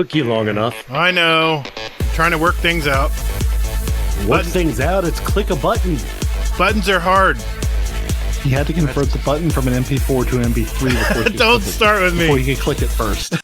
Took you long enough. I know. Trying to work things out. Work things out, it's click a button. Buttons are hard. You had to convert the button from an MP4 to an MP3 before you Don't start with me. Before you can click it first.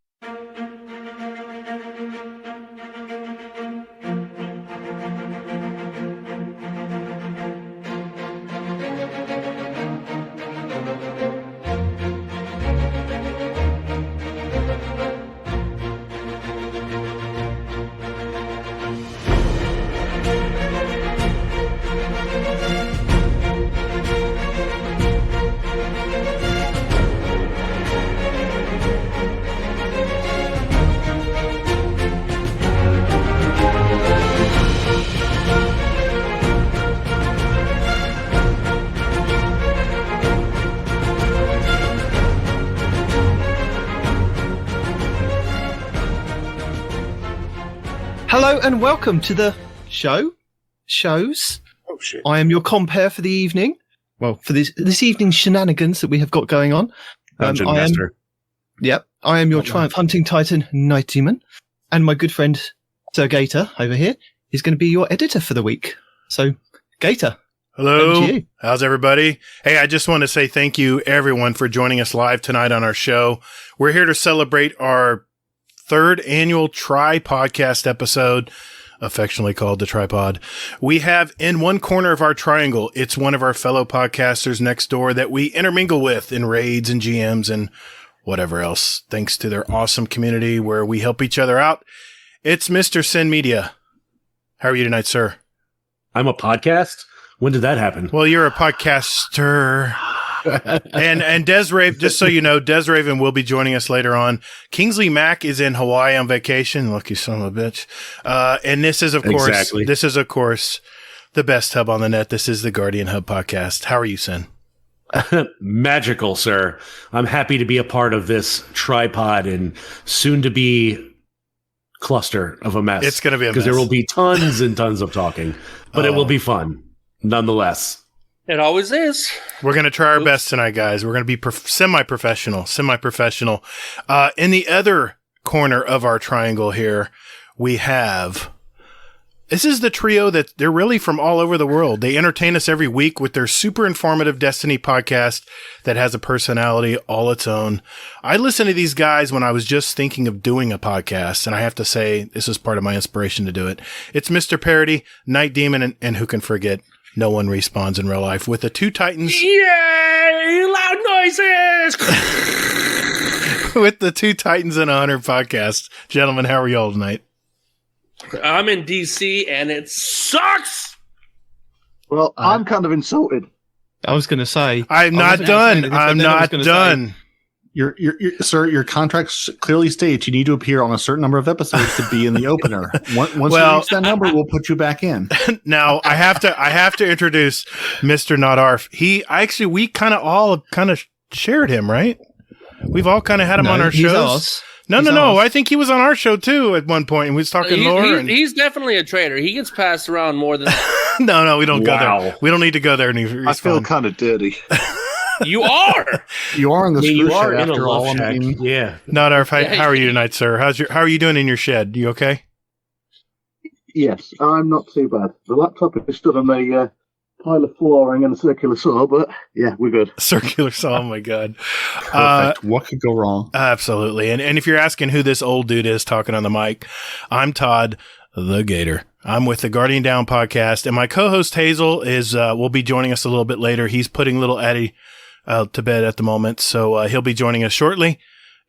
Hello and welcome to the shows. Oh shit. I am your compere for the evening. Well, for this evening's shenanigans that we have got going on. Dungeon Master. I am your Triumph Hunting Titan, Night Demon. And my good friend, Sir Gator, over here, is going to be your editor for the week. So, Gator. Hello. Over to you. How's everybody? Hey, I just want to say thank you, everyone, for joining us live tonight on our show. We're here to celebrate our third annual Tri-Podcast episode, affectionately called the Tripod. We have in one corner of our triangle, it's one of our fellow podcasters next door that we intermingle with in raids and GMs and whatever else, thanks to their awesome community where we help each other out. It's Mr. Sin Media. How are you tonight, sir? I'm a podcast? When did that happen? Well, you're a podcaster. and Des Raven, just so you know, Des Raven will be joining us later on. Kingsley Mack is in Hawaii on vacation. Lucky son of a bitch. And this is, of course, the best hub on the net. This is the Guardian Hub podcast. How are you, Sin? Magical, sir. I'm happy to be a part of this tripod and soon to be cluster of a mess. It's going to be a mess. Because there will be tons and tons of talking, but it will be fun nonetheless. It always is. We're going to try our best tonight, guys. We're going to be semi-professional. In the other corner of our triangle here, we have... This is the trio that they're really from all over the world. They entertain us every week with their super informative Destiny podcast that has a personality all its own. I listened to these guys when I was just thinking of doing a podcast, and I have to say this is part of my inspiration to do it. It's Mr. Parody, Night Demon, and who can forget... No one respawns in real life with the two Titans. Yay! Loud noises! With the two Titans and a 100 podcast. Gentlemen, how are y'all tonight? I'm in DC and it sucks! Well, I'm kind of insulted. I was going to say... I'm not done. I'm not done. Sir, your contract clearly states you need to appear on a certain number of episodes to be in the opener. Once you reach that number, we'll put you back in. Now, I have to introduce Mr. Not Arf. We kind of shared him, right? We've all kind of had him on our shows. No. I think he was on our show too at one point, and we was talking lore. He's definitely a traitor. He gets passed around more than. No, we don't go there. We don't need to go there. I feel kind of dirty. You are. You are in the you screw are shed in a after love all. shack. Yeah. Not Arf. How are you tonight, sir? How are you doing in your shed? You okay? Yes, I'm not too bad. The laptop is stood on a pile of flooring and a circular saw, but yeah, we're good. Circular saw, oh my God. Perfect. What could go wrong? Absolutely. And if you're asking who this old dude is talking on the mic, I'm Todd the Gator. I'm with the Guardian Down podcast, and my co-host Hazel will be joining us a little bit later. He's putting little Eddie to bed at the moment, so he'll be joining us shortly,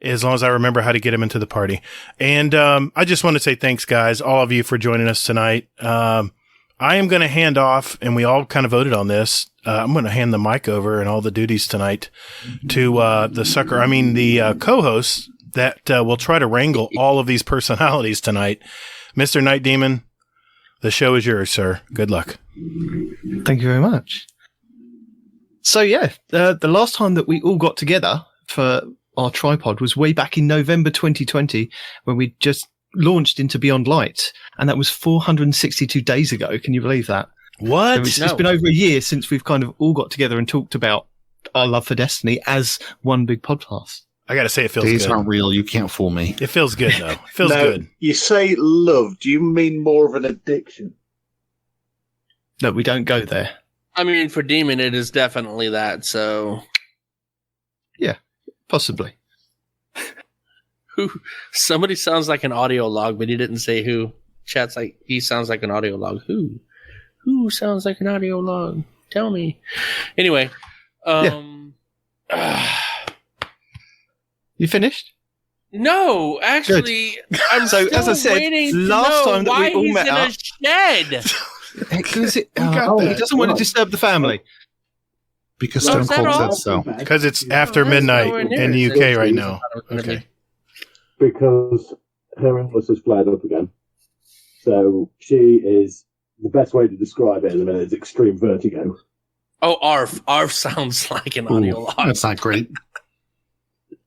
as long as I remember how to get him into the party. And I just want to say thanks, guys, all of you, for joining us tonight. I am going to hand off, and we all kind of voted on this. I'm going to hand the mic over and all the duties tonight to the co-hosts that will try to wrangle all of these personalities tonight. Mr. Night Demon, the show is yours, sir. Good luck. Thank you very much. So yeah, the last time that we all got together for our tripod was way back in November 2020 when we just launched into Beyond Light, and that was 462 days ago. Can you believe that? What? So it's been over a year since we've kind of all got together and talked about our love for Destiny as one big podcast. I got to say, it feels Days good. aren't real. You can't fool me. It feels good, though. It feels Now, good. You say love. Do you mean more of an addiction? No, we don't go there. I mean, for Demon, it is definitely that. So, Possibly. who? Somebody sounds like an audio log, but he didn't say who. Chat's like he sounds like an audio log. Who? Who sounds like an audio log? Tell me. Anyway, You finished? no, actually, I'm So, still as I said, waiting last to know time that we why all he's met in up- a shed. Because got he that. doesn't want to disturb the family. Because Oh, Stone is that Cold all? said so. Because it's after that's midnight nowhere near in the as UK right interesting now. as I thought it was gonna Okay. be. Because her illness has flared up again. So she is, the best way to describe it at the minute is extreme vertigo. Oh, ARF. ARF sounds like an audio Ooh, log. that's not great.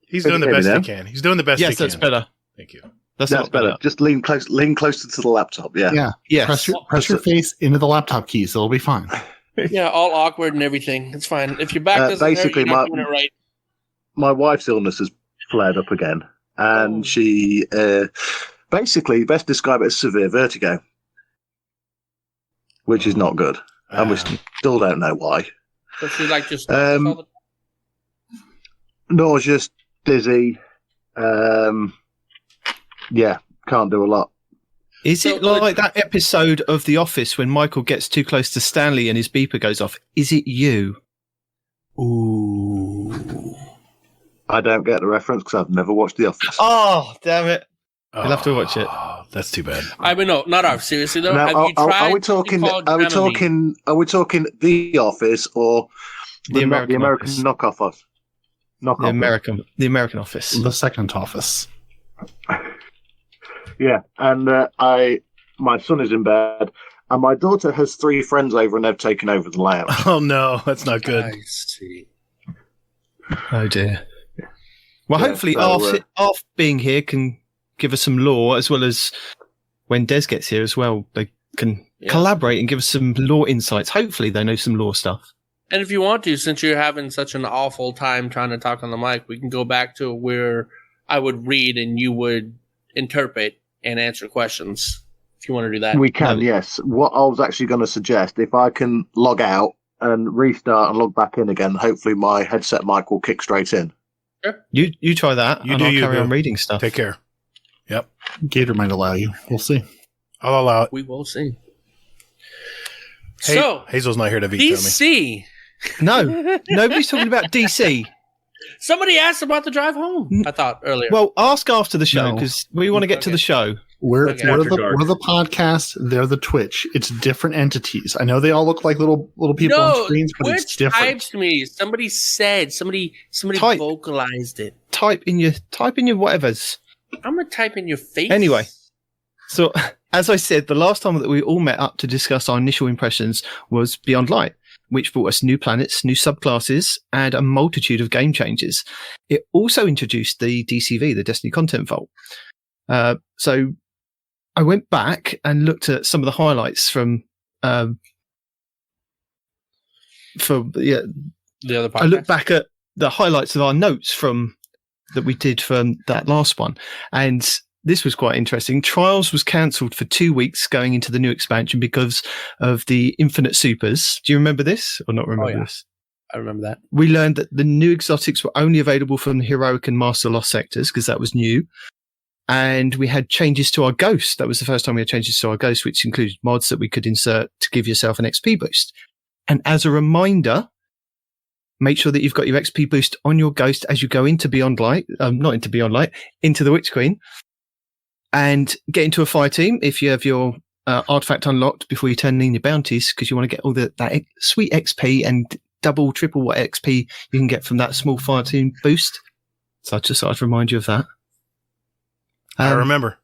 He's doing the Can you best hear he me can. He's doing the best he Yes, can. that's better. Thank you. That's That's not better. Just lean closer to the laptop. Yeah. Yeah. Yes. Press your face into the laptop keys. It'll be fine. Yeah, all awkward and everything. It's fine. If your back doesn't basically, hurt, you're not doing it right. My wife's illness has flared up again, and Oh. she basically best describe it as severe vertigo, which is not good, and we still don't know why. So she like just Nauseous, dizzy, yeah, can't do a lot. Is So, it like that episode of The Office when Michael gets too close to Stanley and his beeper goes off? Is it you? Ooh. I don't get the reference because I've never watched The Office. Oh, damn it. You'll have to watch it. Oh, that's too bad. I mean, no, not ARF. Seriously though, Now, have you tried? are we talking? something called Are we Dramamine? talking? Are we talking The Office or The American Office. knockoff of? The American Office. The second office. Yeah, and my son is in bed, and my daughter has 3 friends over, and they've taken over the lounge. Oh, no. That's not good. I see. Oh, dear. Well, Yeah, hopefully, so, Arf being here can give us some lore, as well as when Des gets here as well. They can collaborate and give us some lore insights. Hopefully, they know some lore stuff. And if you want to, since you're having such an awful time trying to talk on the mic, we can go back to where I would read and you would interpret and answer questions. If you want to do that, We can, yes. What I was actually going to suggest, if I can log out and restart and log back in again, hopefully my headset mic will kick straight in. You try that, You and do I'll you, carry Bill. on reading stuff. Take care. Yep. Gator might allow you. We'll see. I'll allow it. we will see. Hey, So, Hazel's not here to veto me. DC. No, nobody's talking about DC. Somebody asked about the drive home. I thought earlier. Well, ask after the show No. because we want to get to Okay. the show. We're, Okay. we're, After the, dark. we're the podcast. They're the Twitch. It's different entities. I know they all look like little people on screens, but it's Twitch different. typed me. Somebody said. Somebody Type. vocalized it. Type in your whatevers. I'm gonna type in your face. Anyway. So, as I said, the last time that we all met up to discuss our initial impressions was Beyond Light, which brought us new planets, new subclasses, and a multitude of game changes. It also introduced the DCV, the Destiny Content Vault. So I went back and looked at some of the highlights from the other podcast. I looked back at the highlights of our notes from that we did from that last one, and this was quite interesting. Trials was cancelled for 2 weeks going into the new expansion because of the Infinite Supers. Do you remember this or not remember this? I remember that. We learned that the new exotics were only available from the Heroic and Master Lost sectors because that was new. And we had changes to our Ghost. That was the first time we had changes to our Ghost, which included mods that we could insert to give yourself an XP boost. And as a reminder, make sure that you've got your XP boost on your Ghost as you go into Beyond Light, not into Beyond Light, into the Witch Queen, and get into a fire team if you have your artifact unlocked before you turn in your bounties, because you want to get all that sweet XP and double, triple what XP you can get from that small fire team boost. So I just thought I'd remind you of that. I remember.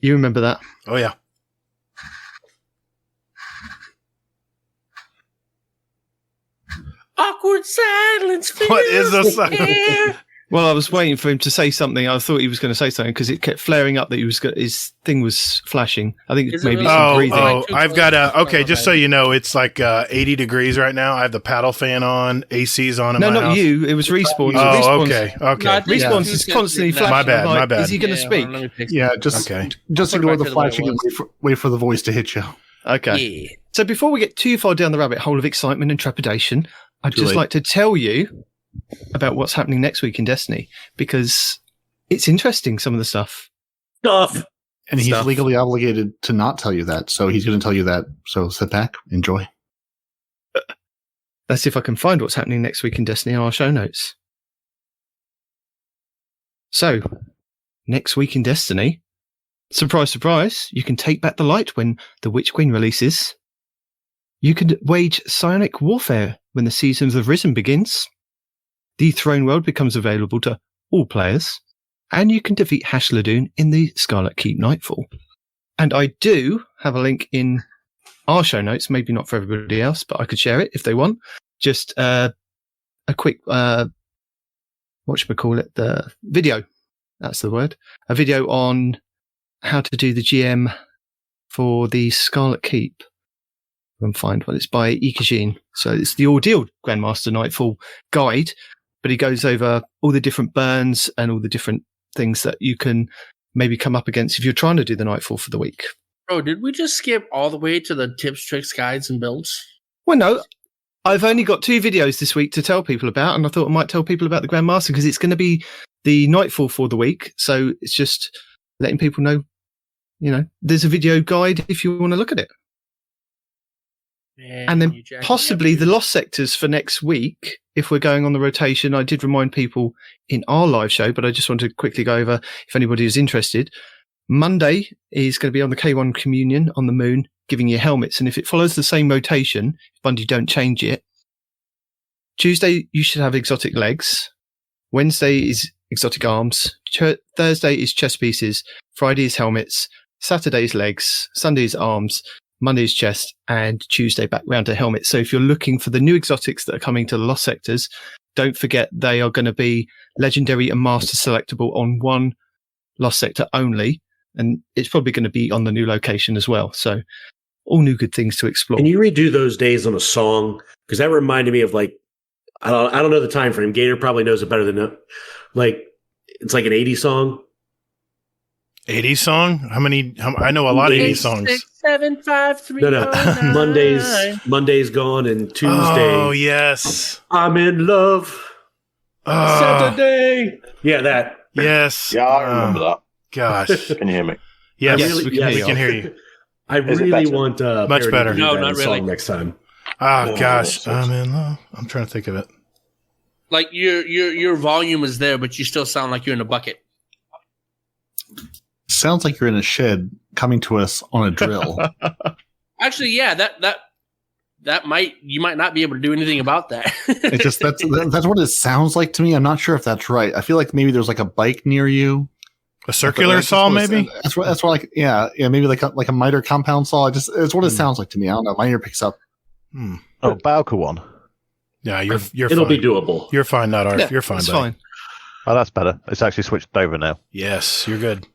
You remember that? Oh, yeah. Awkward silence. What is the fills silence? air. Well, I was waiting for him to say something. I thought he was going to say something because it kept flaring up that his thing was flashing. I think Is it maybe really? some breathing. I've got okay. Just so you know, it's like 80 degrees right now. I have the paddle fan on, AC's on in No, my not house. you. It was Respawn. Oh, Respawn's, okay. No, I think Respawn's it's is constantly no. flashing. My bad, I'm like, my bad. Is he going to speak? Let me fix Yeah, it. just Okay. just Put it ignore back the to the way it flashing and was. wait for the voice to hit you. Okay. Yeah. So before we get too far down the rabbit hole of excitement and trepidation, I'd Too just late. like to tell you about what's happening next week in Destiny because it's interesting, some of the stuff. Stuff. And he's Stuff. legally obligated to not tell you that, so he's going to tell you that. So sit back, enjoy. Let's see if I can find what's happening next week in Destiny in our show notes. So, next week in Destiny, surprise, surprise, you can take back the light when the Witch Queen releases. You can wage psionic warfare when the Season of the Risen begins. The Throne World becomes available to all players. And you can defeat Hashladoon in the Scarlet Keep Nightfall. And I do have a link in our show notes, maybe not for everybody else, but I could share it if they want. Just a quick, what should we call it? The video. That's the word. A video on how to do the GM for the Scarlet Keep. I can find one. It's by Ikajin. So it's the Ordeal Grandmaster Nightfall guide, but he goes over all the different burns and all the different things that you can maybe come up against if you're trying to do the Nightfall for the week. Bro, did we just skip all the way to the tips, tricks, guides, and builds? Well, no. I've only got 2 videos this week to tell people about, and I thought I might tell people about the Grandmaster because it's going to be the Nightfall for the week. So it's just letting people know, there's a video guide if you want to look at it. Man, And then you jacked me possibly up. the lost sectors for next week, if we're going on the rotation. I did remind people in our live show, but I just want to quickly go over if anybody is interested. Monday is going to be on the K1 Communion on the moon, giving you helmets. And if it follows the same rotation, if Bungie don't change it, Tuesday you should have exotic legs. Wednesday is exotic arms. Thursday is chest pieces. Friday is helmets. Saturday is legs. Sunday is arms. Monday's chest, and Tuesday back round to helmet. So if you're looking for the new exotics that are coming to the Lost Sectors, don't forget they are going to be legendary and master selectable on one Lost Sector only, and it's probably going to be on the new location as well. So all new good things to explore. Can you redo those days on a song? Because that reminded me of I don't know the time frame. Gator probably knows it better than it's like an 80s song. 80s song? I know a lot of 80s songs. 6, 7, 5, 3, No. 9. Monday's gone, and Tuesday. Oh, yes. I'm in love. Saturday. Yeah, that. Yes. Yeah, I remember that. Gosh. Can you hear me? Yes, Yes, we can hear you. hear you. I Is it really better? want Much Parody better. to do No, that not in really. song next time. Oh, Oh, gosh. that's I'm in love. I'm trying to think of it. Like your volume is there, but you still sound like you're in a bucket. Sounds like you're in a shed coming to us on a drill. Actually, yeah, you might not be able to do anything about that. It just that's what it sounds like to me. I'm not sure if that's right. I feel like maybe there's like a bike near you. A circular That's saw, what it- maybe? That's what like yeah, maybe like a miter compound saw. It's what it sounds like to me. I don't know. My ear picks up. Hmm. Oh, Bowker one. Yeah, you're It'll fine. be doable. You're fine, not Arf. Yeah, You're fine, it's buddy. fine. Oh, that's better. It's actually switched over now. Yes, you're good.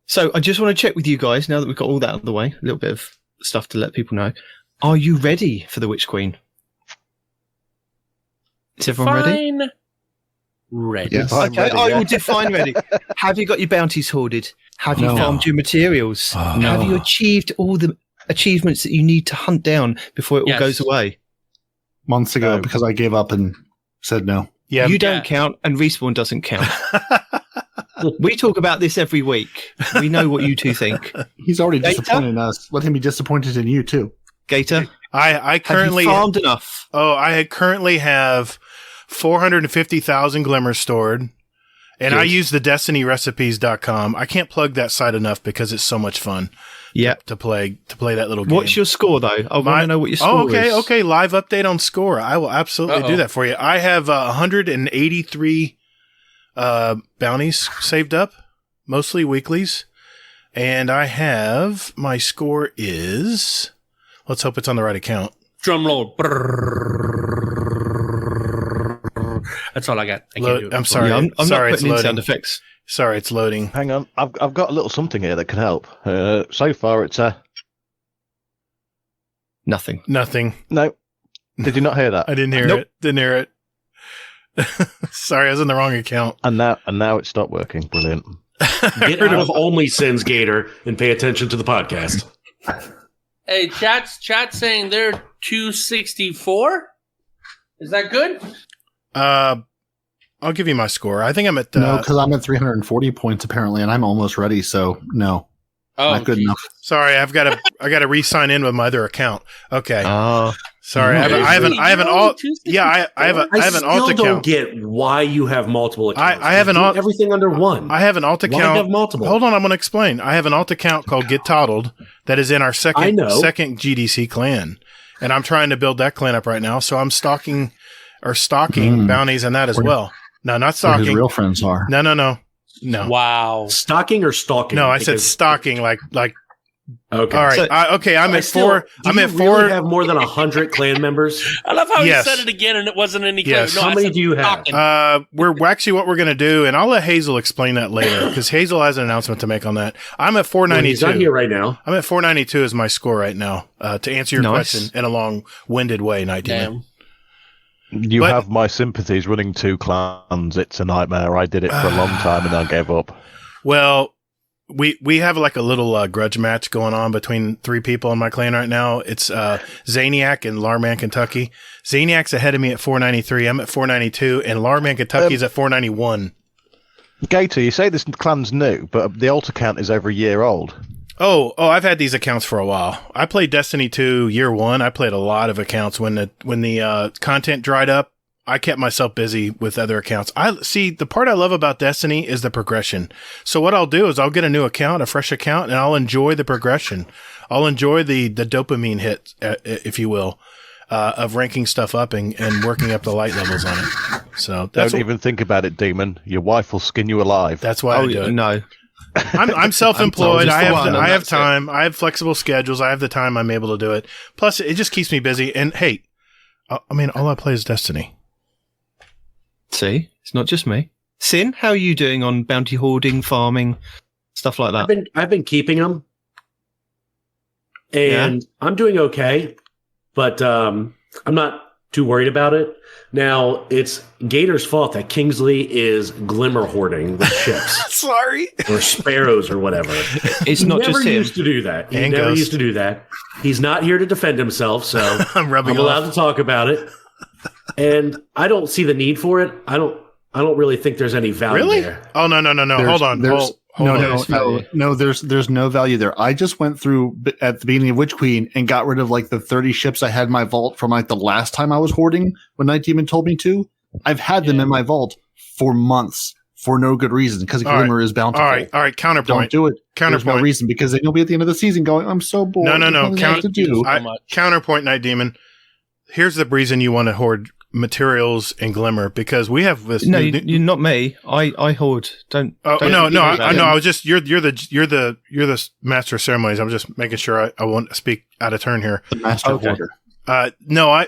So I just want to check with you guys now that we've got all that out of the way, a little bit of stuff to let people know. Are you ready for the Witch Queen? Is everyone ready? Fine. Ready. Yes. I'm Okay, ready, I yeah. will define ready. Have you got your bounties hoarded? Have you No. farmed your materials? Oh. Have you achieved all the achievements that you need to hunt down before it all Yes. goes away? Months ago No. because I gave up and said no. Yeah. You don't Yeah. count, and Respawn doesn't count. We talk about this every week. We know what you two think. He's already Data? disappointed in us. Let him be disappointed in you too. Gator, I currently have you farmed enough? I currently have 450,000 glimmers stored. And I Good. use the destinyrecipes.com. I can't plug that site enough because it's so much fun Yeah. to play that little game. What's your score, though? I want to know what your score is. Okay. Live update on score. I will absolutely do that for you. I have 183 bounties saved up, mostly weeklies. And I have, my score is, let's hope it's on the right account. Drum roll. That's all I got. I can't do it. I'm sorry. Yeah, I'm sorry, not it's putting in loading. sound effects. Sorry, it's loading. Hang on, I've got a little something here that can help. So far, it's Nothing. Nothing. no. Did you not hear that? I didn't hear Nope. it. Didn't hear it. Sorry, I was in the wrong account. And now it stopped working. Brilliant. Get out of only sins, Gator, and pay attention to the podcast. Hey, chat's saying they're 264. Is that good? I'll give you my score. I think I'm at No, because I'm at 340 points apparently, and I'm almost ready. So no, Oh, not good geez. enough. sorry. I got to re-sign in with my other account. Okay. Sorry. I have an alt. Yeah, I have an alt still don't account. get why you have multiple accounts. I have an Do alt- everything under one. I have an alt Why account. have multiple? Hold on, I'm going to explain. I have an alt account called Get Toddled that is in our I second know. GDC clan, and I'm trying to build that clan up right now. So I'm stalking bounties and that as well. No, not Where his stalking. real friends are. No. Wow. Stalking or stalking? No, I said Because- stalking. Like. Okay. All right. So- I'm at still- four. do I'm you at really four. have more than 100 clan members? I love how Yes. he said it again and it wasn't any Yes. clear. No, How I many said do you have? stalking. We're actually what we're going to do, and I'll let Hazel explain that later because Hazel has an announcement to make on that. I'm at Well, he's 492. not here right now. I'm at 492 is my score right now. To answer your Nice. question in a long-winded way, Night Demon. Damn. You But- have my sympathies. Running 2 clans, it's a nightmare. I did it for a long time and I gave up. Well, we have like a little grudge match going on between 3 people in my clan right now. It's Zaniac and Larman, Kentucky. Zaniac's ahead of me at 493. I'm at 492, and Larman, Kentucky's at 491. Gator, you say this clan's new, but the alt account is over a year old. Oh, I've had these accounts for a while. I played Destiny 2 year 1. I played a lot of accounts when the content dried up. I kept myself busy with other accounts. The part I love about Destiny is the progression. So what I'll do is I'll get a new account, a fresh account, and I'll enjoy the progression. I'll enjoy the dopamine hit, if you will, of ranking stuff up and working up the light levels on it. So Don't even think about it, Demon. Your wife will skin you alive. that's why I do it. No. I'm self-employed. just I the have one, and I have that's it. time. I have flexible schedules. I have the time. I'm able to do it. Plus, it just keeps me busy. And hey, I mean, all I play is Destiny. See, it's not just me. Sin, how are you doing on bounty hoarding, farming, stuff like that? I've been keeping them, and I'm doing okay, but I'm not too worried about it. Now it's Gator's fault that Kingsley is glimmer hoarding with ships Sorry. or sparrows or whatever. It's not Never just him. used to do that. He And never Ghost. used to do that. He's not here to defend himself, so I'm rubbing I'm allowed off. to talk about it. And I don't see the need for it. I don't really think there's any value Really? there. Oh no. Hold on. Hold on. No, there's no value there. I just went through at the beginning of Witch Queen and got rid of like the 30 ships I had in my vault from like the last time I was hoarding when Night Demon told me to. I've had them in my vault for months for no good reason because All Glimmer is bountiful. All right. Counterpoint. Don't do it. There's no Counterpoint. reason because then you'll be at the end of the season going, I'm so bored. No. There's nothing else to do. Counterpoint, Night Demon. Here's the reason you want to hoard materials and Glimmer because we have this. No, you're not me. I hoard. Don't. Oh don't no! think about it. I was just you're the master of ceremonies. I'm just making sure I won't speak out of turn here. The master Okay. hoarder.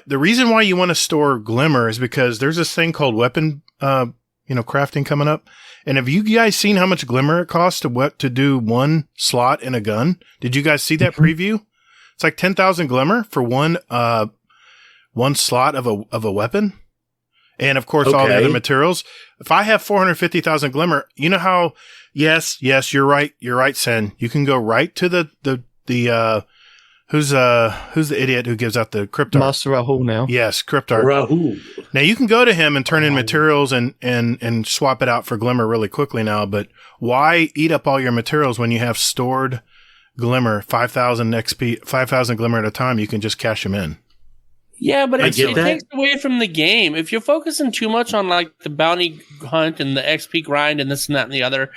The reason why you want to store Glimmer is because there's this thing called weapon, crafting coming up. And have you guys seen how much Glimmer it costs to do one slot in a gun? Did you guys see that preview? It's like 10,000 Glimmer for one slot of a weapon. And of course, all the Okay. other materials. If I have 450,000 Glimmer, you know how, yes, you're right. You're right, Sen. You can go right to the who's the idiot who gives out the Cryptart? Master Rahul now. Yes, Cryptart. Rahul. Now you can go to him and turn in materials and swap it out for Glimmer really quickly now, but why eat up all your materials when you have stored Glimmer, 5,000 XP, 5,000 Glimmer at a time, you can just cash them in. Yeah, but it get that. takes away from the game. If you're focusing too much on like the bounty hunt and the XP grind and this and that and the other,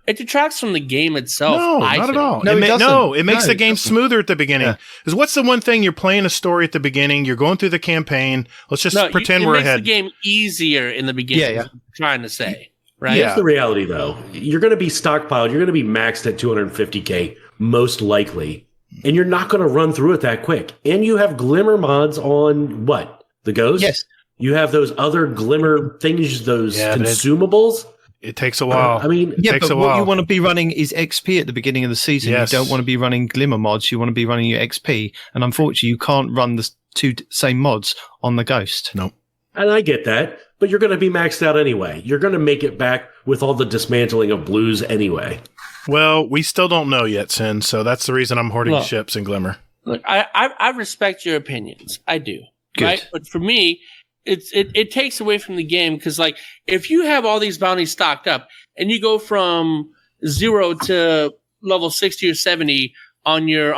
it detracts from the game itself. No, I not at think. all. No, it doesn't. It makes No, the it game doesn't. smoother at the beginning. Yeah. Because what's the one thing you're playing a story at the beginning? You're going through the campaign. Let's just No, pretend it we're makes ahead. the game easier in the beginning. Yeah, yeah. is what I'm trying to say, right? Yeah. Here's the reality, though. You're going to be stockpiled. You're going to be maxed at 250K, most likely. And you're not going to run through it that quick. And you have Glimmer mods on what? The Ghost? Yes. You have those other glimmer things, those Yeah, consumables. It takes a while. I mean, It Yeah, takes but a what while. you want to be running is XP at the beginning of the season. Yes. You don't want to be running Glimmer mods. You want to be running your XP. And unfortunately, you can't run the two same mods on the Ghost. No. and I get that, but you're going to be maxed out anyway. You're going to make it back with all the dismantling of blues anyway. Well, we still don't know yet, Sin, so that's the reason I'm hoarding Look. ships in Glimmer. Look, I respect your opinions. I do. Good. Right? But for me, it takes away from the game because, like, if you have all these bounties stocked up and you go from 0 to level 60 or 70 on your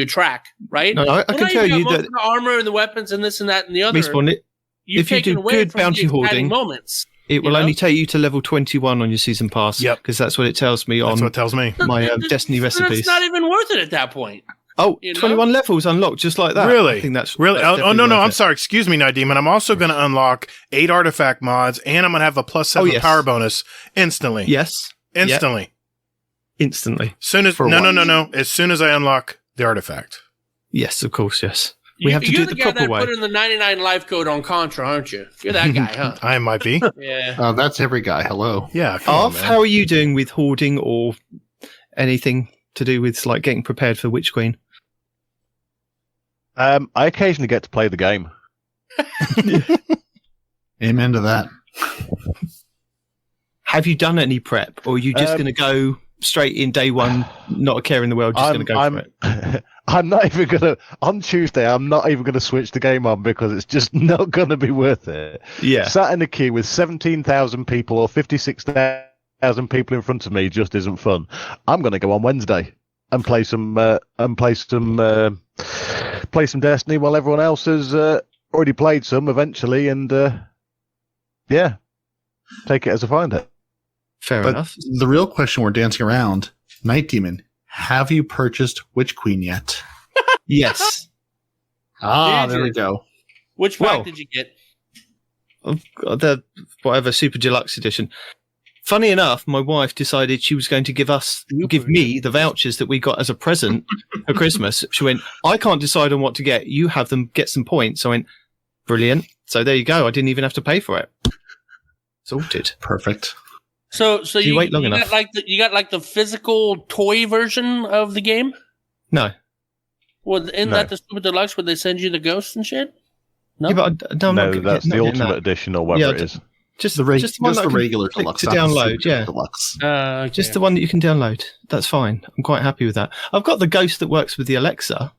track, right? No, I can tell you most that of the armor and the weapons and this and that and the other. Respawn, You've if you taken do away good from the bounty exciting hoarding, moments. it will you know? only take you to level 21 on your season pass. Yep. Because that's what it tells me That's on what it tells me. my Destiny Then recipes. It's not even worth it at that point. Oh, you know? 21 levels unlocked just like that. Really? I think that's Really? that's Oh, no, definitely no. worth I'm it. sorry. Excuse me, Nadim. And I'm also going to unlock 8 artifact mods, and I'm going to have a +7 yes. power bonus instantly. Yes. Instantly. Instantly. Soon as For no, what? no, no, no. As soon as I unlock the artifact. Yes, of course, yes. We have to You're do it the guy proper that way. put in the 99 life code on Contra, aren't you? You're that guy, huh? I might be. Yeah. That's every guy. Hello. Yeah. Come on, Arf, man. how are you doing with hoarding or anything to do with like getting prepared for Witch Queen? I occasionally get to play the game. Amen to that. Have you done any prep, or are you just going to go straight in day one, not a care in the world, just going to go for it? I'm not even gonna on Tuesday. I'm not even gonna switch the game on because it's just not gonna be worth it. Yeah. Sat in a queue with 17,000 people or 56,000 people in front of me just isn't fun. I'm gonna go on Wednesday and play some Destiny while everyone else has already played some eventually, and yeah, take it as I find it. Fair But enough. the real question we're dancing around, Night Demon, have you purchased Witch Queen yet? Yes. Ah, Did there you? we go. Which pack Well- did you get? The whatever Super Deluxe edition. Funny enough, my wife decided she was going to give me the vouchers that we got as a present for Christmas. She went, I can't decide on what to get. You have them, get some points. I went, brilliant. So there you go. I didn't even have to pay for it. Sorted. Perfect. So you wait long enough. got like the physical toy version of the game? No. Well, isn't No. that the Super Deluxe where they send you the ghosts and shit? No. Yeah, but I'm No, not that's not the getting Ultimate that. Edition or whatever Yeah, it is. Just The just the one that I can regular click deluxe to not the download. Super Yeah. Deluxe. Okay. Just the one that you can download. That's fine. I'm quite happy with that. I've got the Ghost that works with the Alexa.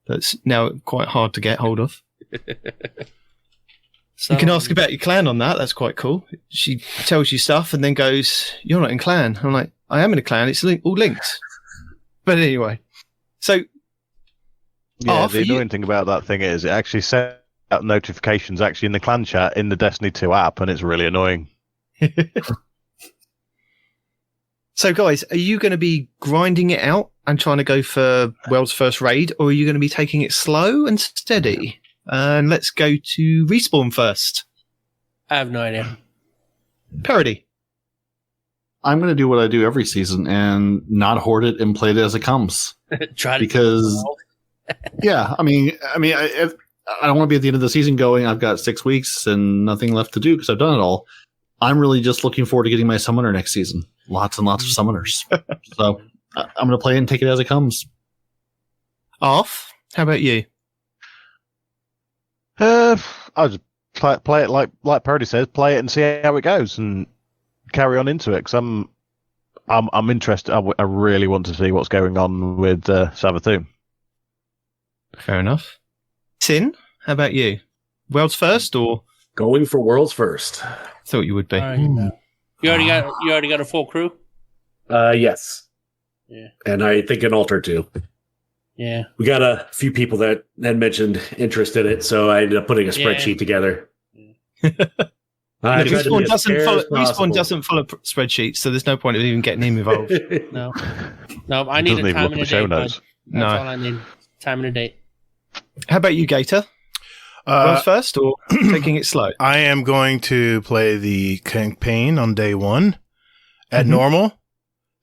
That's now quite hard to get hold of. So, You can ask about your clan on that. That's quite cool. She tells you stuff and then goes, "You're not in clan." I'm like, "I am in a clan. It's all linked." But anyway, so Yeah, for the you- annoying thing about that thing is it actually sends out notifications actually in the clan chat in the Destiny 2 app, and it's really annoying. so guys, are you going to be grinding it out and trying to go for world's first raid, or are you going to be taking it slow and steady? And let's go to Respawn first. I have no idea. Parody. I'm going to do what I do every season and not hoard it and play it as it comes. Try to Because, yeah, I mean, I don't want to be at the end of the season going, I've got 6 weeks and nothing left to do because I've done it all. I'm really just looking forward to getting my summoner next season. Lots and lots of summoners. So I'm going to play it and take it as it comes. Arf, how about you? I'll just play it like Parody says, play it and see how it goes, and carry on into it. Because I'm interested. I really want to see what's going on with Savathun. Fair enough. Tin, how about you? World's first, or Going for world's first. thought you would be? All right. You already got a full crew? Yes. Yeah. And I think an altar too. Yeah. We got a few people that had mentioned interest in it, so I ended up putting a spreadsheet together. I tried to be Respawn as doesn't fair follow. as possible. Respawn doesn't follow spreadsheets, so there's no point of even getting him involved. No. No, I It need doesn't a even time look and at a the show date, bud. notes. No. That's all I need. Time and a date. How about you, Gator? World's first, or taking it slow? I am going to play the campaign on day one at normal,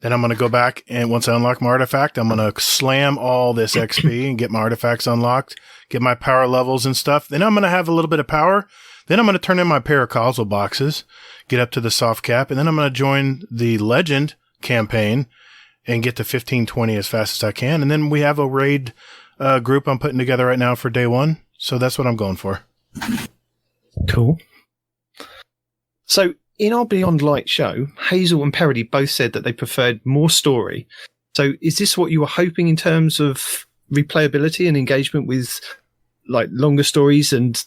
Then I'm going to go back, and once I unlock my artifact, I'm going to slam all this XP and get my artifacts unlocked, get my power levels and stuff. Then I'm going to have a little bit of power. Then I'm going to turn in my paracausal boxes, get up to the soft cap, and then I'm going to join the Legend campaign and get to 1520 as fast as I can. And then we have a raid group I'm putting together right now for day one. So that's what I'm going for. Cool. So in our Beyond Light show, Hazel and Parody both said that they preferred more story. So is this what you were hoping in terms of replayability and engagement with like longer stories and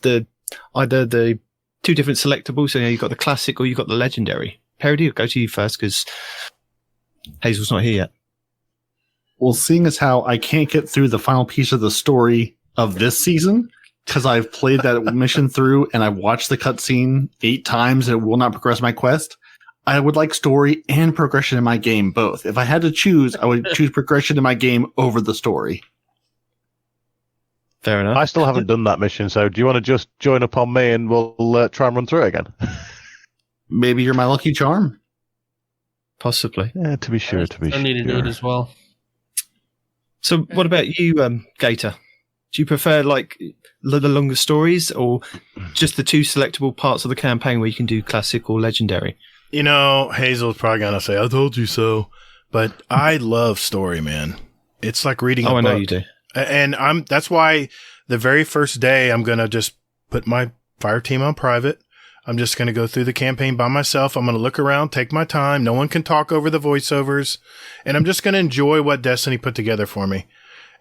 either the two different selectables? So you've got the classic or you've got the legendary. Parody, I'll go to you first because Hazel's not here yet. Well, seeing as how I can't get through the final piece of the story of this season, because I've played that mission through and I've watched the cutscene 8 times and it will not progress my quest, I would like story and progression in my game both. If I had to choose, I would choose progression in my game over the story. Fair enough. I still haven't done that mission, so do you want to just join up on me and we'll try and run through it again? Maybe you're my lucky charm. Possibly. Yeah, to be sure. I need to do it as well. So what about you, Gator? Do you prefer like the longer stories or just the 2 selectable parts of the campaign where you can do classic or legendary? You know, Hazel's probably going to say, I told you so. But I love story, man. It's like reading a book. I know you do. And that's why the very first day I'm going to just put my fire team on private. I'm just going to go through the campaign by myself. I'm going to look around, take my time. No one can talk over the voiceovers. And I'm just going to enjoy what Destiny put together for me.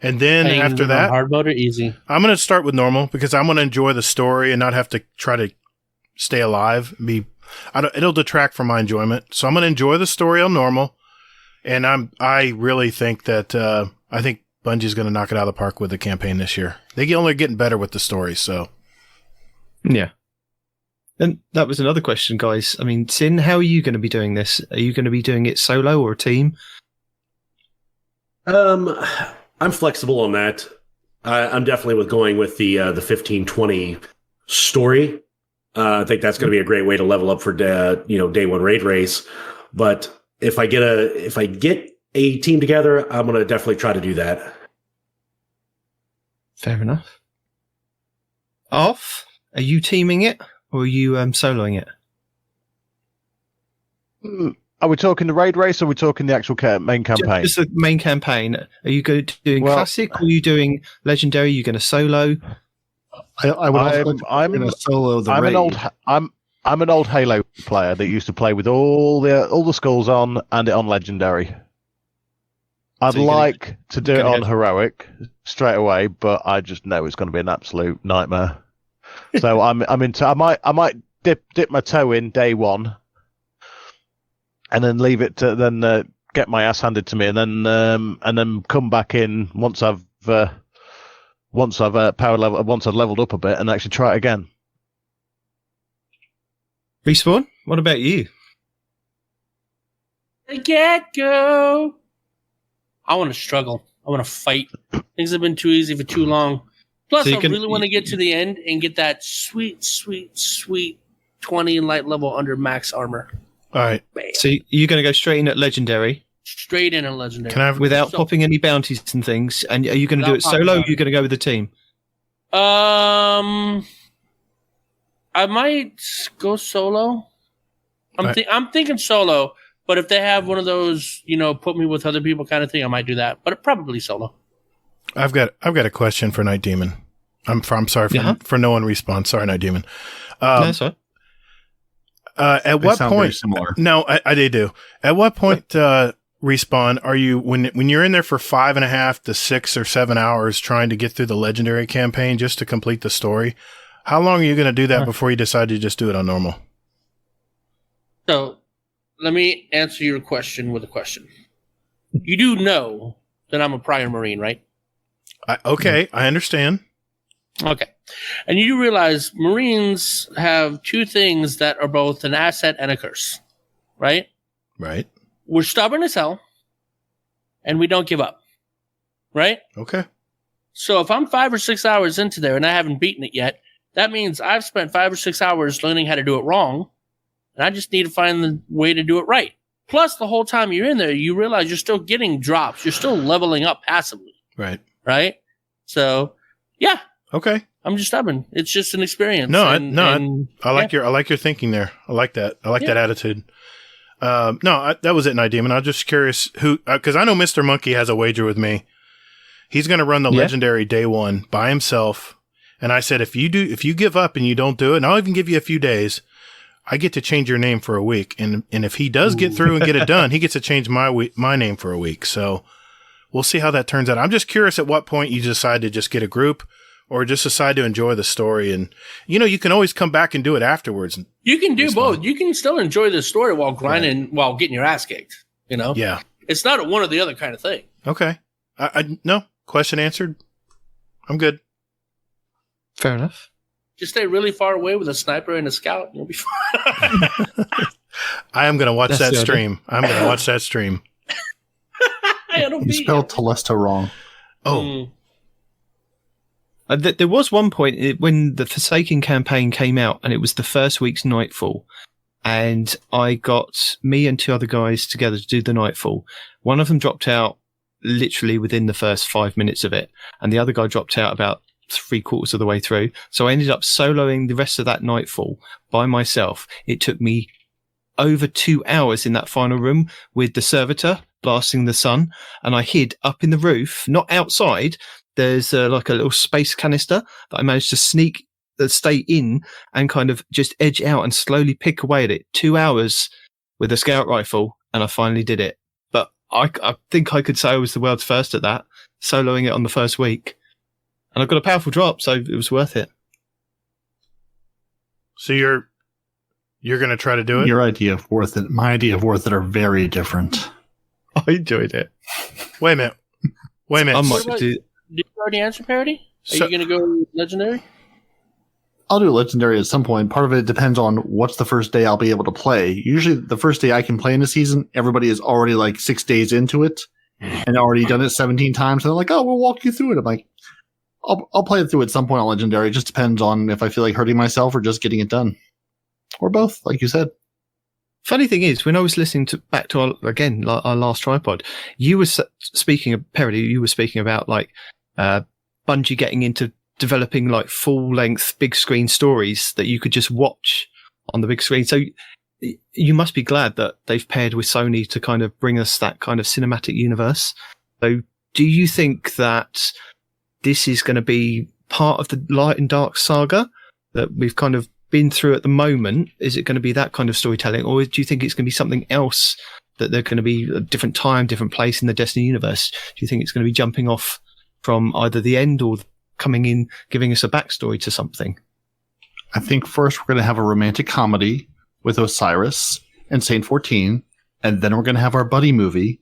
And then after that, hard mode or easy? I'm going to start with normal because I'm going to enjoy the story and not have to try to stay alive. It'll detract from my enjoyment. So I'm going to enjoy the story on normal. And I really think that, I think Bungie's going to knock it out of the park with the campaign this year. They only getting better with the story. So. Yeah. And that was another question, guys. I mean, Sin, how are you going to be doing this? Are you going to be doing it solo or a team? I'm flexible on that. I'm definitely going with the 1520 story. I think that's going to be a great way to level up for day one raid race. But if I get a team together, I'm going to definitely try to do that. Fair enough. Off? Are you teaming it or are you soloing it? Are we talking the raid race or are we talking the actual main campaign? Just the main campaign. Are you doing classic or are you doing legendary? Are you going to solo? I would also going to solo the raid. I'm an old Halo player that used to play with all the skulls on and it on legendary. I'd like to do it on heroic straight away, but I just know it's going to be an absolute nightmare. So I might dip my toe in day one, and then leave it to get my ass handed to me, and then come back in once I've leveled up a bit, and actually try it again. Respawn, what about you? The get-go. I want to struggle. I want to fight. Things have been too easy for too long. Plus, I really want to get to the end and get that sweet, sweet, sweet 20 light level under max armor. All right. Bam. So you're going to go straight in at legendary? Straight in at legendary. Can I have, without popping any bounties and things? And are you going to do it solo or are you going to go with the team? I might go solo. I'm thinking solo, but if they have one of those, put me with other people kind of thing, I might do that. But probably solo. I've got a question for Night Demon. I'm sorry for no one response. Sorry, Night Demon. No, sorry. At what point? No, I do. At what point, Respawn, are you when you're in there for 5.5 to 6 or 7 hours trying to get through the legendary campaign just to complete the story? How long are you going to do that before you decide to just do it on normal? So, let me answer your question with a question. You do know that I'm a prior Marine, right? I understand. Okay. And you do realize Marines have 2 things that are both an asset and a curse, right? Right. We're stubborn as hell, and we don't give up, right? Okay. So if I'm 5 or 6 hours into there and I haven't beaten it yet, that means I've spent 5 or 6 hours learning how to do it wrong, and I just need to find the way to do it right. Plus, the whole time you're in there, you realize you're still getting drops. You're still leveling up passively. Right. Right? So, yeah. Okay. I'm just stubborn. It's just an experience. No, I like your thinking there. I like that. I like that attitude. That was it, Nadim. I'm just curious who, because I know Mr. Monkey has a wager with me. He's going to run the legendary day one by himself. And I said, if you give up and you don't do it, and I'll even give you a few days, I get to change your name for a week. And if he does get through and get it done, he gets to change my name for a week. So we'll see how that turns out. I'm just curious at what point you decide to just get a group or just decide to enjoy the story. And, you can always come back and do it afterwards. You can do both. You can still enjoy the story while grinding, while getting your ass kicked, Yeah. It's not a one or the other kind of thing. Okay. No, question answered. I'm good. Fair enough. Just stay really far away with a sniper and a scout, and you'll be fine. I am going to watch that stream. I'm going to watch that stream. You spelled Telesto wrong. Oh. There was one point when the Forsaken campaign came out, and it was the first week's Nightfall, and I got me and two other guys together to do the Nightfall. One of them dropped out literally within the first 5 minutes of it, and the other guy dropped out about 3/4 of the way through. So I ended up soloing the rest of that Nightfall by myself. It took me over 2 hours in that final room with the servitor blasting the sun, and I hid up in the roof, not outside. There's like a little space canister that I managed to stay in and kind of just edge out and slowly pick away at it. 2 hours with a scout rifle, and I finally did it. But I think I could say I was the world's first at that, soloing it on the first week. And I got a powerful drop, so it was worth it. So you're going to try to do it? Your idea of worth it, my idea of worth it are very different. I enjoyed it. Wait a minute. I might do. Did you already answer parody? Are you going to go legendary? I'll do legendary at some point. Part of it depends on what's the first day I'll be able to play. Usually the first day I can play in a season, everybody is already like 6 days into it and already done it 17 times. And they're like, oh, we'll walk you through it. I'm like, I'll play it through at some point on legendary. It just depends on if I feel like hurting myself or just getting it done. Or both, like you said. Funny thing is, when I was listening back to our last tripod, you were speaking of parody. You were speaking about like Bungie getting into developing like full length big screen stories that you could just watch on the big screen. So you must be glad that they've paired with Sony to kind of bring us that kind of cinematic universe. So do you think that this is going to be part of the Light and Dark saga that we've kind of been through at the moment? Is it going to be that kind of storytelling, or do you think it's going to be something else, that they're going to be a different time, different place in the Destiny universe? Do you think it's going to be jumping off from either the end or coming in, giving us a backstory to something? I think first we're going to have a romantic comedy with Osiris and Saint 14, and then we're going to have our buddy movie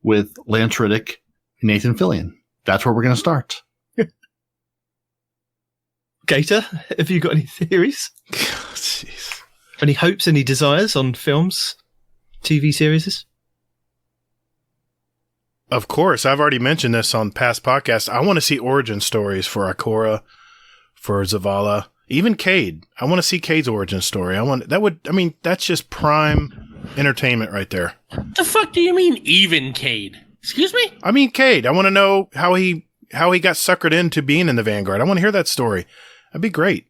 with Lance Riddick and Nathan Fillion. That's where we're going to start. Gator, have you got any theories? Jeez. Any hopes, any desires on films, TV series? Of course. I've already mentioned this on past podcasts. I want to see origin stories for Ikora, for Zavala, even Cade. I want to see Cade's origin story. That's just prime entertainment right there. What the fuck do you mean, even Cade? Excuse me? I mean, Cade. I want to know how he got suckered into being in the Vanguard. I want to hear that story. That'd be great.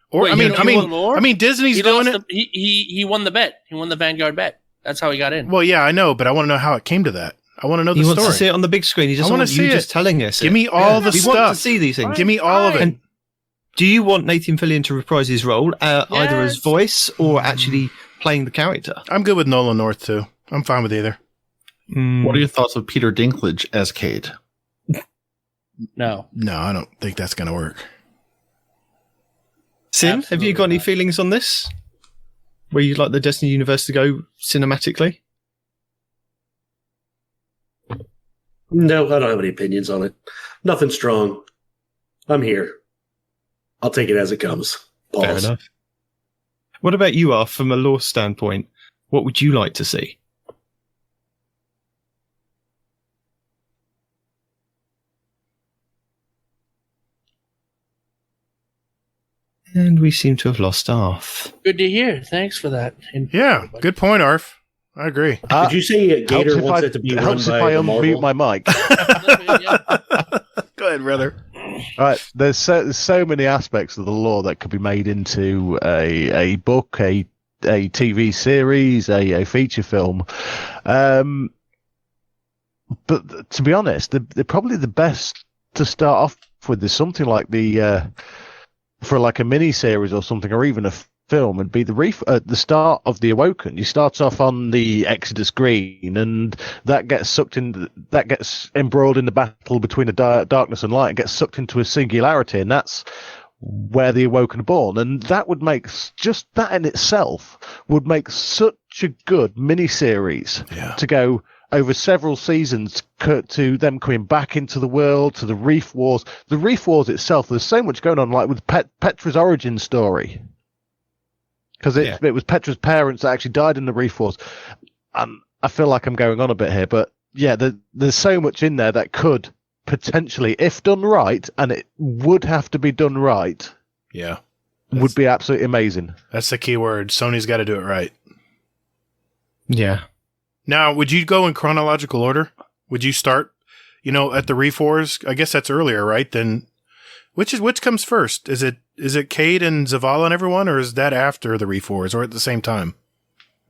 Or Wait, I mean, Disney's doing it. He won the bet. He won the Vanguard bet. That's how he got in. Well, yeah, I know, but I want to know how it came to that. I want to know the story. story. He wants to see it on the big screen. He doesn't want you just telling us. Give me all the stuff. He wants to see these things. Give me all of it. And do you want Nathan Fillion to reprise his role, either as voice or actually playing the character? I'm good with Nolan North too. I'm fine with either. What are your thoughts of Peter Dinklage as Cade? No, I don't think that's going to work. Sin, have you got any feelings on this? Where you'd like the Destiny universe to go cinematically? No, I don't have any opinions on it. Nothing strong. I'm here. I'll take it as it comes. Pause. Fair enough. What about you, Arf, from a lore standpoint? What would you like to see? And we seem to have lost Arf. Good to hear. Thanks for that. Yeah, good point, Arf. I agree. Did you say Gator Helps if wants I- it to be run helps if by I the unmute Marvel? my mic. Go ahead, brother. Right, there's so many aspects of the lore that could be made into a book, a TV series, a feature film. But to be honest, they're probably the best to start off with. There's something like for like a mini series or something, or even a film, would be the start of the Awoken. You start off on the Exodus Green, and that gets embroiled in the battle between the darkness and light, and gets sucked into a singularity, and that's where the Awoken are born. And that would make just that in itself would make such a good mini series to go over several seasons to them coming back into the world, to the Reef Wars. The Reef Wars itself, there's so much going on, like with Petra's origin story. Because it was Petra's parents that actually died in the Reef Wars. I feel like I'm going on a bit here, but yeah, there's so much in there that could potentially, if done right, and it would have to be done right, would be absolutely amazing. That's the key word. Sony's got to do it right. Yeah. Now, would you go in chronological order? Would you start, at the Reef Wars? I guess that's earlier, right? Then which comes first? Is it Cade and Zavala and everyone, or is that after the Reef Wars, or at the same time?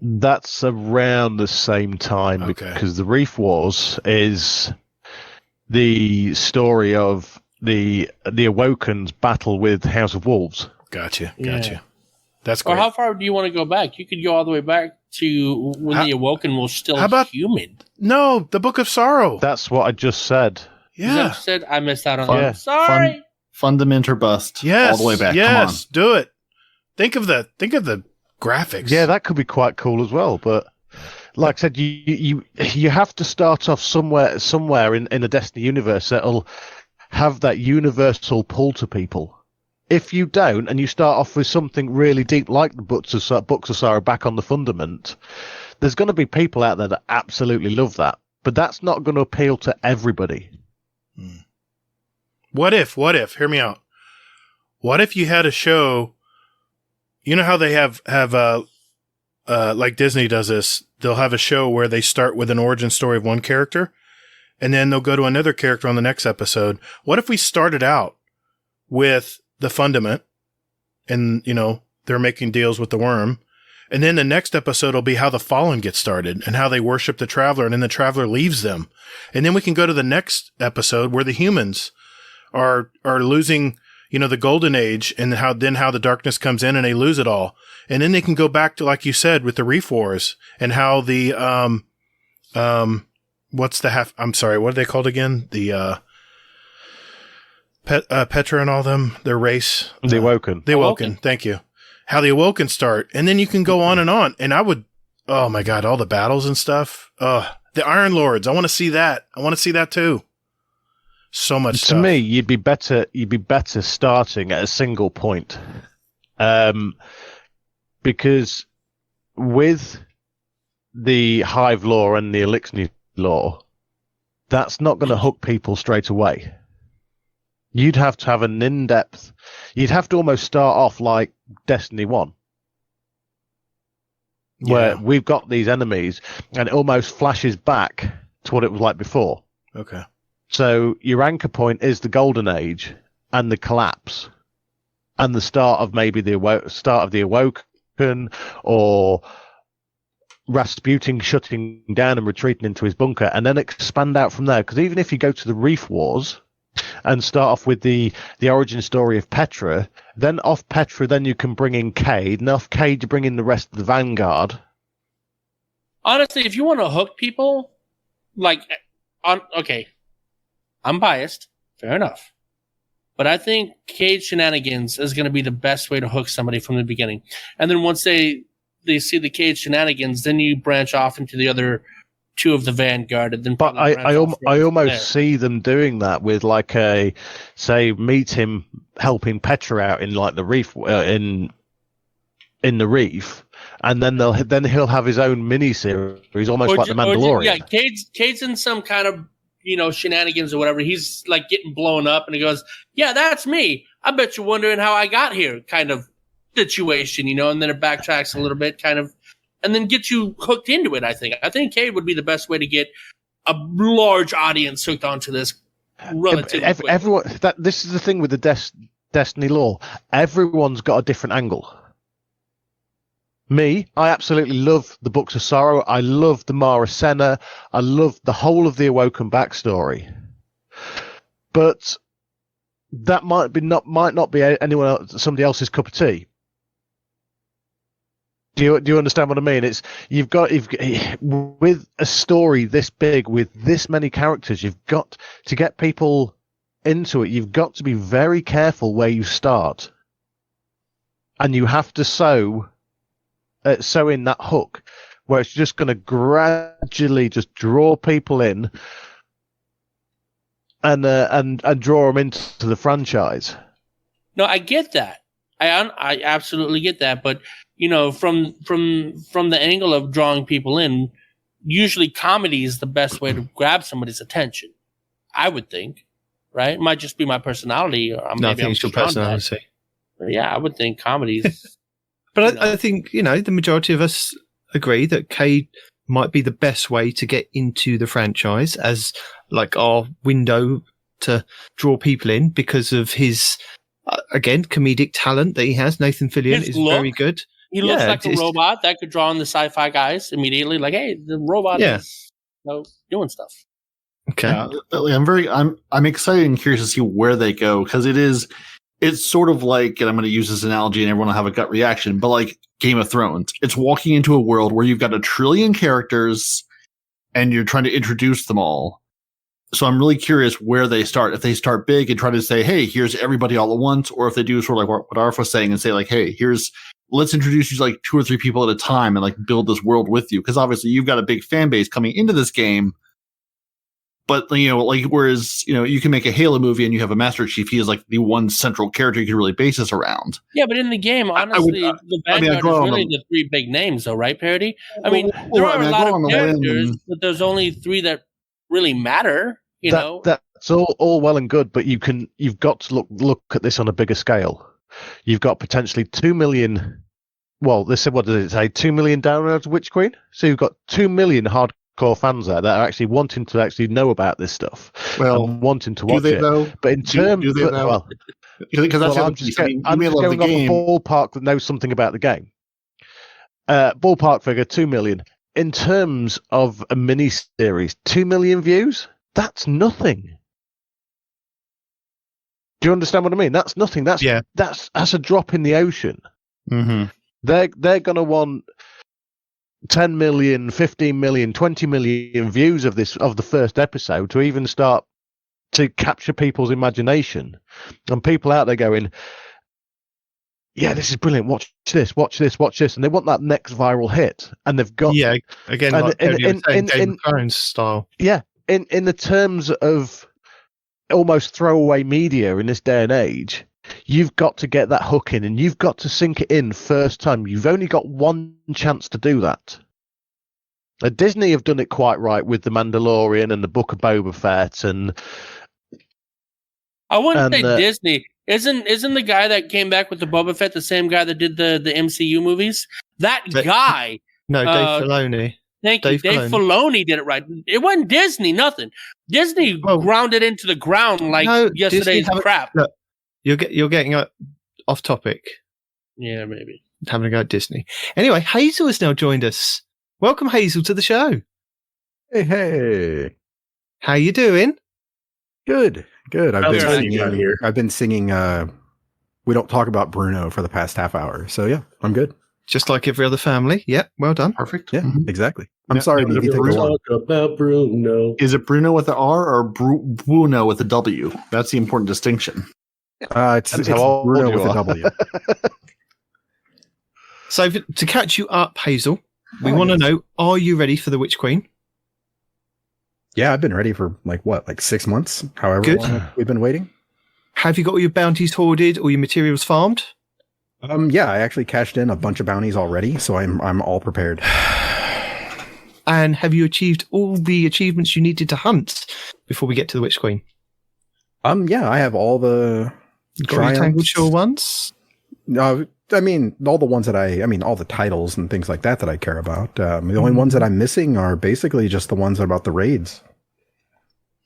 That's around the same time, because the Reef Wars is the story of the Awoken's battle with House of Wolves. Gotcha. Yeah. That's great. Or how far do you want to go back? You could go all the way back to when the Awoken was still human. No, the Book of Sorrow. That's what I just said. Is that what you said? I missed out on that. Yeah. Sorry. Fundament or bust. Yes. All the way back. Yes. Do it. Think of the graphics. Yeah, that could be quite cool as well. But like I said, you have to start off somewhere in the Destiny universe that'll have that universal pull to people. If you don't, and you start off with something really deep like the Books of Sorrow back on the Fundament, there's going to be people out there that absolutely love that. But that's not going to appeal to everybody. What if, hear me out. What if you had a show, how they have like Disney does this, they'll have a show where they start with an origin story of one character, and then they'll go to another character on the next episode. What if we started out with the Fundament, and, they're making deals with the Worm, and then the next episode will be how the Fallen get started, and how they worship the Traveler, and then the Traveler leaves them. And then we can go to the next episode where the humans are losing, the Golden Age, and how the darkness comes in and they lose it all. And then they can go back to, like you said, with the Reef Wars, and how the, what are they called again? The, Petra and all them, their race. The Awoken. The Awoken, thank you. How the Awoken start. And then you can go on and on. And I would, oh my God, all the battles and stuff. The Iron Lords, I want to see that. I want to see that too. So much stuff. To me, you'd be better starting at a single point. Because with the Hive lore and the Elixir lore, that's not going to hook people straight away. You'd have to have an in-depth... You'd have to almost start off like Destiny 1. Where we've got these enemies, and it almost flashes back to what it was like before. Okay. So your anchor point is the Golden Age and the collapse. And the start of maybe the start of the Awoken, or Rasputin shutting down and retreating into his bunker, and then expand out from there. Because even if you go to the Reef Wars... and start off with the origin story of Petra. Then off Petra, then you can bring in Cade. And off Cade, you bring in the rest of the Vanguard. Honestly, if you want to hook people, okay, I'm biased. Fair enough. But I think Cade shenanigans is going to be the best way to hook somebody from the beginning. And then once they see the Cade shenanigans, then you branch off into the other two of the Vanguard, and then. But I almost see them doing that with meet him helping Petra out in like the Reef in the Reef, and then he'll have his own mini series, almost like the Mandalorian. Cade's in some kind of shenanigans or whatever. He's like getting blown up, and he goes, "Yeah, that's me. I bet you're wondering how I got here," kind of situation, and then it backtracks a little bit, kind of. and then get you hooked into it. I think Cade would be the best way to get a large audience hooked onto this relatively quickly. Everyone, this is the thing with the Destiny lore. Everyone's got a different angle. Me, I absolutely love the Books of Sorrow. I love the Mara Senna. I love the whole of the Awoken backstory. But that might not be anyone else, somebody else's cup of tea. Do you understand what I mean? It's you've got with a story this big with this many characters, you've got to get people into it. You've got to be very careful where you start, and you have to sow in that hook where it's just going to gradually just draw people in and draw them into the franchise. No, I get that. I absolutely get that, but from the angle of drawing people in, usually comedy is the best way to grab somebody's attention. I would think, right? It might just be my personality, or I think it's your personality. Yeah, I would think comedies. But I think the majority of us agree that Cade might be the best way to get into the franchise as like our window to draw people in because of his again comedic talent that he has. Nathan Fillion is very good. He looks like a robot that could draw in the sci-fi guys immediately. Like, hey, the robot is doing stuff. Okay, I'm excited and curious to see where they go because it's sort of like, and I'm going to use this analogy, and everyone will have a gut reaction, but like Game of Thrones, it's walking into a world where you've got 1 trillion characters, and you're trying to introduce them all. So I'm really curious where they start. If they start big and try to say, "Hey, here's everybody all at once," or if they do sort of like what Arf was saying and say, like, "Hey, let's introduce you to like 2 or 3 people at a time and like build this world with you." Because obviously you've got a big fan base coming into this game. But, whereas, you can make a Halo movie and you have a Master Chief, he is like the one central character you can really base this around. Yeah, but in the game, honestly, the Vanguard is really the 3 big names, though, right, Parody? I mean, there are a lot of characters, but there's only 3 that really matter, know? That's all well and good, but you've got to look at this on a bigger scale. You've got potentially 2 million, well, they said, what did it say, 2 million downloads of Witch Queen? So you've got 2 million hardcore fans there that are actually wanting to actually know about this stuff and wanting to watch it. Though? But in terms of, because that's I'm just going off a ballpark that knows something about the game. Ballpark figure 2 million. In terms of a mini series, 2 million views. That's nothing. Do you understand what I mean? That's nothing. That's a drop in the ocean. Mm-hmm. They're going to want 10 million, 15 million, 20 million views of the first episode to even start to capture people's imagination. And people out there going, yeah, this is brilliant. Watch this. And they want that next viral hit. And they've got... Yeah, again, like in Game of Thrones style. Yeah, in the terms of almost throwaway media in this day and age, you've got to get that hook in and you've got to sink it in first time. You've only got one chance to do that. Now, Disney have done it quite right with The Mandalorian and the Book of Boba Fett, and I wouldn't say Disney. Isn't the guy that came back with the Boba Fett the same guy that did the MCU movies? That guy. No, Dave Filoni. Thank you. Dave Filoni did it right. It wasn't Disney, nothing. Disney ground it into the ground like yesterday's crap. Look, you're getting off topic. Yeah, maybe. Having a go at Disney. Anyway, Hazel has now joined us. Welcome, Hazel, to the show. Hey. How you doing? Good. I've been singing We Don't Talk About Bruno for the past half hour. So yeah, I'm good. Just like every other family. Yeah, well done. Perfect. Yeah, exactly. I'm sorry. Talk about Bruno. Is it Bruno with the R or Bruno with a W? That's the important distinction. It's Bruno with a W. So to catch you up, Hazel, we want to know, are you ready for the Witch Queen? Yeah, I've been ready for like 6 months, however long we've been waiting. Have you got all your bounties hoarded, all your materials farmed? Yeah, I actually cashed in a bunch of bounties already, so I'm all prepared. And have you achieved all the achievements you needed to hunt before we get to the Witch Queen? Yeah, I have all the Got your Tangled Shore ones? I mean, all the ones that all the titles and things like that I care about. The only ones that I'm missing are basically just the ones about the raids.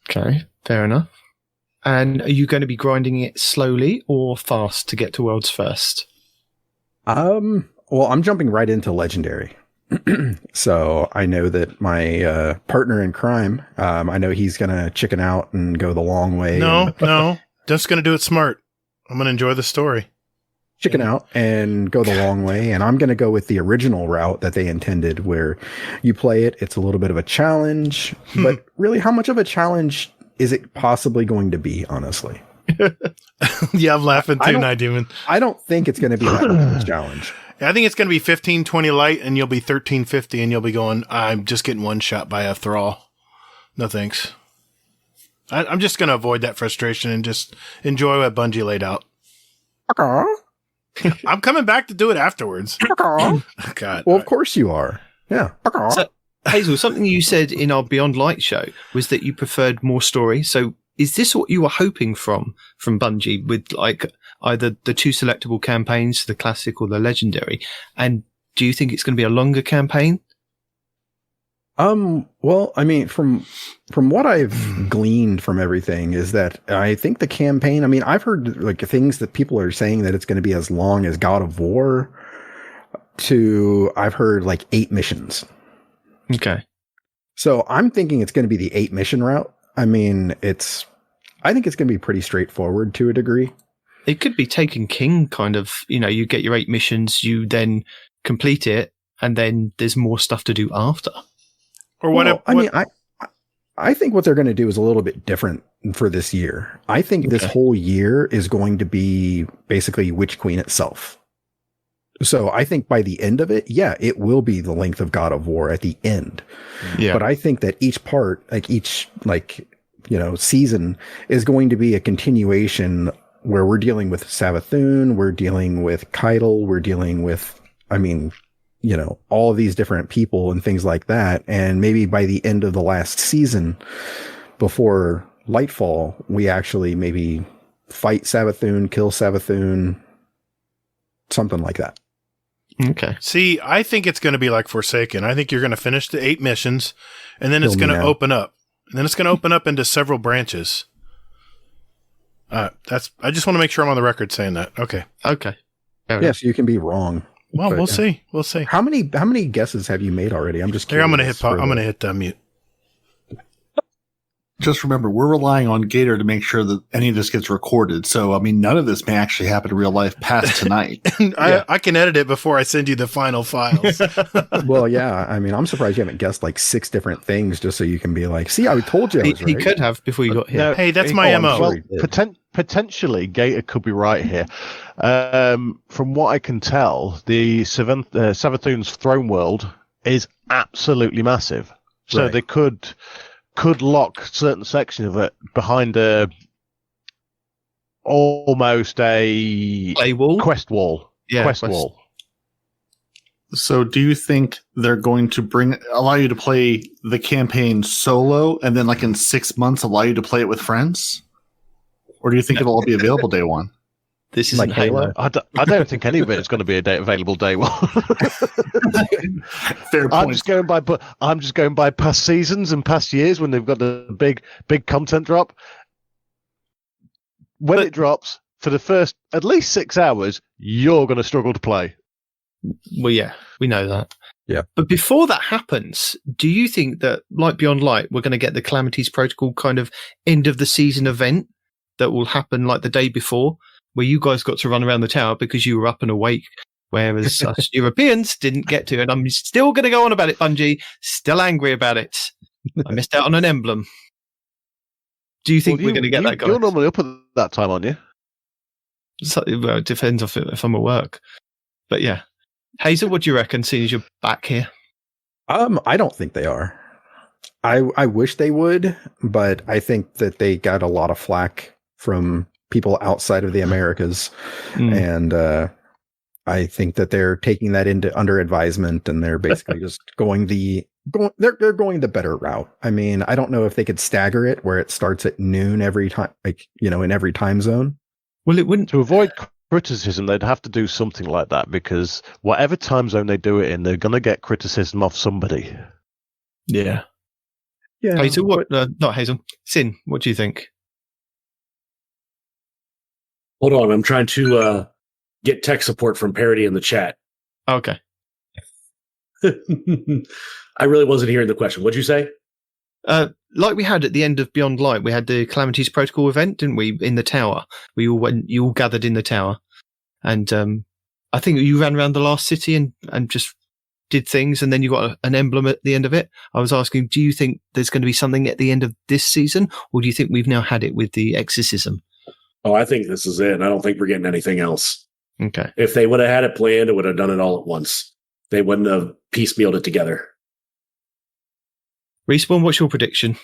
Okay, fair enough. And are you going to be grinding it slowly or fast to get to World's First? Well, I'm jumping right into Legendary. So I know that my partner in crime, I know he's going to chicken out and go the long way. No. Just going to do it smart. I'm going to enjoy the story. Chicken out and go the long way. And I'm going to go with the original route that they intended, where you play it. It's a little bit of a challenge, but really, how much of a challenge is it possibly going to be, honestly? Yeah, I'm laughing too, Night Demon. I don't think it's going to be that much of a challenge. I think it's going to be 1520 light, and you'll be 1350, and you'll be going, I'm just getting one shot by a thrall. No thanks. I'm just going to avoid that frustration and just enjoy what Bungie laid out. I'm coming back to do it afterwards. God. Well, of course you are. Yeah. So, Hazel, something you said in our Beyond Light show was that you preferred more story. So is this what you were hoping from Bungie, with like either the 2 selectable campaigns, the classic or the legendary? And do you think it's going to be a longer campaign? Well, I mean, from what I've gleaned from everything is that I think the campaign, I mean, I've heard like things that people are saying that it's going to be as long as God of War I've heard like 8 missions. Okay. So I'm thinking it's going to be the 8 mission route. I mean, I think it's going to be pretty straightforward to a degree. It could be Taken King kind of, you get your 8 missions, you then complete it, and then there's more stuff to do after. Or what? I mean, I think what they're going to do is a little bit different for this year. I think this whole year is going to be basically Witch Queen itself. So I think by the end of it, yeah, it will be the length of God of War at the end. Yeah. But I think that each part, season is going to be a continuation where we're dealing with Savathun, we're dealing with Keitel, we're dealing with, all of these different people and things like that. And maybe by the end of the last season, before Lightfall, we actually maybe fight Savathun, kill Savathun, something like that. Okay. See, I think it's going to be like Forsaken. I think you're going to finish the 8 missions, and then it's going to open up. And then it's going to open up into several branches. I just want to make sure I'm on the record saying that. Okay. Yes, you can be wrong. Well, we'll see. We'll see. How many guesses have you made already? I'm just curious. Here, I'm going to hit mute. Just remember, we're relying on Gator to make sure that any of this gets recorded. So, I mean, none of this may actually happen in real life past tonight. I can edit it before I send you the final files. Well, yeah. I mean, I'm surprised you haven't guessed like 6 different things just so you can be like, see, I told you I was right. He could have before you got here. No, hey, that's my MO. Well, potentially, Gator could be right here. From what I can tell, the Savathun's throne world is absolutely massive. So they could lock certain section of it behind almost a wall? quest wall. Yeah, quest wall. So do you think they're going to allow you to play the campaign solo and then like in 6 months allow you to play it with friends? Or do you think it'll all be available day one? This is like Halo. I don't think any of it is going to be available day one. Fair point. I'm just going by past seasons and past years when they've got the big content drop. When it drops for the first at least 6 hours, you're going to struggle to play. Well, yeah, we know that. Yeah. But before that happens, do you think that, like Beyond Light, we're going to get the Calamities Protocol kind of end of the season event that will happen like the day before, where you guys got to run around the tower because you were up and awake, whereas us Europeans didn't get to? And I'm still going to go on about it, Bungie. Still angry about it. I missed out on an emblem. Do you think we're going to get that, guys? You're normally up at that time, aren't you? So, well, it depends if I'm at work. But yeah. Hazel, what do you reckon, seeing as you're back here? I don't think they are. I wish they would, but I think that they got a lot of flack from people outside of the Americas. And I think that they're taking that under advisement, and they're basically just going the better route. I mean, I don't know if they could stagger it where it starts at noon every time, in every time zone. Well, it wouldn't to avoid criticism, they'd have to do something like that, because whatever time zone they do it in, they're going to get criticism off somebody. Yeah. Yeah. Hazel, what? Not Hazel. Sin, what do you think? Hold on, I'm trying to get tech support from Parody in the chat. Okay. I really wasn't hearing the question. What'd you say? Like we had at the end of Beyond Light, we had the Calamities Protocol event, didn't we? In the tower, you all gathered in the tower, and I think you ran around the last city and just did things, and then you got an emblem at the end of it. I was asking, do you think there's going to be something at the end of this season, or do you think we've now had it with the exorcism? Oh, I think this is it. I don't think we're getting anything else. Okay. If they would have had it planned, it would have done it all at once. They wouldn't have piecemealed it together. Respawn, what's your prediction?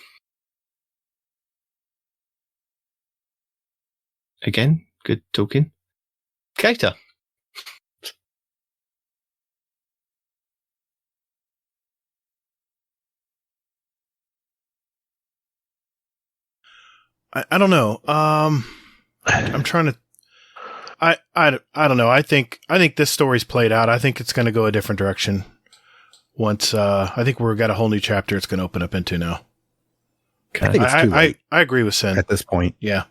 Again, good talking. Gator. I don't know. I'm trying to. I don't know. I think this story's played out. I think it's going to go a different direction. Once I think we've got a whole new chapter it's going to open up into now. I think it's too late I agree with Sin at this point. Yeah.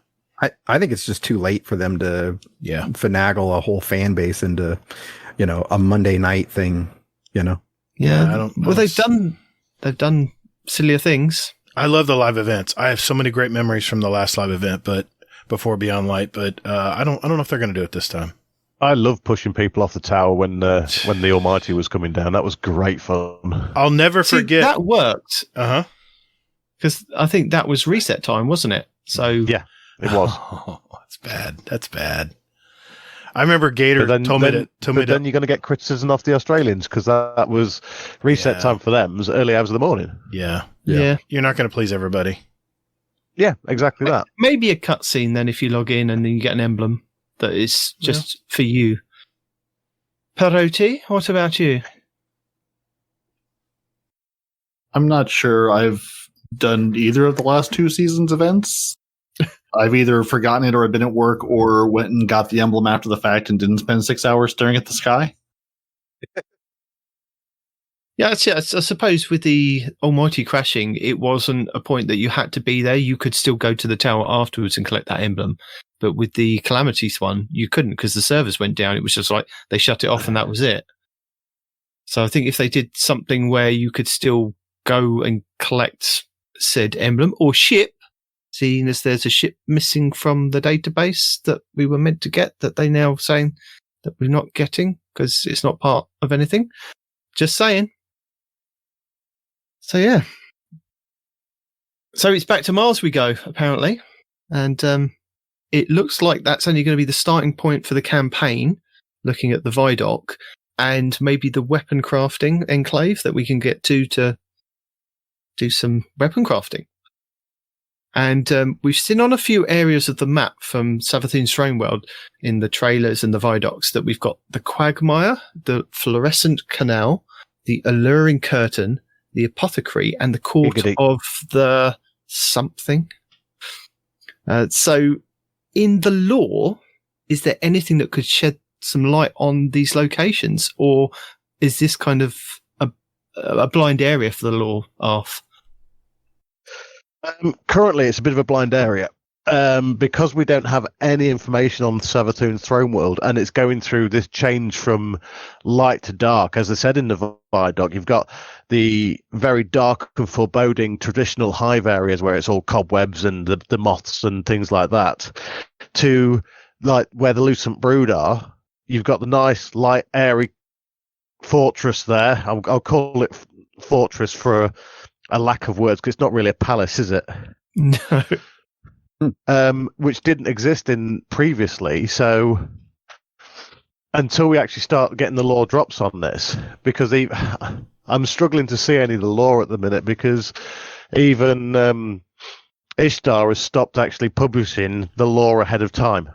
I think it's just too late for them to finagle a whole fan base into, a Monday night thing, Yeah. I don't know. Well, they've done sillier things. I love the live events. I have so many great memories from the last live event, but before Beyond Light, but I don't know if they're going to do it this time. I love pushing people off the tower when the Almighty was coming down. That was great fun. I'll never forget. That worked. Uh-huh. Because I think that was reset time, wasn't it? So yeah, it was. Oh, that's bad. That's bad. I remember Gator told me to. Then you're going to get criticism off the Australians, because that was reset time for them. It was early hours of the morning. Yeah. Yeah. You're not going to please everybody. Yeah, exactly that. Maybe a cutscene then if you log in and then you get an emblem that is just for you. Paroti, what about you? I'm not sure I've done either of the last two seasons events. I've either forgotten it or I've been at work or went and got the emblem after the fact and didn't spend 6 hours staring at the sky. Yeah, I suppose with the Almighty crashing, it wasn't a point that you had to be there. You could still go to the tower afterwards and collect that emblem. But with the Calamities one, you couldn't because the servers went down. It was just like they shut it off and that was it. So I think if they did something where you could still go and collect said emblem or ship, seeing as there's a ship missing from the database that we were meant to get that they now saying that we're not getting because it's not part of anything. Just saying. So yeah. So it's back to Mars we go, apparently. And it looks like that's only going to be the starting point for the campaign, looking at the Vidoc, and maybe the weapon crafting enclave that we can get to do some weapon crafting. And we've seen on a few areas of the map from Savathun's Throne World in the trailers and the Vidocs that we've got the quagmire, the fluorescent canal, the alluring curtain, the apothecary, and the court of the something. So in the lore, is there anything that could shed some light on these locations, or is this kind of a blind area for the lore, Arth? Currently, it's a bit of a blind area because we don't have any information on Savathun's Throne World, and it's going through this change from light to dark. As I said in the Vidoc, you've got the very dark and foreboding traditional hive areas where it's all cobwebs and the moths and things like that, to like where the Lucent Brood are. You've got the nice, light, airy fortress there. I'll call it fortress for a lack of words, because it's not really a palace, is it? No. Which didn't exist in previously. So until we actually start getting the lore drops on this, because I'm struggling to see any of the lore at the minute, because even Ishtar has stopped actually publishing the lore ahead of time.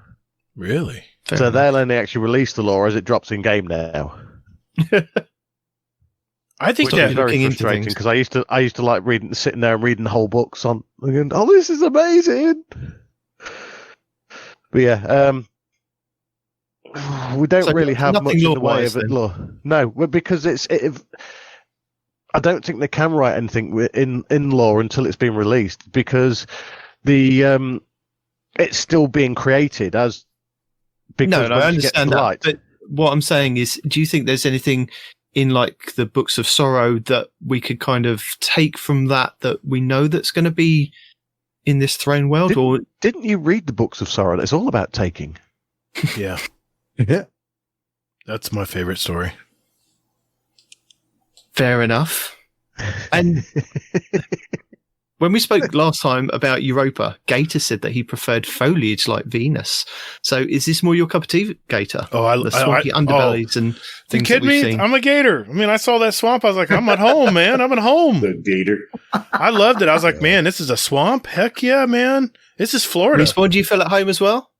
Really? So they'll only actually release the lore as it drops in game now. I think Which is very frustrating, because I used to like sitting there and reading whole books on. Going, oh, this is amazing. But yeah, We don't So really have nothing much in the way lore-wise of it. then? Law. No, because I don't think they can write anything in lore until it's been released, because the it's still being created as. Because No, I once you get to understand the that. light, But what I'm saying is, do you think there's anything in like the Books of Sorrow that we could kind of take from that we know that's going to be in this throne world? Or didn't you read the Books of Sorrow? It's all about taking. Yeah. Yeah. That's my favorite story. fair enough. And when we spoke last time about Europa, Gator said that he preferred foliage like Venus. So is this more your cup of tea, Gator? Oh, The swampy underbellies and You things that kidding we've me? seen. I'm a gator. I mean, I saw that swamp. I was like, I'm at home, man. I'm at home. The gator. I loved it. I was like, man, this is a swamp. Heck yeah, man. This is Florida. Respawn, do you feel at home as well?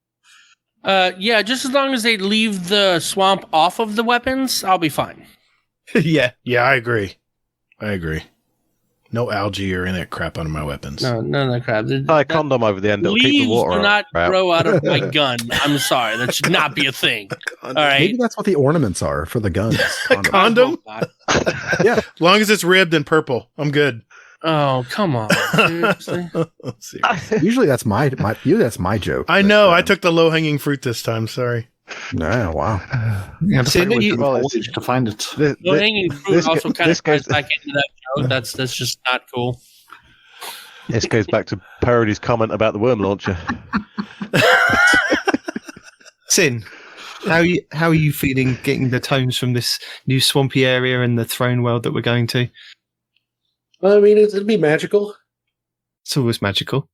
Yeah, just as long as they leave the swamp off of the weapons, I'll be fine. Yeah. Yeah, I agree. No algae or any of that crap out of my weapons. No, none of that crap. Tie a condom over the end. It'll keep the Leaves water do not out. grow out of my gun. I'm sorry. That should not be a thing. All right. Maybe that's what the ornaments are for the guns. A condom? Yeah. As long as it's ribbed and purple, I'm good. Oh, come on. Seriously? Usually that's my joke. I but, know. I took the low hanging fruit this time. Sorry. No, wow. You have to See, find then with you- the foliage to find it. Low hanging fruit this also go- kind this of ties goes- back into that joke. That's just not cool. This goes back to Parody's comment about the worm launcher. Sin, how are you feeling getting the tones from this new swampy area and the throne world that we're going to? I mean, it'd be magical. It's always magical.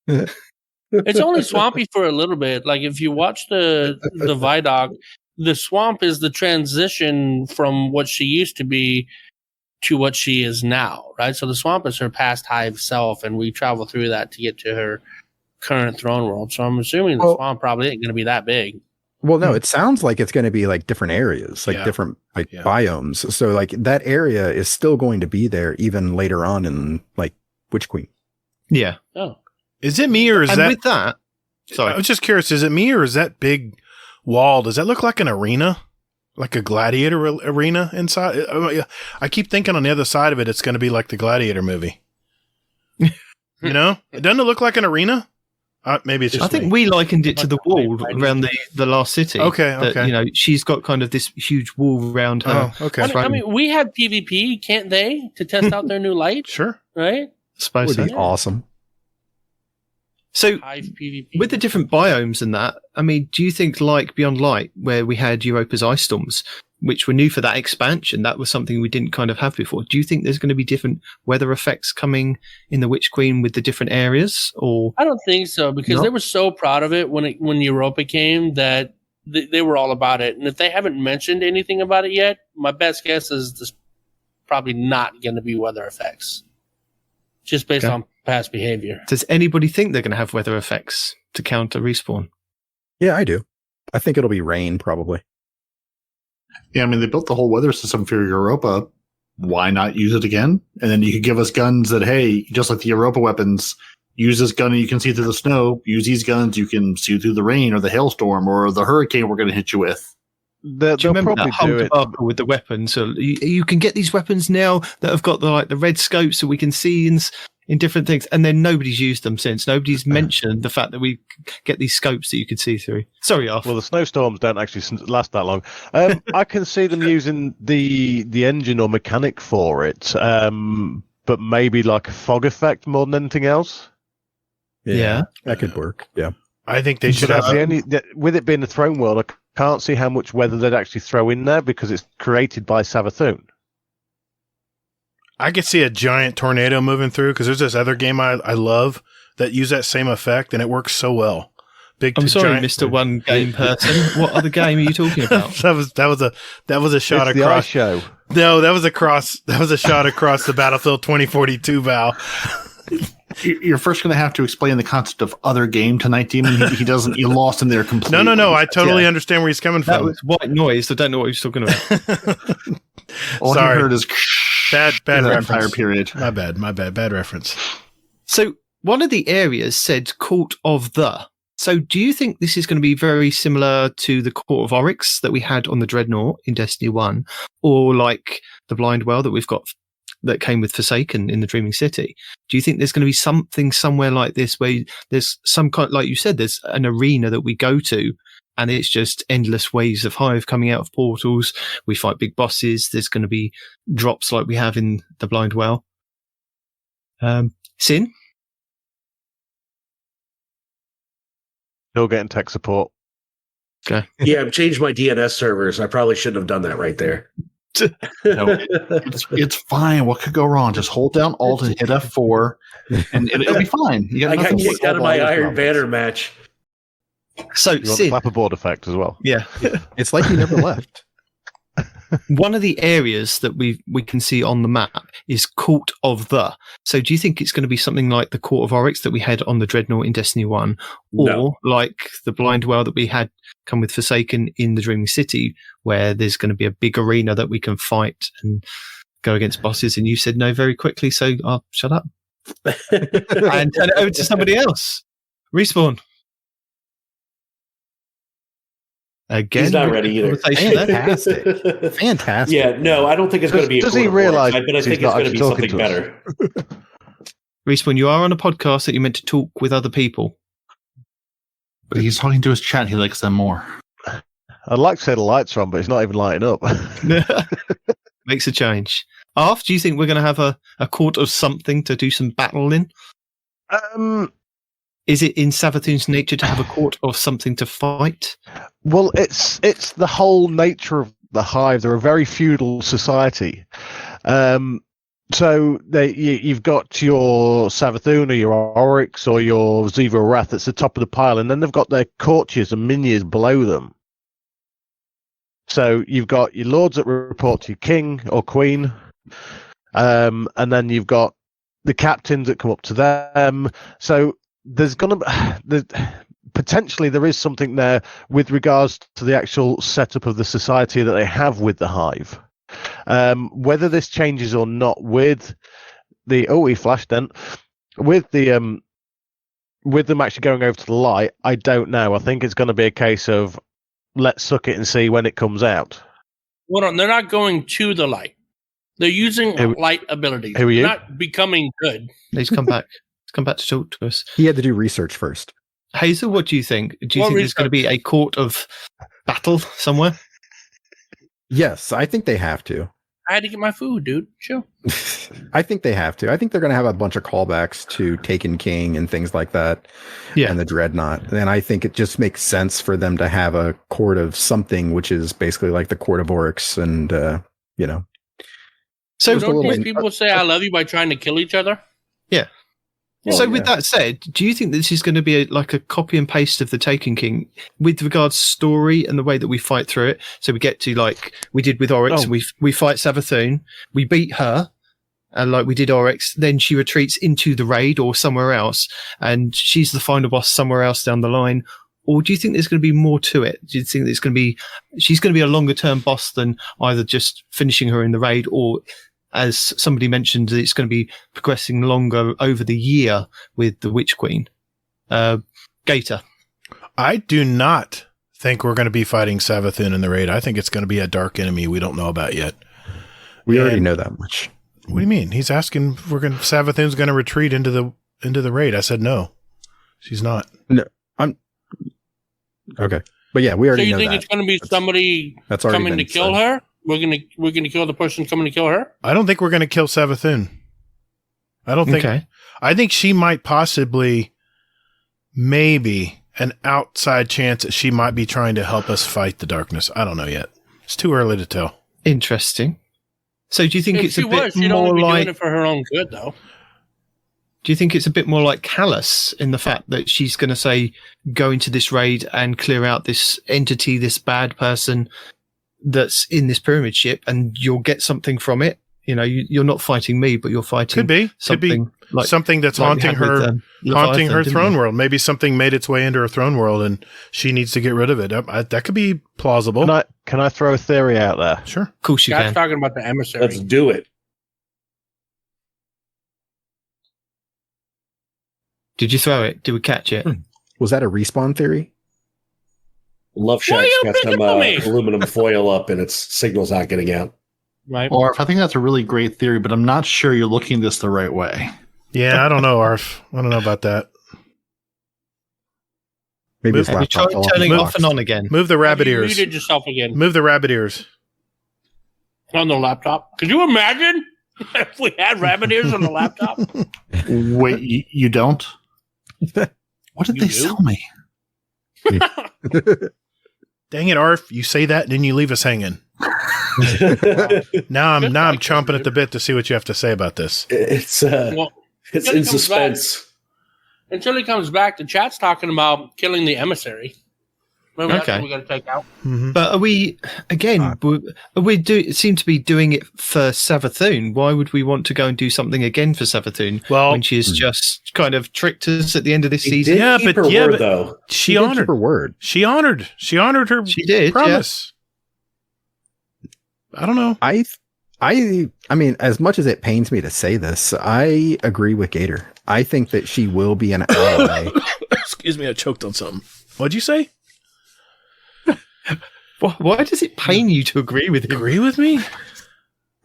It's only swampy for a little bit. Like if you watch the Vidoc, the swamp is the transition from what she used to be to what she is now, right? So the swamp is her past hive self, and we travel through that to get to her current throne world. So I'm assuming the Well- swamp probably ain't going to be that big. Well, no, it sounds like it's going to be like different areas, like Yeah. different like Yeah. biomes. So like that area is still going to be there even later on in like Witch Queen. Yeah. Oh, Is it me or is And that? with that, I sorry. was just curious. Is it me or is that big wall? Does that look like an arena? Like a gladiator arena inside? I keep thinking on the other side of it, it's going to be like the Gladiator movie. You know? Doesn't it look like an arena? Maybe it's just I think me. we likened it to the wall around the last city. Okay, That, okay. you know, she's got kind of this huge wall around her. Oh, okay. I mean, we have PvP, can't they, to test out their new light, Sure. right? I suppose Would so. be awesome. So Hive PvP. with the different biomes and that, I mean, do you think like Beyond Light, where we had Europa's ice storms, which were new for that expansion, that was something we didn't kind of have before. Do you think there's going to be different weather effects coming in the Witch Queen with the different areas, or I don't think so, because No? they were so proud of it when Europa came that they were all about it. And if they haven't mentioned anything about it yet, my best guess is there's probably not going to be weather effects, just based Okay. on past behavior. does anybody think they're going to have weather effects to counter respawn? Yeah, I do. I think it'll be rain probably. Yeah, I mean, they built the whole weather system for Europa. Why not use it again? And then you could give us guns that, hey, just like the Europa weapons, use this gun and you can see through the snow. Use these guns, you can see through the rain or the hailstorm or the hurricane we're going to hit you with. They'll Do you remember probably that whole do it. debacle with the weapons? So you can get these weapons now that have got the red scopes so we can see in different things, and then nobody's used them since. Nobody's mentioned the fact that we get these scopes that you could see through. Sorry, Arf. Well, the snowstorms don't actually last that long. I can see them using the engine or mechanic for it, but maybe like a fog effect more than anything else. Yeah. That could work. Yeah. I think they should But have. with it being the throne world, I can't see how much weather they'd actually throw in there because it's created by Savathun. I could see a giant tornado moving through because there's this other game I love that use that same effect and it works so well. I'm sorry, giant- Mr. One Game Person. What other game are you talking about? that was a shot It's the ice across. show. No, that was a shot across the Battlefield 2042 bow. You're first going to have to explain the concept of other game tonight, Demon. He doesn't. You lost him there completely. No. I totally Yeah. understand where he's coming That from. was white noise. I don't know what he's talking about. All Sorry. I heard is Bad that reference. entire period. My bad. Bad reference. So one of the areas said Court of the. So do you think this is going to be very similar to the Court of Oryx that we had on the Dreadnought in Destiny 1, or like the Blind Well that we've got that came with Forsaken in the Dreaming City? Do you think there's going to be something somewhere like this where there's some kind, like you said, there's an arena that we go to and it's just endless waves of Hive coming out of portals. We fight big bosses. There's going to be drops like we have in the Blind Well. Sin? Still getting tech support. Okay. Yeah, I've changed my DNS servers. I probably shouldn't have done that right there. No, it's fine. What could go wrong? Just hold down Alt and hit F4, and it'll be fine. You I got got nothing to kicked out of solve my all those Iron problems. Banner match. So, You want the Sin, clapperboard effect as well. yeah. It's like you never left. One of the areas that we can see on the map is Court of the. So do you think it's going to be something like the Court of Oryx that we had on the Dreadnought in Destiny 1, or No. like the Blind Well that we had come with Forsaken in the Dreaming City, where there's going to be a big arena that we can fight and go against bosses? And you said no very quickly, so I'll shut up and turn it over to somebody else. Respawn. Again, He's not ready either. conversation there. Fantastic. Fantastic. Yeah, no, I don't think it's going to be. Does a he Court of realise Oryx, but I he's think it's not going to be actually something talking to us? better. Respawn, you are on a podcast that you're meant to talk with other people. But he's talking to his chat. He likes them more. I'd like to say the lights are on, but it's not even lighting up. Makes a change. Arf, do you think we're going to have a court of something to do some battle in? Is it in Savathun's nature to have a court of something to fight? Well, it's the whole nature of the Hive. They're a very feudal society. So you've got your Savathun or your Oryx or your Ziva Wrath that's the top of the pile, and then they've got their courtiers and minions below them. So you've got your lords that report to your king or queen, and then you've got the captains that come up to them. So there's going to potentially there is something there with regards to the actual setup of the society that they have with the Hive. Whether this changes or not with the he flashed then with the with them actually going over to the light, I don't know. I think it's going to be a case of let's suck it and see when it comes out. Well, no, they're not going to the light. They're using light abilities. Who are you? They're not becoming good. He's come back. He's come back to talk to us. He had to do research first. Hazel, what do you think? Do you What think there's going to be a court of battle somewhere? Yes, I think they have to. I had to get my food, dude. Chill. I think they have to. I think they're going to have a bunch of callbacks to Taken King and things like that. Yeah. And the Dreadnought. And I think it just makes sense for them to have a court of something, which is basically like the Court of Oryx and, So don't little these people say I love you by trying to kill each other? Yeah. Well, So with that said, do you think this is going to be like a copy and paste of the Taken King with regards to story and the way that we fight through it? So we get to like we did with Oryx, we fight Savathun, we beat her, and like we did Oryx, then she retreats into the raid or somewhere else, and she's the final boss somewhere else down the line. Or do you think there's going to be more to it? Do you think there's going to be she's going to be a longer term boss than either just finishing her in the raid, or as somebody mentioned, it's going to be progressing longer over the year with the Witch Queen? Gator. I do not think we're going to be fighting Savathun in the raid. I think it's going to be a dark enemy we don't know about yet. we already know that much. What do you mean? He's asking if Savathun's going to retreat into the raid. I said no. She's not. No, okay. But yeah, we So already you know think that. it's going to be somebody That's already coming to been kill said. her? We're gonna kill the person coming to kill her? I don't think we're going to kill Savathun. I don't think. Okay. I think she might possibly, maybe, an outside chance that she might be trying to help us fight the darkness. I don't know yet. It's too early to tell. Interesting. So do you think If it's she a bit was, she'd more only be like? doing it for her own good, though. Do you think it's a bit more like Callus in the fact that she's going to say, go into this raid and clear out this entity, this bad person that's in this pyramid ship, and you'll get something from it? You know, you're not fighting me, but you're fighting Could be something like something that's like we haunting had with, her, haunting Leviathan, her didn't throne we? world. Maybe something made its way into her throne world, and she needs to get rid of it. That could be plausible. Can I throw a theory out there? Sure. Of course you Guy's can. talking about the emissary. Let's do it. Did you throw it? Did we catch it? Was that a respawn theory? Love Why Shack's you got picking some on me? aluminum foil up and its signal's not getting out. Right. Or if I think that's a really great theory, but I'm not sure you're looking at this the right way. Yeah, I don't know, Arf. I don't know about that. Maybe his Have you laptop tried fell off turning the off box. and on again? Move the rabbit You ears. muted yourself again Move the rabbit ears. on the laptop. Could you imagine if we had rabbit ears on the laptop? Wait, you don't? What did You they do? sell me? Dang it, Arf! You say that, and then you leave us hanging. Now I'm chomping at the bit to see what you have to say about this. It's Well, it's until in he comes suspense. until he comes back, the chat's talking about killing the emissary. Remember that's Okay. what we got to take out. Mhm. But are we again? Seem to be doing it for Savathun. Why would we want to go and do something again for Savathun Well, when she's just kind of tricked us at the end of this She season? did Yeah, keep but- her yeah, word, but- though. she did keep honored. her word. She honored her She did. promise. I don't know. I mean, as much as it pains me to say this, I agree with Gator. I think that she will be an ally. Excuse me, I choked on something. What'd you say? Why does it pain you to agree with him? Agree with me?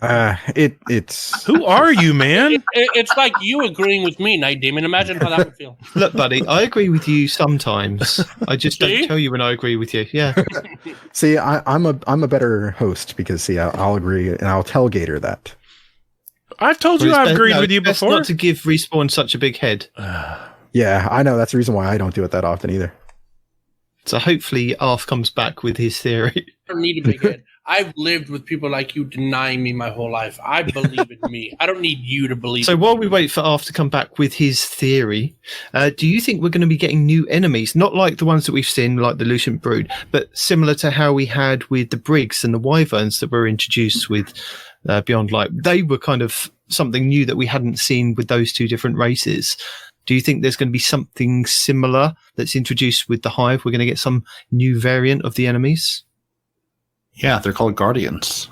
It's Who are you, man? It's like you agreeing with me, Night Demon. Imagine how that would feel. Look, buddy, I agree with you sometimes. I just See? don't tell you when I agree with you. Yeah. see, I'm a better host because see, I'll agree and I'll tell Gator that. I've told you Well, I've it's agreed no, with you best before. Not to give Respawn such a big head. Yeah, I know. That's the reason why I don't do it that often either. So hopefully Arf comes back with his theory. I don't need a big head. I've lived with people like you denying me my whole life. I believe in me. I don't need you to believe So in while me. we wait for Arf to come back with his theory, do you think we're going to be getting new enemies? Not like the ones that we've seen, like the Lucian Brood, but similar to how we had with the Briggs and the Wyverns that were introduced with Beyond Light. They were kind of something new that we hadn't seen with those two different races. Do you think there's going to be something similar that's introduced with the Hive? We're going to get some new variant of the enemies? Yeah, they're called Guardians.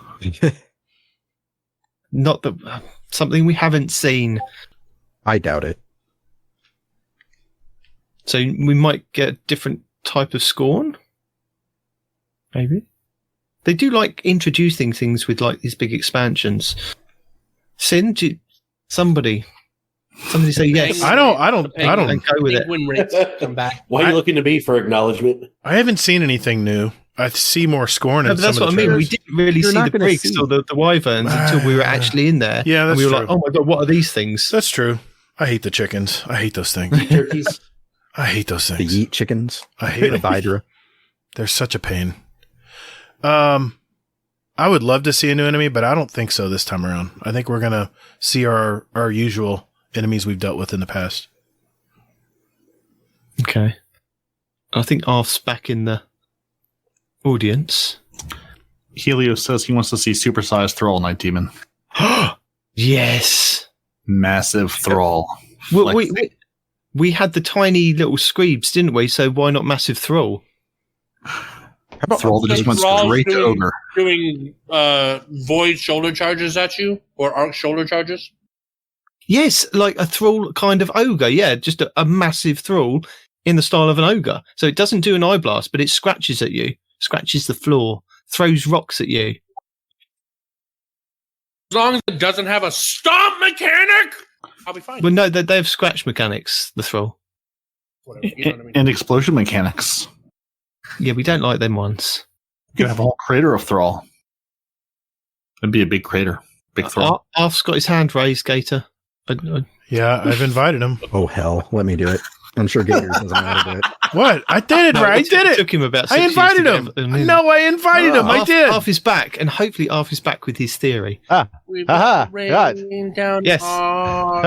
Not that something we haven't seen. I doubt it. So we might get a different type of Scorn? Maybe. They do like introducing things with like these big expansions. Sin, somebody say yes. I don't. And go with it. Win rates come back. Why are you looking to me for acknowledgement? I haven't seen anything new. I see more Scorn No, in but that's some what of I the mean. We trailers. didn't really You're see not the gonna Briggs see- or the Wyverns until we were actually in there. Yeah, and that's we were true. like, oh my god, what are these things? That's true. I hate the chickens. I hate those things. Turkeys. I hate those The things. yeet chickens, I hate the them. Hydra. They're such a pain. I would love to see a new enemy, but I don't think so this time around. I think we're gonna see our usual enemies we've dealt with in the past. Okay. I think Arf's back in the audience. Helios says he wants to see supersized Thrall Night Demon. Yes. Massive Thrall. Well, Like- we had the tiny little Screebs, didn't we? So why not Massive Thrall? How about Thrall that just went Thrall's straight to doing- Ogre. Doing void shoulder charges at you or arc shoulder charges. Yes, like a Thrall kind of ogre. Yeah, just a massive Thrall in the style of an ogre. So it doesn't do an eye blast, but it scratches at you, scratches the floor, throws rocks at you. As long as it doesn't have a stomp mechanic, I'll be fine. Well, no, they have scratch mechanics, the Thrall. Whatever, you know what I mean? And explosion mechanics. Yeah, we don't like them ones. You could have a whole crater of Thrall. It'd be a big crater. Big Thrall. Arf's got his hand raised, Gator. Yeah, I've invited him. Oh hell, let me do it. I'm sure Gator doesn't know how to do it. What? I did it, right? I did It it. took him about 6 I years invited to him. get him. No, I invited him. I Arf, did. Arf is back, and hopefully Arf is back with his theory. We Haha, rain right. down Yes. on-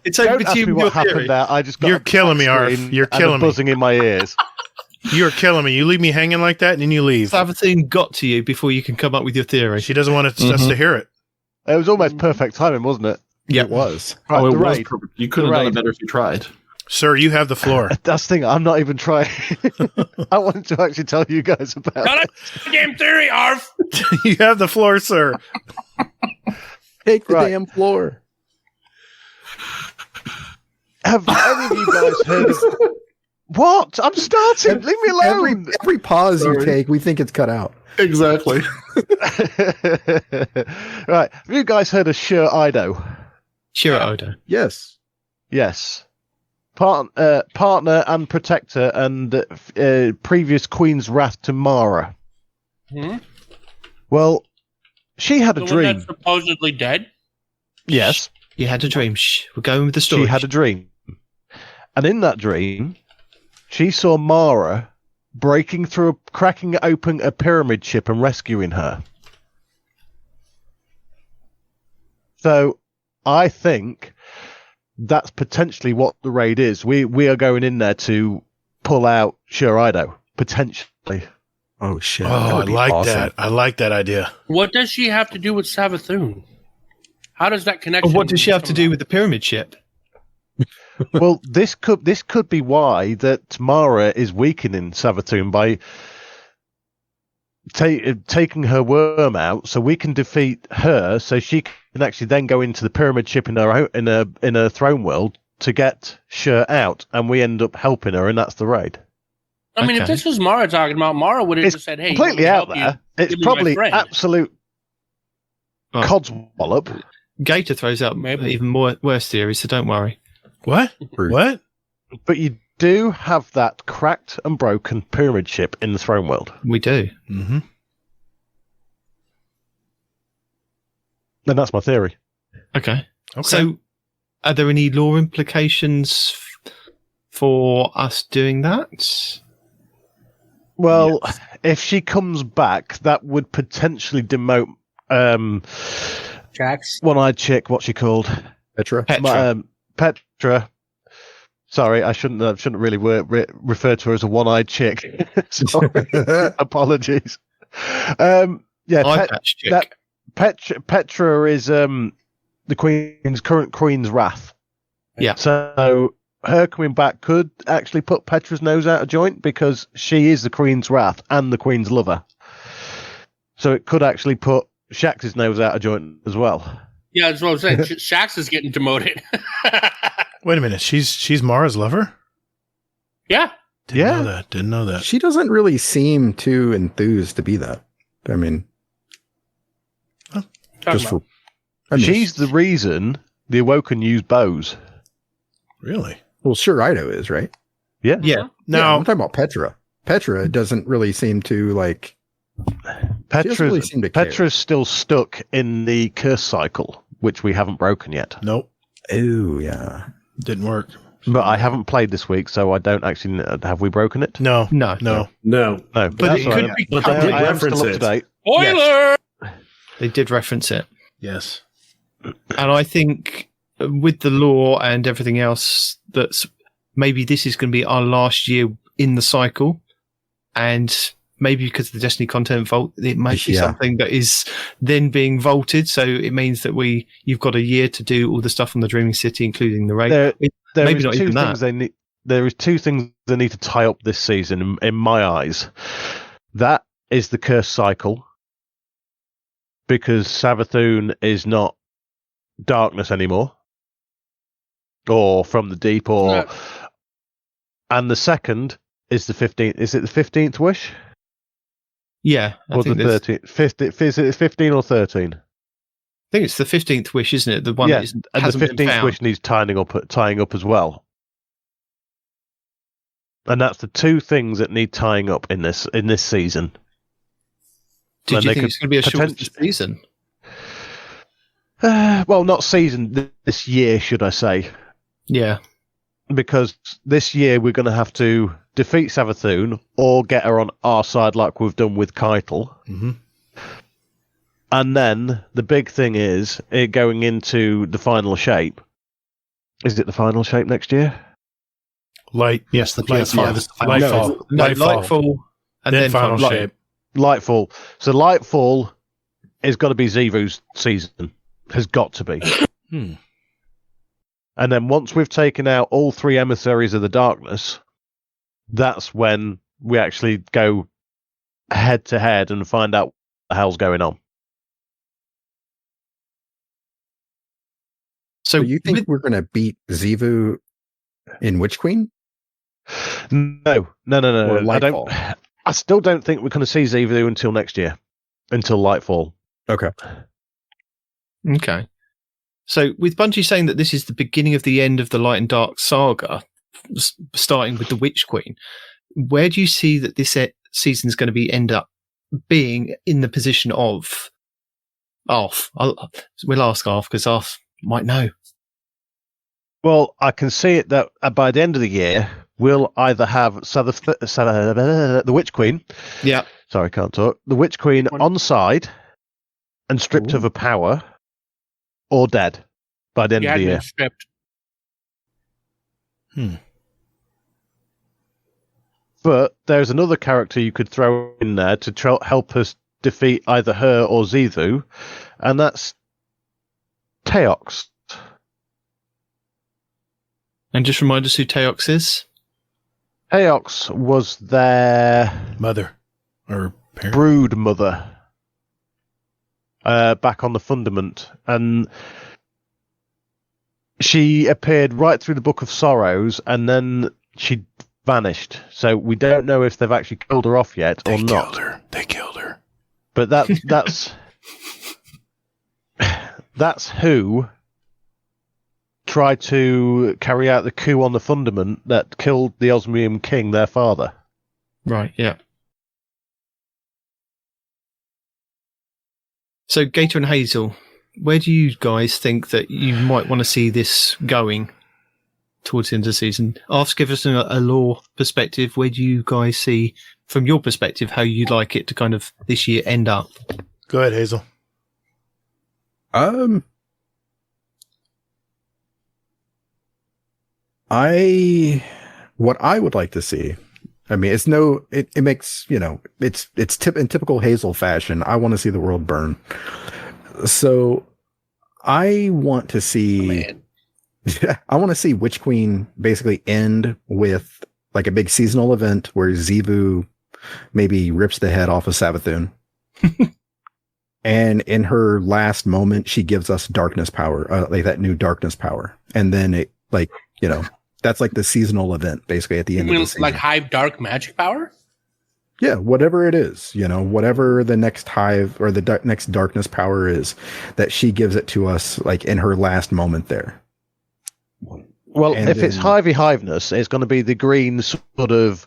It's Don't over ask to you me with your what happened theory. there. I just got You're a killing me, Arf. screen You're and a killing me. buzzing in my ears. You're killing me. You leave me hanging like that, and then you leave. Savathun got to you before you can come up with your theory. She doesn't want us to hear it. It was almost perfect timing, wasn't it? Yeah. It was. Right, Oh, it the was raid. perfect. You could have The done it raid. better if you tried. Sir, you have the floor. That's the thing. I'm not even trying. I wanted to actually tell you guys about Got it. a damn theory, Arf. You have the floor, sir. Take the Right. damn floor. Have any of you guys heard of What? I'm starting. Leave me alone. Every pause you Sorry. take, we think it's cut out. Exactly. Right. Have you guys heard of Sure Ido? Sure, Odo. Yes. Yes. Partner and protector and previous Queen's Wrath to Mara. Hmm? Well, she had The a one dream. that's supposedly dead? Yes. You had a dream. Shh. We're going with the story. She had a dream. And in that dream, she saw Mara cracking open a pyramid ship and rescuing her. So I think that's potentially what the raid is. We are going in there to pull out Shurido, potentially. Oh shit. Oh, That I would be like awesome. that. I like that idea. What does she have to do with Savathun? How does that connection? What does she have to do with the pyramid ship? Well, this could be why that Mara is weakening Savathun by taking her worm out, so we can defeat her, so she can actually then go into the pyramid ship in her throne world to get Shur out, and we end up helping her, and that's the raid. I mean, if Okay. this was Mara talking about, Mara would have It's just said, "Hey, completely let me out help you. there. It's Give me my probably friend." absolute Oh. codswallop. Gator throws out Maybe. even more worse theories, so don't worry. What? Rude. What? But you do have that cracked and broken pyramid ship in the throne world. We do. Mm-hmm. And that's my theory. Okay. Okay. So, are there any law implications for us doing that? Well, if she comes back, that would potentially demote Jax. one-eyed chick. What's she called? Petra. Petra. Petra. Sorry, I shouldn't really refer to her as a one-eyed chick. Sorry, apologies. Eye Yeah, patch chick. Petra is the current Queen's Wrath. Yeah. So her coming back could actually put Petra's nose out of joint because she is the Queen's Wrath and the Queen's lover. So it could actually put Shax's nose out of joint as well. Yeah, that's what I'm saying. Shax is getting demoted. Wait a minute. She's Mara's lover? Yeah. Didn't know that. She doesn't really seem too enthused to be that. I mean, just for. I mean, She's the reason the Awoken use bows. Really? well, sure, Ido is right. Yeah. Yeah. Yeah, Now, I'm talking about Petra. Petra doesn't really seem to like. Petra's, really seem to care. Petra's still stuck in the curse cycle, which we haven't broken yet. nope. Oh yeah. Didn't work. But I haven't played this week, so I don't actually know. Have we broken it? No. No. No. No, No. But that's it all could right. be. but they I did am reference still up it. to date. Spoiler. They did reference it. Yes. And I think with the law and everything else, that's maybe this is going to be our last year in the cycle. And maybe because of the Destiny content vault, it might be Yeah. something that is then being vaulted. So it means that you've got a year to do all the stuff on the Dreaming City, including the raid. There Maybe is not two even things that. they need. There is two things they need to tie up this season, in my eyes. That is the curse cycle, because Savathun is not darkness anymore, or from the deep, or. No. And the second is the 15th. Is it the 15th wish? Yeah. I Or the think, there's- 13th? Is it 15 or 13? I think it's the 15th wish, isn't it? The one Yeah, that isn't, And the hasn't been 15th found. wish needs tying up as well. And that's the two things that need tying up in this season. Did and you they think could it's going to be a short potent- season? Well, not season, this year, should I say. Yeah. Because this year we're going to have to defeat Savathun or get her on our side like we've done with Keitel. Mm-hmm. And then the big thing is it going into the final shape. Is it the final shape next year? Light. Yes, the Lightfall. PS5 is the final Lightfall. shape. No, Lightfall. Lightfall and then final Light. shape. Lightfall. So Lightfall is got to be Zevu's season. Has got to be. Hmm. And then once we've taken out all three emissaries of the darkness, that's when we actually go head to head and find out what the hell's going on. So So you think we're going to beat Zivu in Witch Queen? No. Or I don't. Lightfall? I still don't think we're going to see Xevu until next year, until Lightfall. Okay. Okay. So, with Bungie saying that this is the beginning of the end of the Light and Dark saga, starting with the Witch Queen, where do you see that this season is going to end up being in the position of Arf? We'll ask Arf because Arf might know. Well, I can see it that by the end of the year, we'll either have the Witch Queen. Yeah. Sorry, can't talk. The Witch Queen on side and stripped of her power, or dead by the end of the year. Stripped. But there's another character you could throw in there to help us defeat either her or Xevu, and that's Teox. And just remind us who Teox is. Teox was their Mother or parent. brood mother back on the Fundament, and she appeared right through the Book of Sorrows, and then she vanished. So we don't know if they've actually killed her off yet or not. They killed her. But that's that's who tried to carry out the coup on the Fundament that killed the Osmium King, their father. Right, yeah. So, Gator and Hazel, where do you guys think that you might want to see this going towards the end of the season? Give us a lore perspective. Where do you guys see, from your perspective, how you'd like it to kind of this year end up? Go ahead, Hazel. What I would like to see, I mean, it makes, it's in typical Hazel fashion. I want to see the world burn. So I want to see, I want to see Witch Queen basically end with like a big seasonal event where Xevu maybe rips the head off of Savathun. And in her last moment, she gives us darkness power, like that new darkness power. And then it, like, that's like the seasonal event basically at the end of the season. Like Hive Dark magic power? Yeah, whatever it is, whatever the next Hive or the next darkness power is, that she gives it to us like in her last moment there. Well, and if it's Hiveness, it's going to be the green sort of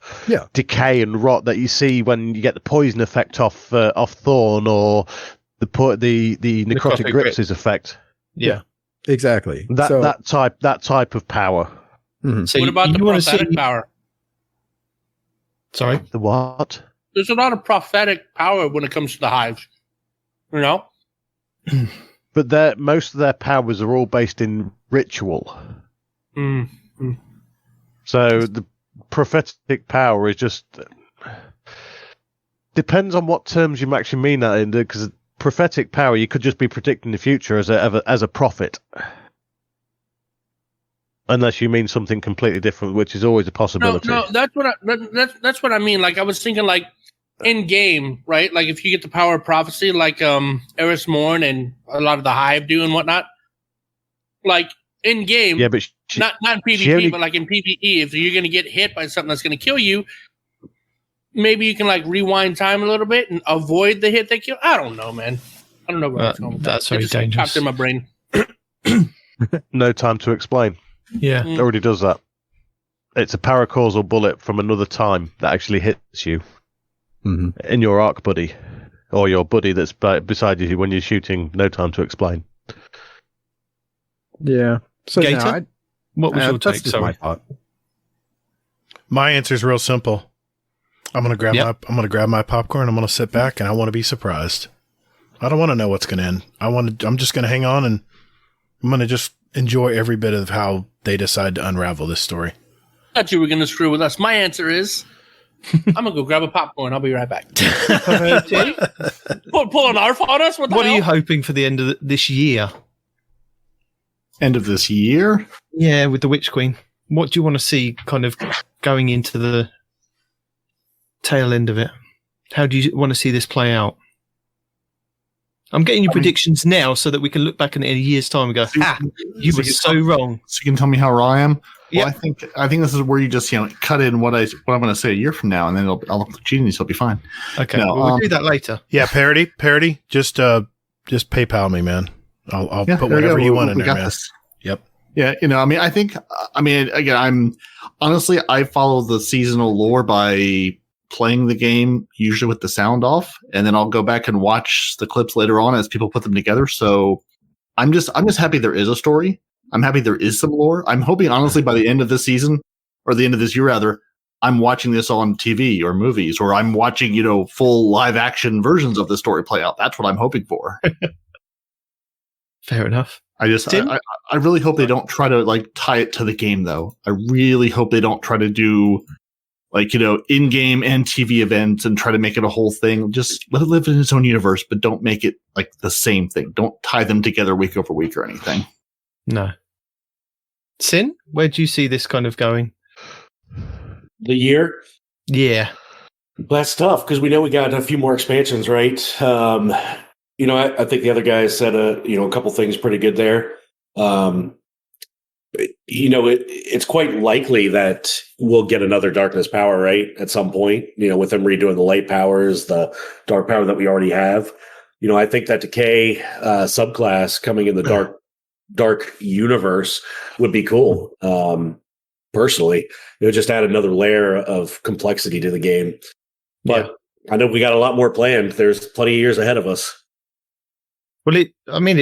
decay and rot that you see when you get the poison effect off Thorn, or the necrotic grips' effect. Yeah, exactly. That type of power. Mm-hmm. So what about the prophetic power? Sorry, the what? There's a lot of prophetic power when it comes to the hives. But most of their powers are all based in ritual. Mm-hmm. So the prophetic power is just depends on what terms you actually mean that in, because prophetic power, you could just be predicting the future as a prophet, unless you mean something completely different, which is always a possibility. No, that's what I mean. Like I was thinking, like in game, right? Like if you get the power of prophecy, like Eris Morn and a lot of the Hive do and whatnot, like. In game, yeah, but not in PvP, but like in PvE, if you're going to get hit by something that's going to kill you, maybe you can like rewind time a little bit and avoid the hit that kill. I don't know, man. I don't know where it's going. That's very dangerous. Popped in my brain. No time to explain. Yeah, it already does that. It's a paracausal bullet from another time that actually hits you in your arc buddy, or your buddy that's beside you when you're shooting. No time to explain. Yeah. So Gator, what was your take? My thought. My answer is real simple. I'm gonna grab my popcorn. I'm gonna sit back and I want to be surprised. I don't want to know what's gonna end. I'm just gonna hang on and I'm gonna just enjoy every bit of how they decide to unravel this story. Thought you were gonna screw with us. My answer is, I'm gonna go grab a popcorn. I'll be right back. Pull an ARF on us. What are you hoping for the end of this year? End of this year? Yeah, with the Witch Queen. What do you want to see kind of going into the tail end of it? How do you want to see this play out? I'm getting your predictions now so that we can look back in a year's time and go, you were so wrong. So you can tell me how wrong I am. Well, Yep. I think this is where you just cut in what I'm going to say a year from now, and then I'll look genius. It'll be fine. Okay, No, we'll do that later. Yeah, parody. Just PayPal me, man. I'll put whatever you want in there, man. This. Yep. Yeah, again, I follow the seasonal lore by playing the game, usually with the sound off, and then I'll go back and watch the clips later on as people put them together. So I'm just happy there is a story. I'm happy there is some lore. I'm hoping, honestly, by the end of this season, or the end of this year, rather, I'm watching this on TV or movies, or I'm watching, full live action versions of the story play out. That's what I'm hoping for. Fair enough. I really hope they don't try to tie it to the game, though. I really hope they don't try to do in-game and TV events and try to make it a whole thing. Just let it live in its own universe, but don't make it the same thing. Don't tie them together week over week or anything. No. Sin, where do you see this kind of going? The year? Yeah. That's tough because we know we got a few more expansions, right? I think the other guys said a couple things pretty good there. It's quite likely that we'll get another darkness power, right? At some point, with them redoing the light powers, the dark power that we already have. I think that decay subclass coming in the dark universe would be cool. Personally, it would just add another layer of complexity to the game. But I know we got a lot more planned. There's plenty of years ahead of us. Well, it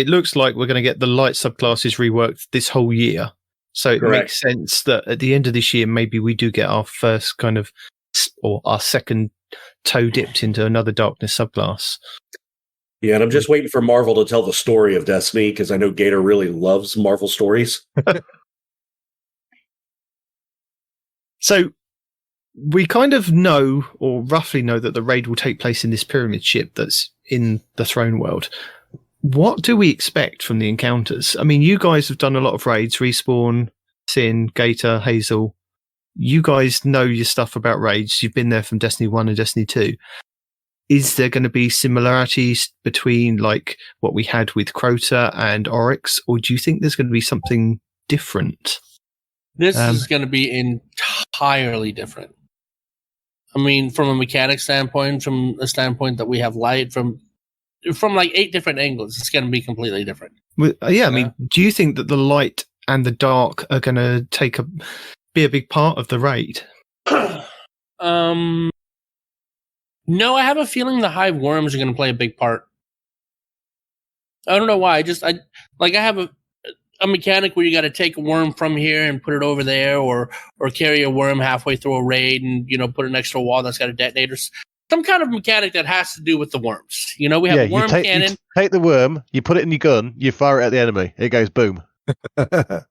looks like we're going to get the light subclasses reworked this whole year. So it makes sense that at the end of this year, maybe we do get our first or our second toe dipped into another darkness subclass. Yeah, and I'm just waiting for Marvel to tell the story of Destiny because I know Gator really loves Marvel stories. So we kind of know, or roughly know, that the raid will take place in this pyramid ship that's in the Throne World. What do we expect from the encounters? I mean, you guys have done a lot of raids, Respawn, Sin, Gator, Hazel. You guys know your stuff about raids. You've been there from Destiny 1 and Destiny 2. Is there going to be similarities between what we had with Crota and Oryx, or do you think there's going to be something different? This is going to be entirely different. I mean, from a mechanic standpoint, from a standpoint that we have light, from 8 different angles, it's going to be completely different. Well, I mean, do you think that the light and the dark are going to be a big part of the raid? No, I have a feeling the hive worms are going to play a big part. I don't know why. I have a mechanic where you got to take a worm from here and put it over there, or carry a worm halfway through a raid and put it next to a wall that's got a detonator. Some kind of mechanic that has to do with the worms. We have a worm cannon. You take the worm, you put it in your gun, you fire it at the enemy. It goes boom. Were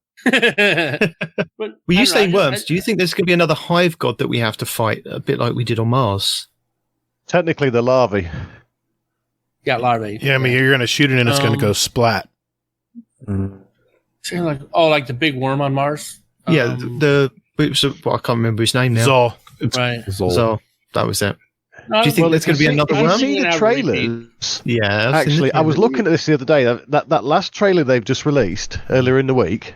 you saying worms? Do you think there's going to be another hive god that we have to fight, a bit like we did on Mars? Technically, the larvae. Yeah, larvae. Yeah, I mean, you're going to shoot it and it's going to go splat. So like the big worm on Mars? Yeah, I can't remember his name now. Zol. Right. Zol. That was it. Do you think there's going to be another worm? Have you seen the trailers? Yeah. Actually, I was looking at this the other day. That last trailer they've just released earlier in the week.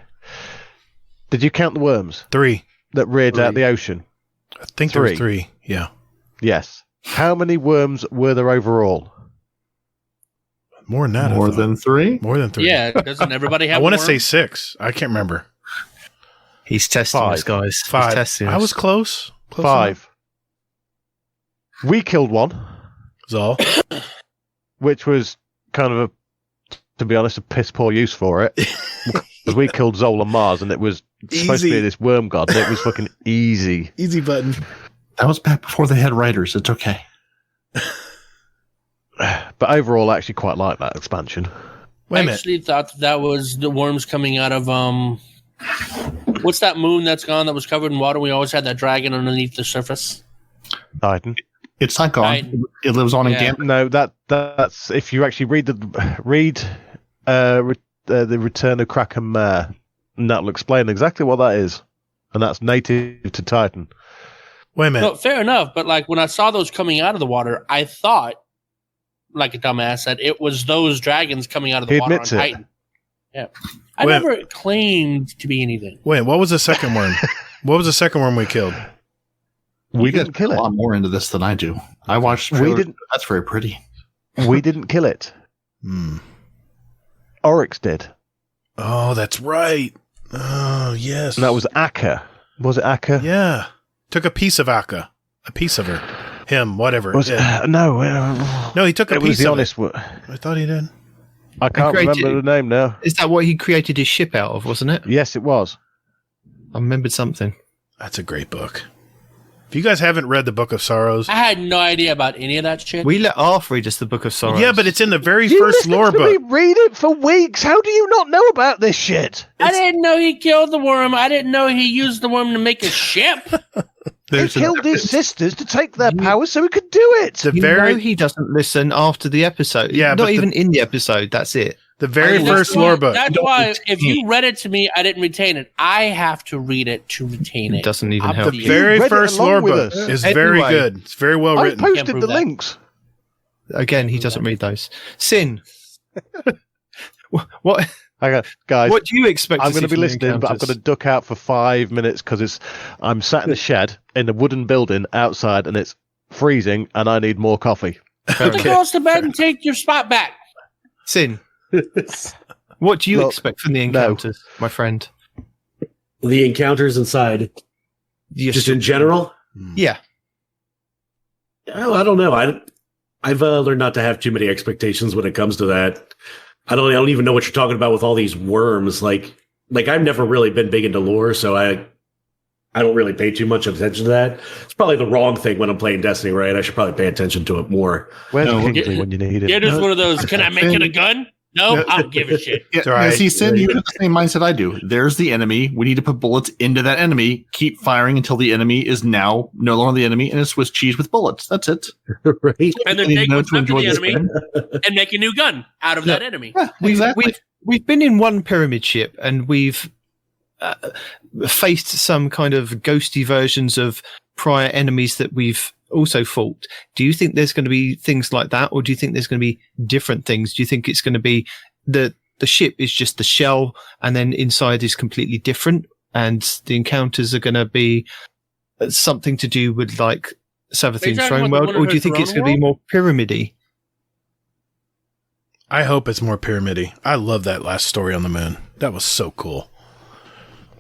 Did you count the worms? 3. That reared out the ocean? I think there were 3. Yeah. Yes. How many worms were there overall? More than that. More than 3? More than 3. Yeah. Doesn't everybody have I want to worm? say 6. I can't remember. He's testing us, guys. 5. He's testing us. I was close. 5. We killed one. Zol. Which was kind of to be honest, a piss poor use for it. Because we killed Zol on Mars and it was supposed to be this worm god and it was fucking easy. Easy button. That was back before they had writers. It's okay. But overall, I actually quite like that expansion. Wait a I minute. actually thought that was the worms coming out of what's that moon that's gone that was covered in water? We always had that dragon underneath the surface. Titan. It's not gone. It lives on in Gambit. No, that's if you actually read the Return of Kraken Mare, and that'll explain exactly what that is, and that's native to Titan. Wait a minute. No, fair enough, but when I saw those coming out of the water, I thought like a dumbass, that it was those dragons coming out of the He water on admits it. Titan. Yeah. I Wait. never claimed to be anything. Wait, what was the second worm? What was the second worm we killed? We You guys didn't kill put it. a lot more into this than I do. I watched. We trailers. didn't- That's very pretty. We didn't kill it. Hmm. Oryx did. Oh, that's right. Oh, yes. And that was Akka. Was it Akka? Yeah. Took a piece of Akka. A piece of her. Him, whatever. Was Yeah. no. No, he took a It was piece the of honest. it. I thought he did. I can't created- remember the name now. Is that what he created his ship out of, wasn't it? Yes, it was. I remembered something. That's a great book. If you guys haven't read the Book of Sorrows, I had no idea about any of that shit. We let Arf read us the Book of Sorrows. yeah, but it's in the very You first listened lore to book. me read it for weeks. How do you not know about this shit? I didn't know he killed the worm. I didn't know he used the worm to make a ship. He There's killed his sisters to take their powers so he could do it. the You very know he doesn't listen after the episode. Yeah, but not even in the episode. That's it. the very That's first why- lore book. That's why if you read it to me, I didn't retain it. I have to read it to retain It it. doesn't even I'm help The the- you. very read it first along lore with book us. is very Anyway. good. It's very well I written. Can't posted prove the that. links. Again, he doesn't read those. Sin. What? Hang on, guys. What do you expect? I'm going to be listening, but I've got to duck out for 5 minutes because I'm sat in the shed in a wooden building outside, and it's freezing, and I need more coffee. Put the girls to bed and take your spot back. Sin. What do you Look, expect from the encounters, my friend? The encounters inside, Yes. just in general. Yeah. Oh, I don't know. I've learned not to have too many expectations when it comes to that. I don't even know what you're talking about with all these worms. Like I've never really been big into lore, so I don't really pay too much attention to that. It's probably the wrong thing when I'm playing Destiny, right? I should probably pay attention to it more. Where's No, Kingsley when you need it? You're just one of those, can I make it a gun? No, I don't give a shit. Yeah, It's all right. See, Sin, you have the same mindset I do. There's the enemy. We need to put bullets into that enemy. Keep firing until the enemy is now no longer the enemy, and it's Swiss cheese with bullets. That's it. Right? And then You take know what's to left of enjoy the this enemy game. and make a new gun out of that enemy. Yeah, exactly. We've been in one pyramid ship and we've faced some kind of ghosty versions of prior enemies that we've also fought. Do you think there's going to be things like that, or do you think there's going to be different things? Do you think it's going to be the ship is just the shell and then inside is completely different, and the encounters are going to be something to do with like Savathun's talking throne about the world, one in or do her you think it's throne going to be more pyramidy? I hope it's more pyramidy. I love that last story on the moon. That was so cool.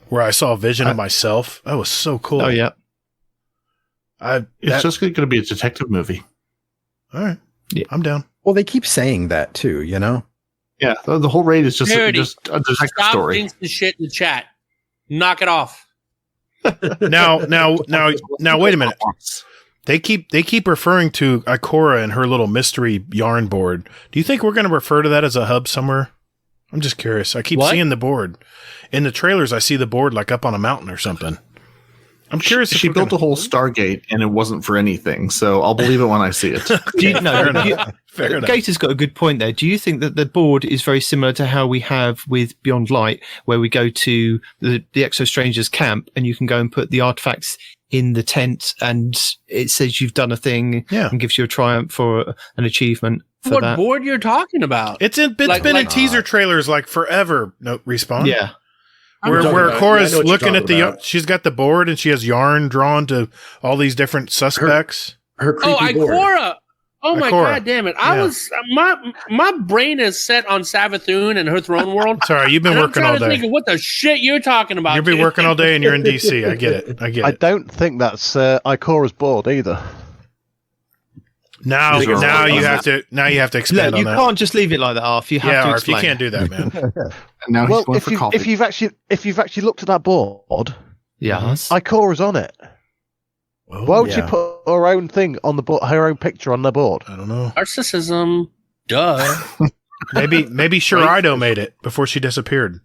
Where I saw a vision of myself. That was so cool. Oh yeah. It's just going to be a detective movie. All right. Yeah. I'm down. Well, they keep saying that too, you know? Yeah, the whole raid is just Parody. a detective Stop story. the shit in the chat. Knock it off. Now, wait a minute. They keep referring to Ikora and her little mystery yarn board. Do you think we're going to refer to that as a hub somewhere? I'm just curious. I keep What? seeing the board. In the trailers, I see the board like up on a mountain or something. I'm curious if She we're built gonna- a whole Stargate, and it wasn't for anything. So I'll believe it when I see it. Do you know? Fair enough. Fair enough. Gator's got a good point there. Do you think that the board is very similar to how we have with Beyond Light, where we go to the Exo Strangers camp and you can go and put the artifacts in the tent and it says you've done a thing Yeah. and gives you a triumph or an achievement for What that? board you're talking about? It's been in teaser trailers like forever. No Respawn. Yeah. Where talking about- Cora's yeah, I know what looking you're at the, talking about. she's got the board and she has yarn drawn to all these different suspects. Her creepy Oh, board. Ikora. Oh my Ikora. god, damn it! I Yeah. was my brain is set on Savathun and her throne world. Sorry, you've been and I'm working trying all to think day. of what the shit you're talking about. You've been dude. working all day and you're in DC. I get it. I get I it. don't think that's Ikora's board either. Now These are you all- have to Look, expand you on that. can't just leave it like that, Arf. You have Yeah, to Arf, you explain. can't do that, man. And now Well, he's going for coffee. if you've actually looked at that board, Yes. Ikora's on it. Why would she yeah. put her own thing on the board, her own picture on the board? I don't know. Narcissism. Duh. Maybe Shiraido made it before she disappeared.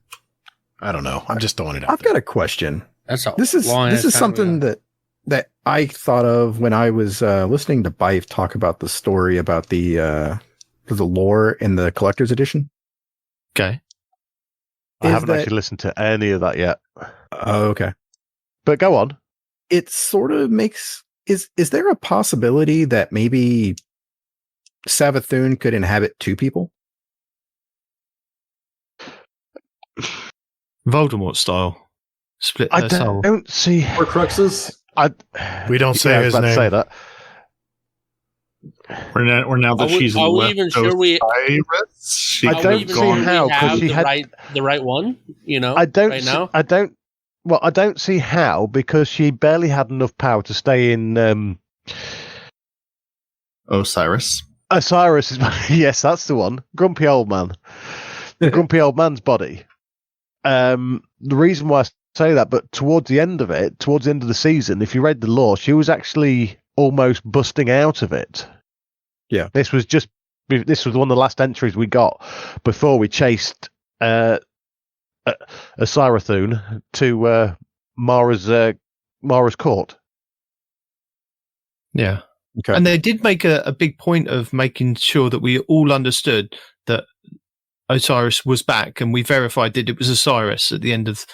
I don't know. I'm just throwing it out. I've got a question. That's a This is long ass time something ago. that I thought of when I was listening to Bife talk about the story about the lore in the collector's edition. Okay. I Is haven't that- actually listened to any of that yet. Oh, okay. But go on. It sort of makes is there a possibility that maybe Savathun could inhabit 2 people? Voldemort style. Split I her soul. don't see. Horcruxes. We don't say I was his about to name. say that. We're now that she's are we left even sure we? Osiris, she I could don't have even see gone. sure how, we 'cause have she the had- right one. You know, I don't. right see, now. I don't. Well, I don't see how, because she barely had enough power to stay in. Osiris. Osiris is. Yes, that's the one. Grumpy old man. The grumpy old man's body. The reason why I say that, but towards the end of the season, if you read the lore, she was actually almost busting out of it. Yeah. This was one of the last entries we got before we chased Sarathun to Mara's court. Yeah. Okay. And they did make a big point of making sure that we all understood that Osiris was back, and we verified that it was Osiris at the end of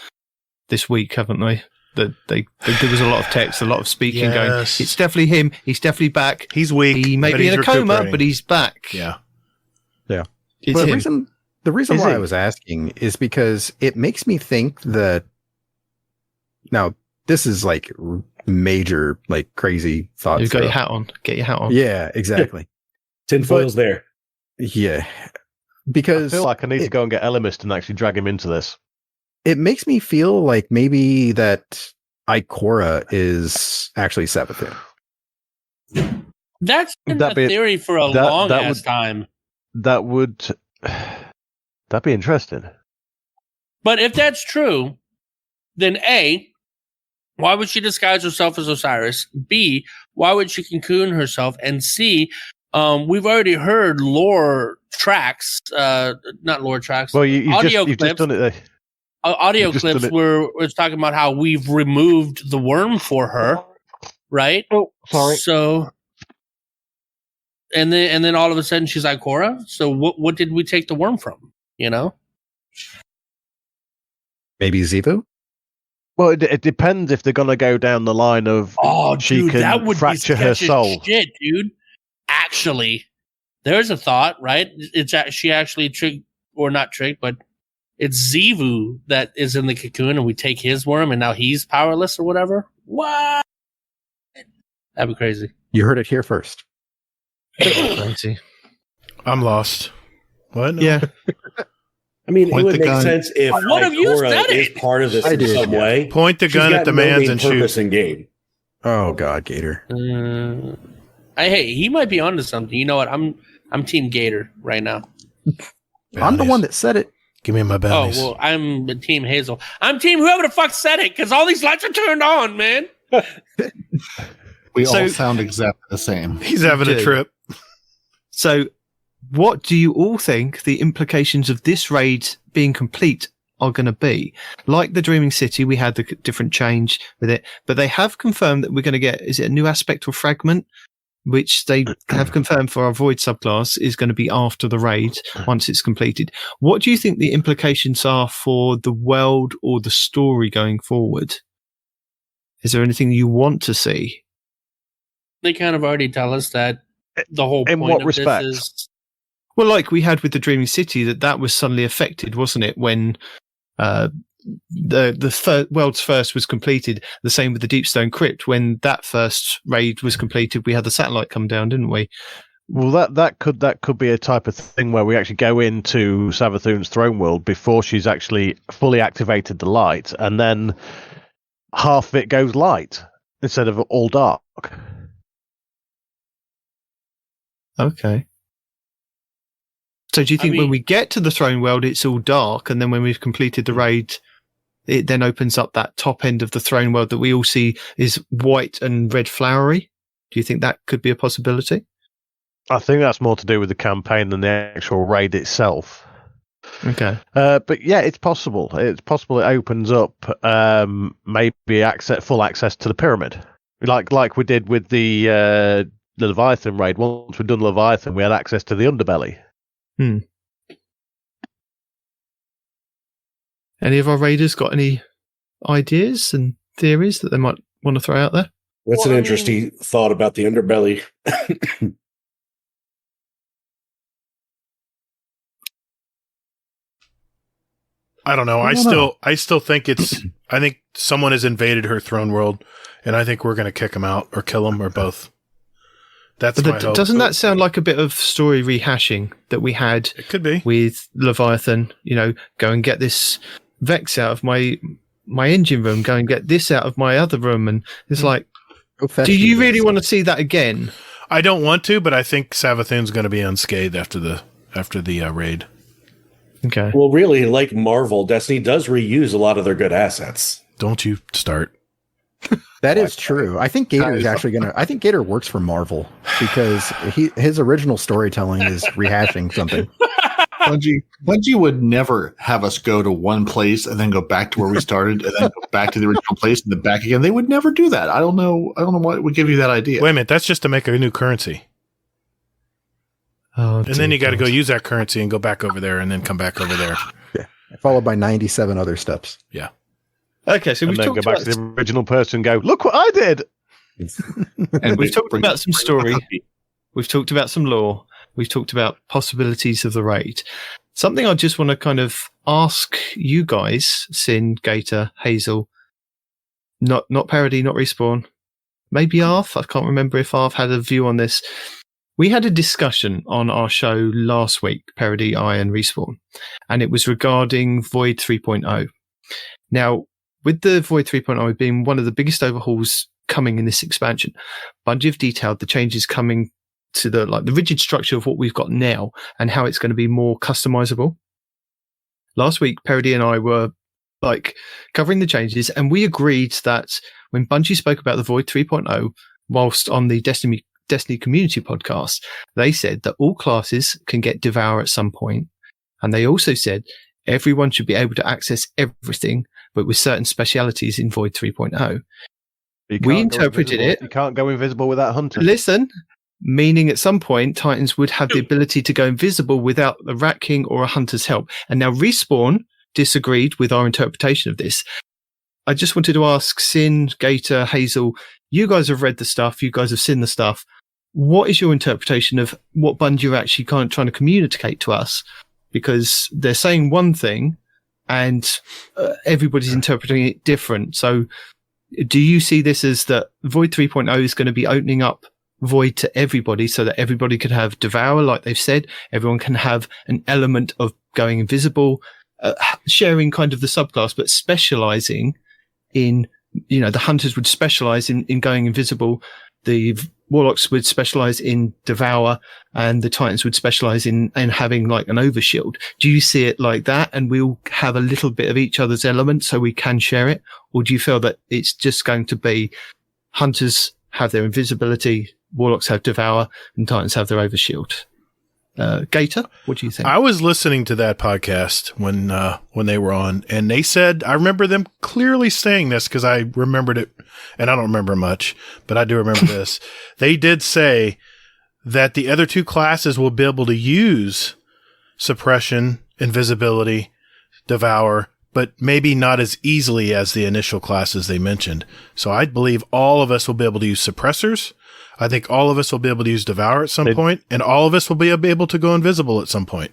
this week, haven't we? That there was a lot of text, a lot of speaking going. Yes. It's definitely him. He's definitely back. He's weak. He may but be he's in a coma, recuperating. but he's back. Yeah. It's But him. the reason Is why he? I was asking is because it makes me think that now this is like major, like crazy thoughts. You've got your though. hat on. Get your hat on. Yeah, exactly. Tinfoil's there. Yeah. I Because feel like I need to go and get Elemist and actually drag him into this. it makes me feel like maybe that Ikora is actually Savathun. That's been That'd the be- theory for a that- long that ass would- time. That'd be interesting. But if that's true, then A, why would she disguise herself as Osiris? B, why would she cocoon herself? And C, we've already heard lore tracks, not lore tracks, Well, you've audio just clips. done it there. Audio You've just clips done it. where it's talking about how we've removed the worm for her, right? Oh, sorry. So, and then all of a sudden she's Ikora. So what did we take the worm from? You know? Maybe Zivu? Well, it depends if they're going to go down the line of Oh, she dude, can that would fracture be her sketchy as soul. Shit, dude. Actually, there's a thought, right? She actually tricked, or not tricked, but it's Zivu that is in the cocoon, and we take his worm, and now he's powerless or whatever. What? That'd be crazy. You heard it here first. Crazy. I'm lost. What? No. Yeah. I mean, Point it would the make gun. sense if One of you Ikora said is it. part of this I in did, some yeah. way. Point the She's gun got at the no man's main and shoot. purpose in game. Oh God, Gator. Hey, he might be onto something. You know what? I'm Team Gator right now. I'm the Bounties. one that said it. Give me my Oh bounties. well, I'm Team Hazel. I'm Team whoever the fuck said it, because all these lights are turned on, man. We So- all sound exactly the same. He's having a do. trip. So, what do you all think the implications of this raid being complete are going to be? Like the Dreaming City, we had the different change with it, but they have confirmed that we're going to get, is it a new aspect or fragment? Which they have confirmed for our Void subclass is going to be after the raid once it's completed. What do you think the implications are for the world or the story going forward? Is there anything you want to see? They kind of already tell us that the whole In point what of respect? this is Well, like we had with the Dreaming City, that was suddenly affected, wasn't it? When the world's first was completed. The same with the Deepstone Crypt. When that first raid was completed, we had the satellite come down, didn't we? Well, that could be a type of thing where we actually go into Savathun's throne world before she's actually fully activated the light, and then half of it goes light instead of all dark. Okay. So do you think when mean- we get to the throne world, it's all dark, and then when we've completed the raid, it then opens up that top end of the throne world that we all see is white and red flowery? Do you think that could be a possibility? I think that's more to do with the campaign than the actual raid itself. Okay. But yeah, it's possible. It's possible it opens up maybe full access to the pyramid, like we did with the Leviathan raid. Once we'd done Leviathan, we had access to the underbelly. Any of our raiders got any ideas and theories that they might want to throw out there? That's Well, an I interesting thought about the underbelly. I don't know. I still think it's. I think someone has invaded her throne world, and I think we're going to kick him out or kill him or both. That's my hope. Doesn't that sound like a bit of story rehashing that we had? It could be with Leviathan. Go and get this Vex out of my engine room. Go and get this out of my other room, and it's like, do you really want to see that again? I don't want to, but I think Savathun's going to be unscathed after the raid. Okay. Well, really, like Marvel, Destiny does reuse a lot of their good assets. Don't you start. That is true. I think Gator is actually I think Gator works for Marvel because his original storytelling is rehashing something. Bungie would never have us go to one place and then go back to where we started and then go back to the original place and then back again. They would never do that. I don't know what would give you that idea. Wait a minute. That's just to make a new currency. Oh, and then you got to go use that currency and go back over there and then come back over there. Yeah. Followed by 97 other steps. Yeah. Okay, so we've then talked go back about to the original person and go, look what I did. and we've talked about some story. We've talked about some lore. We've talked about possibilities of the raid. Something I just want to kind of ask you guys, Sin, Gator, Hazel, not Parody, not Respawn, maybe Arth. I can't remember if Arth had a view on this. We had a discussion on our show last week, Parody, I, and Respawn, and it was regarding Void 3.0. Now, with the Void 3.0 being one of the biggest overhauls coming in this expansion, Bungie have detailed the changes coming to the rigid structure of what we've got now and how it's going to be more customizable. Last week, Parody and I were covering the changes, and we agreed that when Bungie spoke about the Void 3.0, whilst on the Destiny Community podcast, they said that all classes can get Devour at some point, and they also said everyone should be able to access everything, but with certain specialities in Void 3.0. We interpreted it. You can't go invisible without Hunter. Listen, meaning at some point, Titans would have the ability to go invisible without a Rat King or a Hunter's help. And now Respawn disagreed with our interpretation of this. I just wanted to ask Sin, Gator, Hazel, you guys have read the stuff, you guys have seen the stuff. What is your interpretation of what Bungie are actually kind of trying to communicate to us? Because they're saying one thing and everybody's interpreting it different. So do you see this as that Void 3.0 is going to be opening up Void to everybody so that everybody can have Devour, like they've said, everyone can have an element of going invisible, sharing kind of the subclass, but specializing in, the Hunters would specialize in going invisible, the Warlocks would specialize in Devour, and the Titans would specialize in having like an overshield. Do you see it like that, and we'll have a little bit of each other's element so we can share it? Or do you feel that it's just going to be Hunters have their invisibility, Warlocks have Devour, and Titans have their overshield? Gator, what do you think? I was listening to that podcast when they were on, and they said, I remember them clearly saying this because I remembered it, and I don't remember much, but I do remember this. They did say that the other two classes will be able to use suppression, invisibility, Devour, but maybe not as easily as the initial classes they mentioned. So I believe all of us will be able to use suppressors. I think all of us will be able to use Devour at some point, and all of us will be able to go invisible at some point.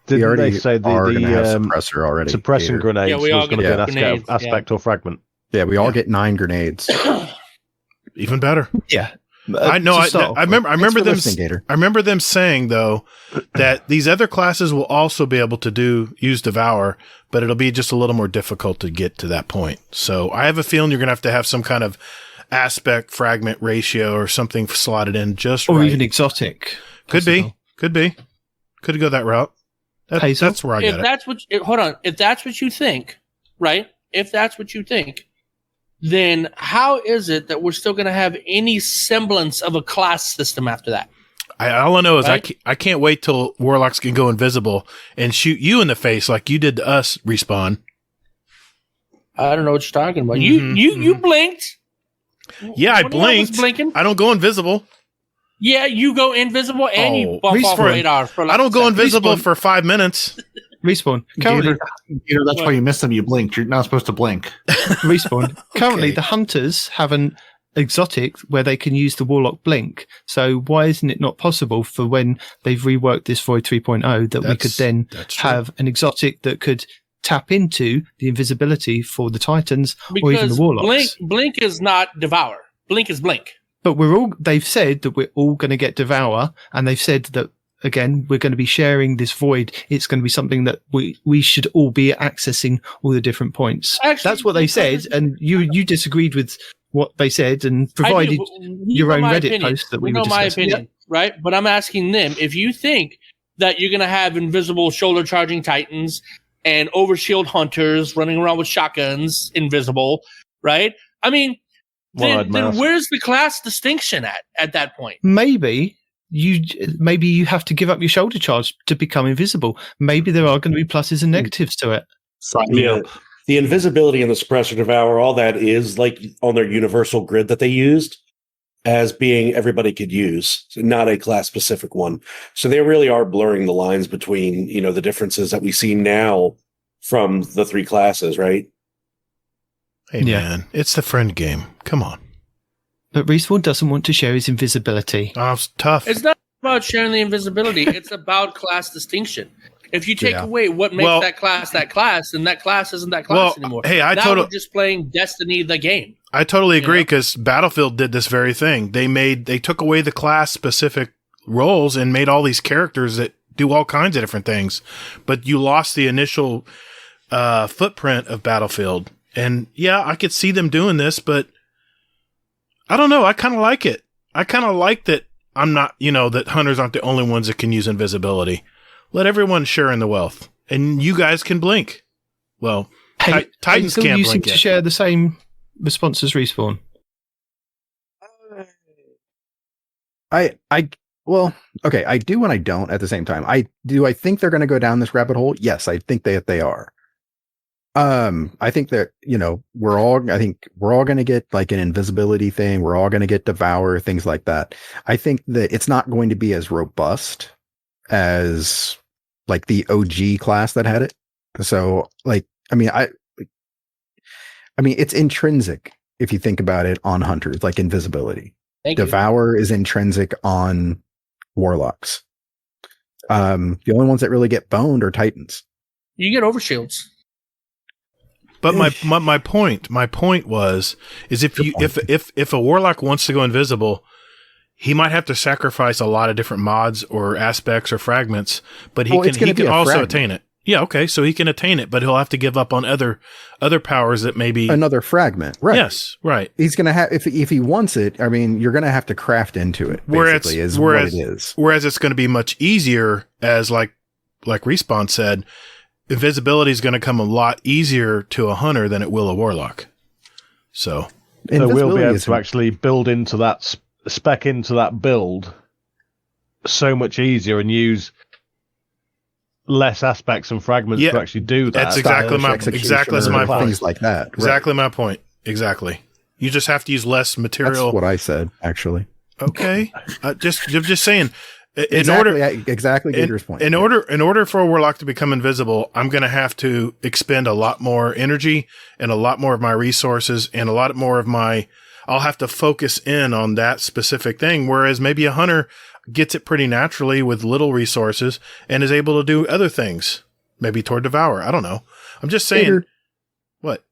Didn't they say the suppressor already? Suppressing grenades was going to be an aspect or fragment. Yeah, we all get 9 grenades. Even better. Yeah. I know. I remember them saying though that these other classes will also be able to use Devour, but it'll be just a little more difficult to get to that point. So I have a feeling you're going to have some kind of aspect fragment ratio or something slotted in just or right. even exotic. Could be. Could go that route. That's where I get it. Hold on. If that's what you think, right? If that's what you think, then how is it that we're still going to have any semblance of a class system after that? All I know is right? I can't wait till Warlocks can go invisible and shoot you in the face like you did to us, Respawn. I don't know what you're talking about. You blinked. Yeah, I blinked. I don't go invisible. Yeah, you go invisible and you bump off radar. For I don't go invisible for 5 minutes. Respawn. Currently, that's why you miss them. You blinked. You're not supposed to blink. Respawn. Currently, the Hunters have an exotic where they can use the Warlock blink. So why isn't it not possible for when they've reworked this Void 3.0 that we could then have an exotic that could tap into the invisibility for the Titans or even the Because Warlocks. Blink is not Devour. Blink is Blink. But they've said that we're all going to get Devour, and they've said that, again, we're going to be sharing this void. It's going to be something that we should all be accessing all the different points. Actually, that's what they said, and you disagreed with what they said and provided your own Reddit post that we were discussing. My opinion, right? But I'm asking them, if you think that you're going to have invisible shoulder charging Titans and overshield hunters running around with shotguns, invisible, right? I mean, then where's the class distinction at that point? Maybe you have to give up your shoulder charge to become invisible. Maybe there are going to be pluses and negatives to it. Sign me up. The invisibility and the suppressor devour, all that is like on their universal grid that they used as being everybody could use, not a class specific one. So they really are blurring the lines between, the differences that we see now from the three classes, right? Hey man, it's the friend game. Come on. But Respawn doesn't want to share his invisibility. Oh, it's tough. It's not about sharing the invisibility. It's about class distinction. If you take away what makes that class, then that class isn't that class anymore. Hey, we're just playing Destiny the game. I totally agree, because Battlefield did this very thing. They took away the class specific roles and made all these characters that do all kinds of different things. But you lost the initial footprint of Battlefield. And yeah, I could see them doing this, but I don't know. I kind of like it. I kind of like that I'm not, that hunters aren't the only ones that can use invisibility. Let everyone share in the wealth, and you guys can blink. Well, Titans can't you blink seem to share the same response as Respawn. Well, okay, I do and I don't at the same time. I think they're going to go down this rabbit hole? Yes, I think that they are. I think that, we're all going to get like an invisibility thing. We're all going to get Devour, things like that. I think that it's not going to be as robust as like the OG class that had it. So it's intrinsic if you think about it on hunters, like invisibility. Devour is intrinsic on warlocks. The only ones that really get boned are Titans. You get overshields. But my point is if a warlock wants to go invisible, he might have to sacrifice a lot of different mods or aspects or fragments, but he can also attain it. Yeah, okay, so he can attain it, but he'll have to give up on other powers that maybe another fragment. Right. Yes, right. He's gonna have if he wants it. I mean, you're gonna have to craft into it. Basically, what it is. Whereas it's going to be much easier, as like Respawn said, invisibility is going to come a lot easier to a hunter than it will a warlock. So we'll be able to actually build into that spec into that build so much easier and use less aspects and fragments to actually do that. That's exactly my point. Things like that. Exactly my point. Exactly. You just have to use less material. That's what I said, actually. Okay. I'm just saying. Exactly Gator's point. In order for a warlock to become invisible, I'm going to have to expend a lot more energy and a lot more of my resources and a lot more of I'll have to focus in on that specific thing. Whereas maybe a hunter gets it pretty naturally with little resources and is able to do other things, maybe toward Devour. I don't know. I'm just saying. Gator, what?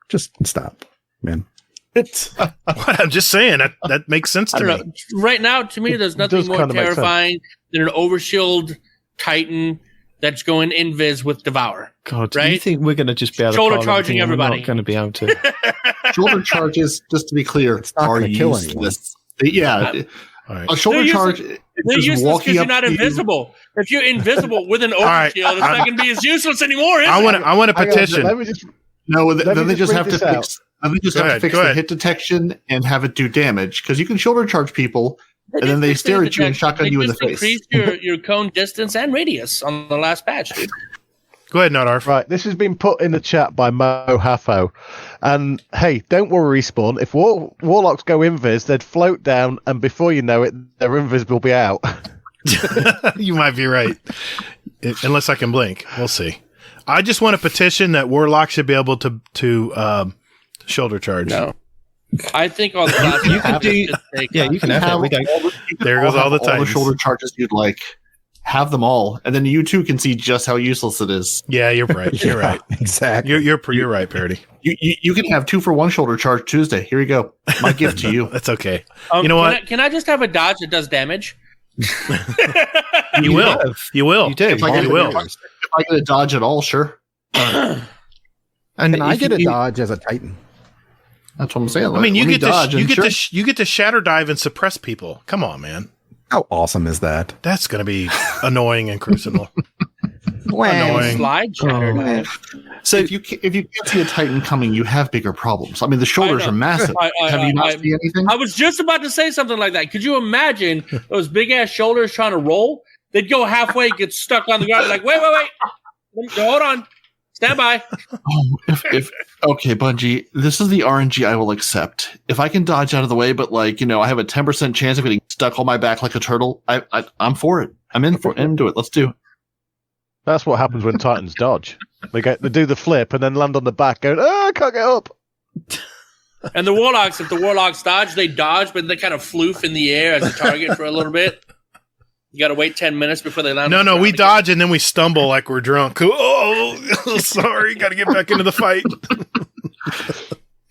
Just stop, man. What? I'm just saying that makes sense to me. Right now, to me, there's nothing more terrifying than an overshield Titan that's going invis with Devour. God, right? Do you think we're going to just be able to shoulder charging everybody? We're not going to be able to. Shoulder charges, just to be clear, it's not going to kill anyone. Yeah. Right. A shoulder charge they're useless because you're not invisible. If you're invisible with an overshield, it's not going to be as useless anymore, is it? I want a petition. Then they just have to fix the hit detection and have it do damage, because you can shoulder charge people and then they stare at you and shotgun you in the face. Increase your cone distance and radius on the last patch. Go ahead, Nodarf. Right, this has been put in the chat by Mo Haffo. And hey, don't worry, Respawn. If warlocks go invis, they'd float down, and before you know it, their invis will be out. You might be right. Unless I can blink. We'll see. I just want a petition that warlocks should be able to shoulder charge. No. I think all the classes you can do. Yeah, you can have it. There goes all the Titans. All the shoulder charges you'd like. have them all, and then you two can see just how useless it is. Yeah, you're right. You're right. Exactly. You're right, Parody. You can have 2 for 1 shoulder charge Tuesday. Here you go. My gift to you. That's okay. You know what? Can I just have a dodge that does damage? You will. You will. You do. If I You will. If I get a dodge at all, sure. And Can I if get a you- dodge as a Titan? That's what I'm saying. I mean, you Let me get dodge to and sure. you get to shatter dive and suppress people. Come on, man. How awesome is that? That's going to be annoying in Crucible. Annoying. Slide shatter dive. So if you can't see a Titan coming, you have bigger problems. I mean, the shoulders I know. are massive. Have you not seen anything? I was just about to say something like that. Could you imagine those big ass shoulders trying to roll? They'd go halfway, get stuck on the ground, like, wait. Hold on. Stand by. if okay, Bungie, this is the RNG I will accept. If I can dodge out of the way, but I have a 10% chance of getting stuck on my back like a turtle, I'm for it. I'm into it. Let's do it. That's what happens when Titans dodge. They do the flip and then land on the back, going, "Oh, I can't get up." And the Warlocks, if the Warlocks dodge, they dodge, but they kind of floof in the air as a target for a little bit. You got to wait 10 minutes before they land. No, we dodge and then we stumble like we're drunk. Oh, sorry. Got to get back into the fight.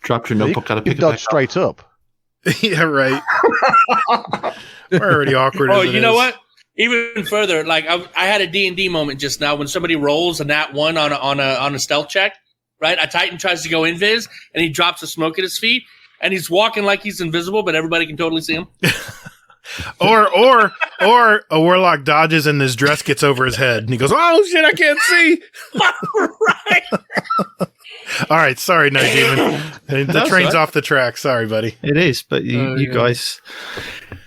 Drop your notebook. Got to You pick it dodge back straight up. Yeah, right. We're already awkward. Oh, as it you know is. what? Even further, like I had a D&D moment just now when somebody rolls a nat 1 on a stealth check, right? A Titan tries to go invis and he drops a smoke at his feet and he's walking like he's invisible, but everybody can totally see him. Or a warlock dodges and his dress gets over his head and he goes, "Oh shit, I can't see." Right. All right, sorry, Night Demon. The That's train's right. off the track. Sorry, buddy. It is, but you guys.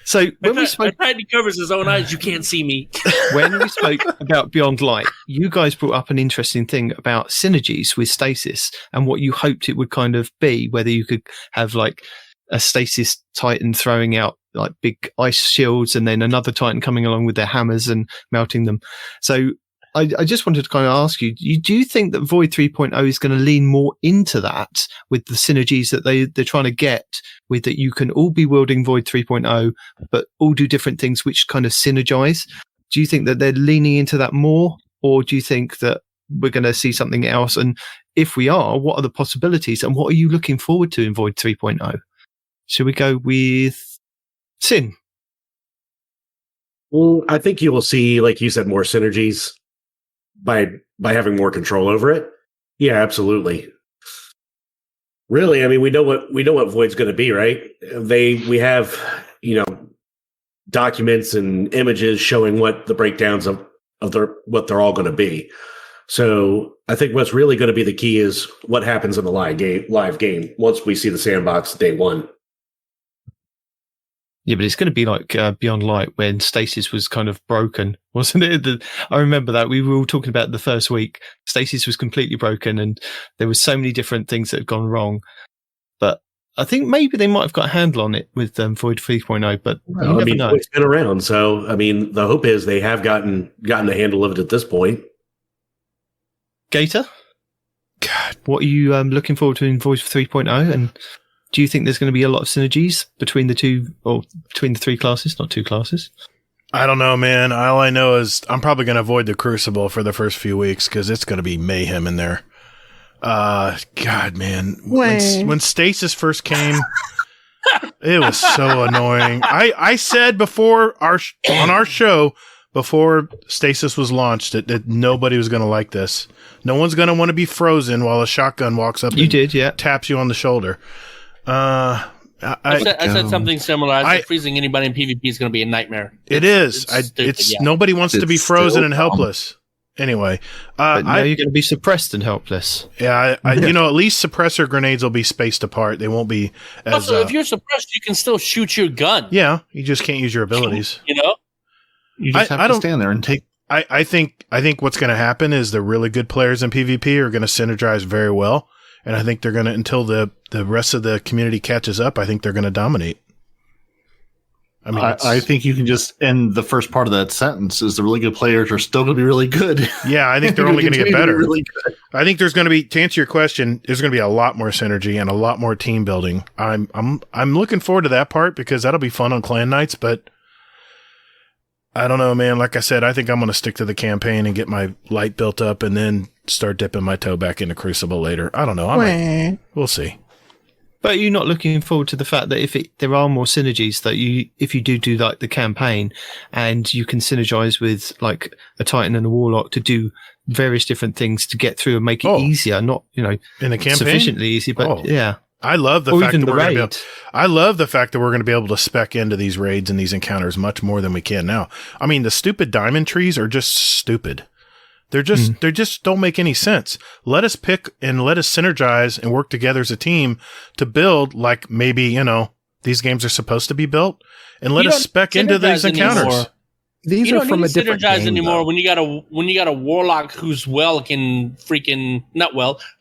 So when we spoke Titan covers his own eyes. You can't see me. when we spoke about Beyond Light, you guys brought up an interesting thing about synergies with stasis and what you hoped it would kind of be, whether you could have like a stasis Titan throwing out like big ice shields and then another Titan coming along with their hammers and melting them. So I just wanted to kind of ask you, do you think that Void 3.0 is going to lean more into that with the synergies that they're trying to get with that you can all be wielding Void 3.0, but all do different things which kind of synergize? Do you think that they're leaning into that more, or do you think that we're going to see something else? And if we are, what are the possibilities and what are you looking forward to in Void 3.0? Should we go with Sin? Well, I think you will see, like you said, more synergies by having more control over it. Yeah, absolutely. Really, I mean, we know what Void's going to be, right? We have, documents and images showing what the breakdowns of what they're all going to be. So I think what's really going to be the key is what happens in the live game once we see the sandbox day one. Yeah, but it's going to be like Beyond Light when stasis was kind of broken, wasn't it? I remember that. We were all talking about the first week. Stasis was completely broken and there were so many different things that had gone wrong. But I think maybe they might have got a handle on it with Void 3.0, but you never know. It's been around. So, I mean, the hope is they have gotten a handle of it at this point. Gator? God, what are you looking forward to in Void 3.0? And do you think there's going to be a lot of synergies between the two, or between the three classes, not two classes? I don't know, man. All I know is I'm probably going to avoid the Crucible for the first few weeks because it's going to be mayhem in there. God, man. When Stasis first came, it was so annoying. I said before on our show, before Stasis was launched, that nobody was going to like this. No one's going to want to be frozen while a shotgun walks up taps you on the shoulder. I said something similar. I said freezing anybody in PvP is going to be a nightmare. It's nobody wants to be frozen and helpless. Anyway, but now you're going to be suppressed and helpless. Yeah, at least suppressor grenades will be spaced apart. They won't be as. Also, if you're suppressed, you can still shoot your gun. Yeah, you just can't use your abilities. You just have to stand there and take. I think what's going to happen is the really good players in PvP are going to synergize very well. And I think they're going to, until the rest of the community catches up, I think they're going to dominate. I mean, I think you can just end the first part of that sentence is the really good players are still going to be really good. Yeah, I think they're only going to get better. Really good. I think there's going to be, to answer your question, there's going to be a lot more synergy and a lot more team building. I'm looking forward to that part because that'll be fun on clan nights, but I don't know, man. Like I said, I think I'm going to stick to the campaign and get my light built up and then start dipping my toe back into Crucible later. I don't know. We'll see. But you're not looking forward to the fact that there are more synergies that if you do like the campaign and you can synergize with like a Titan and a Warlock to do various different things to get through and make it easier, not, in the campaign sufficiently easy, but yeah. I love the fact that we're going to I love the fact that we're going to be able to spec into these raids and these encounters much more than we can now. I mean, the stupid diamond trees are just stupid. They just don't make any sense. Let us pick and let us synergize and work together as a team to build like maybe, these games are supposed to be built, and let us spec into these encounters. These you are don't from need a different synergize game, anymore though. when you got a warlock whose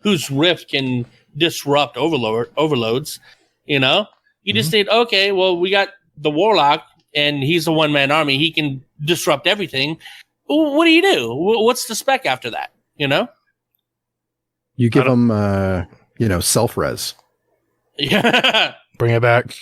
whose rift can disrupt overloads. You just think, okay, well, we got the warlock and he's a one-man army. He can disrupt everything. What do you do? What's the spec after that? You give them, self-res. Yeah. Bring it back.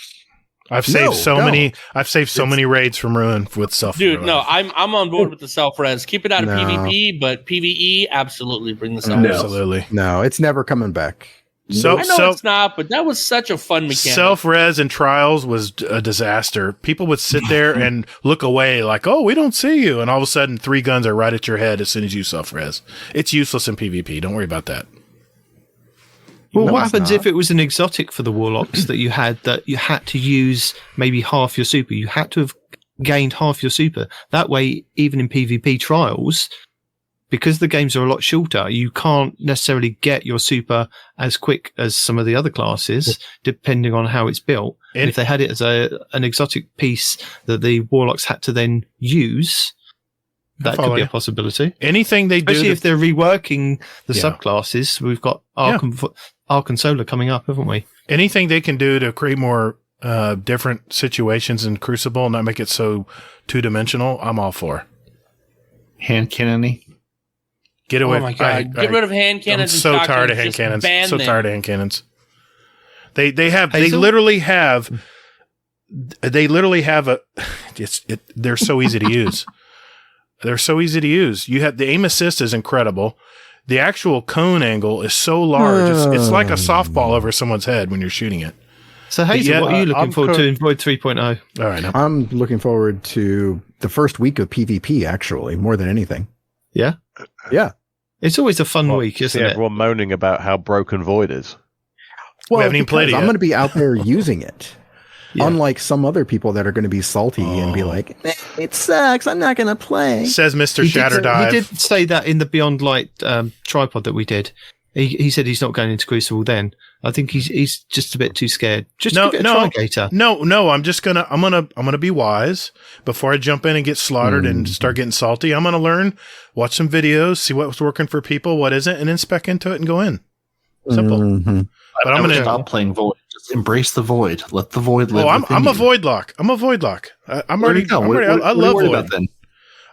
I've saved so many raids from ruin with self. Dude, no, I'm on board with the self-res. Keep it out of PvP, but PvE, absolutely bring the self-res. Absolutely. No, it's never coming back. So I know it's not, but that was such a fun mechanic. Self-res and trials was a disaster. People would sit there and look away like, oh, we don't see you. And all of a sudden, 3 guns are right at your head as soon as you self-res. It's useless in PvP. Don't worry about that. Well, what happens if it was an exotic for the Warlocks that you had to use maybe half your super? You had to have gained half your super. That way, even in PvP trials, because the games are a lot shorter, you can't necessarily get your super as quick as some of the other classes, depending on how it's built. And if they had it as an exotic piece that the Warlocks had to then use, that could be a possibility. Anything they do, especially if they're reworking the subclasses. We've got Arc and Solar coming up, haven't we? Anything they can do to create more different situations in Crucible and not make it so two-dimensional, I'm all for. Hand cannon-y. Get away! Oh my god! Get rid of hand cannons. I'm so tired of hand cannons. So tired of hand cannons. They literally have a. They're so easy to use. They're so easy to use. You have the aim assist is incredible. The actual cone angle is so large. It's like a softball over someone's head when you're shooting it. So Hazel, what are you looking forward to in Void 3.0? All right, I'm looking forward to the first week of PvP. Actually, more than anything. Yeah. Yeah. It's always a fun week, isn't it? Everyone moaning about how broken Void is. Well, we haven't even played it yet. I'm going to be out there using it. Yeah. Unlike some other people that are going to be salty and be like, it sucks, I'm not going to play. Says Mr. Shatterdive. He did say that in the Beyond Light tripod that we did. He said he's not going into Crucible then. I think he's just a bit too scared. Just give it a try, Gator. No, I'm gonna be wise before I jump in and get slaughtered and start getting salty. I'm gonna learn, watch some videos, see what's working for people, what isn't, and then spec into it and go in. Simple. Mm-hmm. But I'm gonna stop playing Void. Just embrace the Void. Let the Void live. I'm a Void lock. I love Void. Then?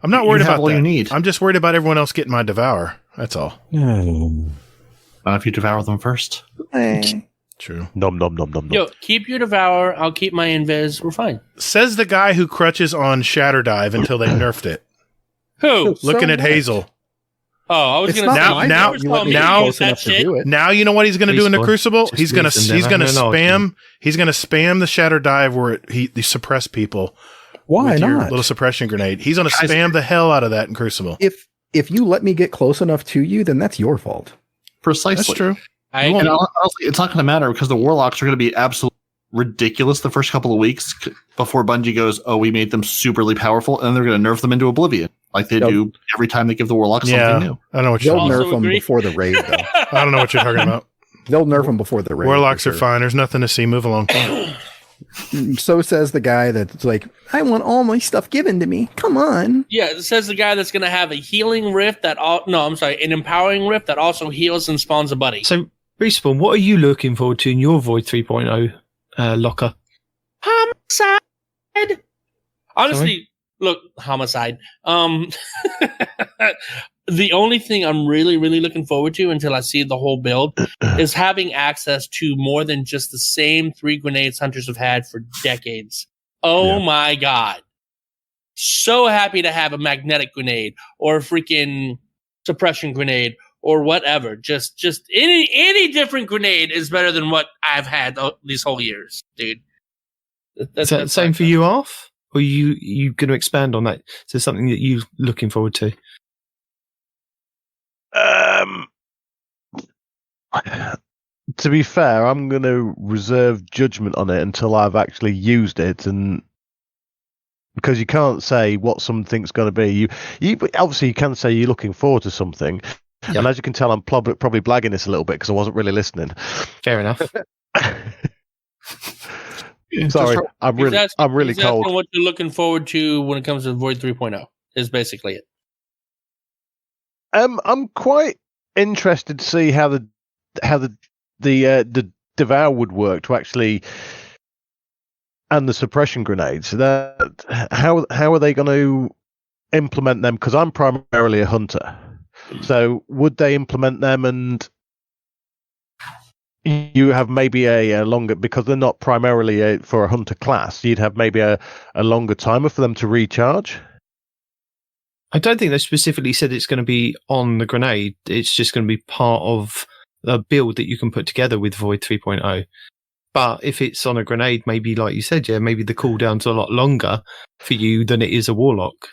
I'm not worried about all that. You need. I'm just worried about everyone else getting my Devour. That's all. Not if you devour them first. True. Nom nom nom nom nom. Yo, keep your Devour. I'll keep my Invis. We're fine. Says the guy who crutches on Shatterdive until they nerfed it. Who? Looking at Hazel. Oh, I was going to say now you know what he's going to do in the Crucible. He's going to spam the Shatterdive where he suppress people. Why with not? Your little suppression grenade. He's going to spam the hell out of that in Crucible. If you let me get close enough to you, then that's your fault. Precisely. That's true. And honestly, it's not going to matter because the Warlocks are going to be absolutely ridiculous the first couple of weeks before Bungie goes, oh, we made them superly powerful, and they're going to nerf them into oblivion like they do every time they give the Warlocks something new. I don't know what you're talking about. They'll nerf them before the raid, though. I don't know what you're talking about. They'll nerf them before the raid. Warlocks are fine. There's nothing to see. Move along. So says the guy that's like, I want all my stuff given to me. Come on. Yeah, it says the guy that's going to have a healing rift an empowering rift that also heals and spawns a buddy. So, Respawn, what are you looking forward to in your Void 3.0 locker? Homicide. Honestly, look, Homicide. The only thing I'm really, really looking forward to until I see the whole build is having access to more than just the same 3 grenades hunters have had for decades. Oh my God. so happy to have a magnetic grenade or a freaking suppression grenade or whatever. Just any different grenade is better than what I've had these whole years, dude. Is that the same for you, Arf? Or you going to expand on that? Is there something that you're looking forward to? To be fair, I'm going to reserve judgment on it until I've actually used it, and because you can't say what something's going to be. You obviously you can say you're looking forward to something, and as you can tell, I'm probably blagging this a little bit because I wasn't really listening. Fair enough. Sorry, I'm really cold. What you're looking forward to when it comes to Void 3.0 is basically it. I'm quite interested to see how the Devour would work to actually, and the suppression grenades. How are they going to implement them? Because I'm primarily a hunter, so would they implement them and you have maybe a longer, because they're not primarily for a hunter class, you'd have maybe a longer timer for them to recharge? I don't think they specifically said it's going to be on the grenade. It's just going to be part of a build that you can put together with Void 3.0. But if it's on a grenade, maybe like you said, maybe the cooldown's a lot longer for you than it is a Warlock.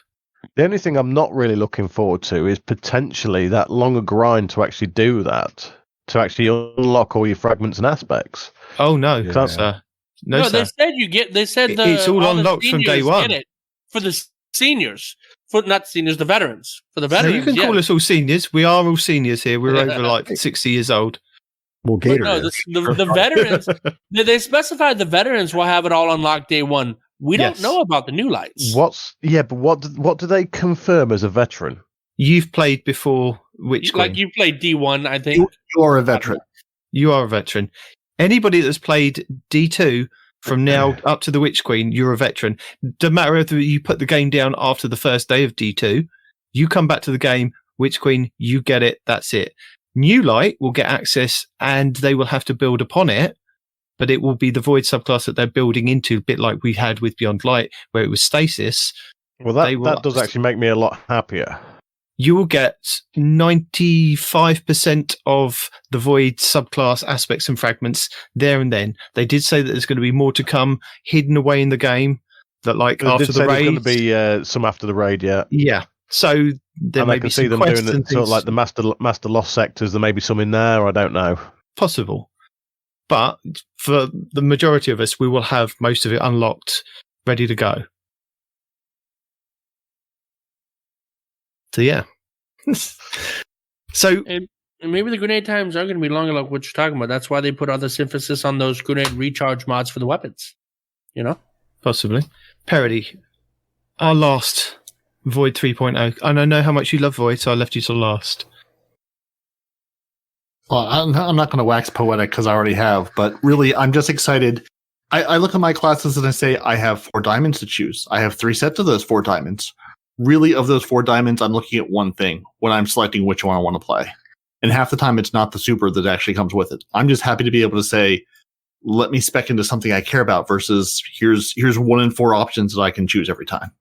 The only thing I'm not really looking forward to is potentially that longer grind to actually do that, to actually unlock all your fragments and aspects. Oh no, yeah. Sir. No, sir. they said you get. They said it's all unlocked from day one for the seniors. For not seniors, the veterans. For the veterans, you can call us all seniors. We are all seniors here. We're over like 60 years old. Well, Gator the veterans. They specified the veterans will have it all unlocked day one. We don't know about the new lights. What do they confirm as a veteran? You've played before Witch Queen. Like you played D1, I think. You are a veteran. You are a veteran. Anybody that's played D2 from now up to the Witch Queen, you're a veteran. Doesn't matter if you put the game down after the first day of D2. You come back to the game, Witch Queen, you get it. That's it. New Light will get access and they will have to build upon it, but it will be the Void subclass that they're building into, a bit like we had with Beyond Light, where it was Stasis. Well, that does actually make me a lot happier. You will get 95% of the Void subclass aspects and fragments there and then. They did say that there's going to be more to come hidden away in the game. That like they after the raid, there's going to be some after the raid, yeah. Yeah. So there may be some quests doing it, sort of like the master lost sectors. There may be some in there. I don't know. Possible, but for the majority of us, we will have most of it unlocked, ready to go. So yeah. So and maybe the grenade times are going to be longer, like what you're talking about. That's why they put all this emphasis on those grenade recharge mods for the weapons. You know, possibly. Parody, our last Void 3.0, and I know how much you love Void, so I left you to last. Well, I'm not going to wax poetic because I already have, but really, I'm just excited. I look at my classes and I say, I have 4 diamonds to choose. I have 3 sets of those 4 diamonds. Really, of those 4 diamonds, I'm looking at one thing when I'm selecting which one I want to play. And half the time, it's not the super that actually comes with it. I'm just happy to be able to say, let me spec into something I care about versus here's 1 in 4 options that I can choose every time.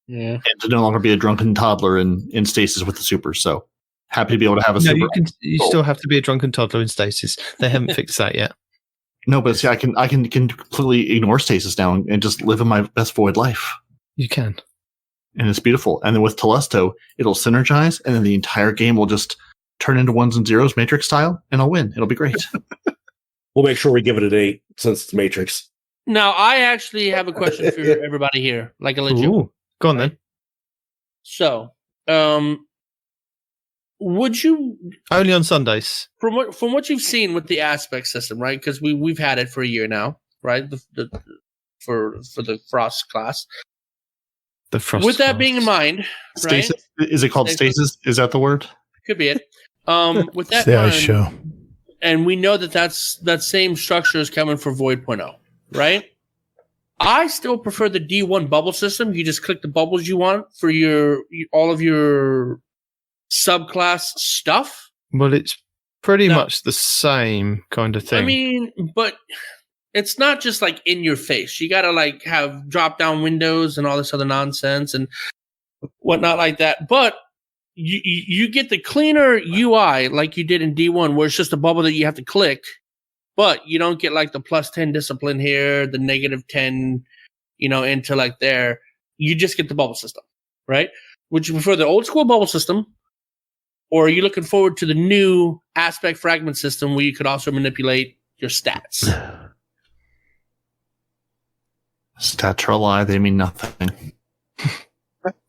Yeah. And to no longer be a drunken toddler in stasis with the super. So happy to be able to have a super. You still have to be a drunken toddler in stasis. They haven't fixed that yet. No, but see, I can completely ignore stasis now and just live in my best Void life. You can. And it's beautiful. And then with Telesto, it'll synergize, and then the entire game will just turn into ones and zeros, Matrix style, and I'll win. It'll be great. We'll make sure we give it an 8 since it's Matrix. Now, I actually have a question for everybody here, like a legit. Ooh, go on then. So, would you only on Sundays? From what you've seen with the aspect system, right? Because we've had it for a year now, right? For the Frost class. The Frost. With that being in mind, stasis, right? Is it called stasis? Is that the word? Could be it. With that the in mind, ice show. And we know that same structure is coming for Void.0, right? I still prefer the D1 bubble system. You just click the bubbles you want for all of your subclass stuff. Well, it's pretty much the same kind of thing. I mean, but It's not just like in your face. You got to like have drop down windows and all this other nonsense and whatnot like that. But you get the cleaner UI like you did in D1, where it's just a bubble that you have to click, but you don't get like the +10 discipline here, the -10, into like there. You just get the bubble system, right? Would you prefer the old school bubble system, or are you looking forward to the new aspect fragment system where you could also manipulate your stats? Stats are a lie. They mean nothing.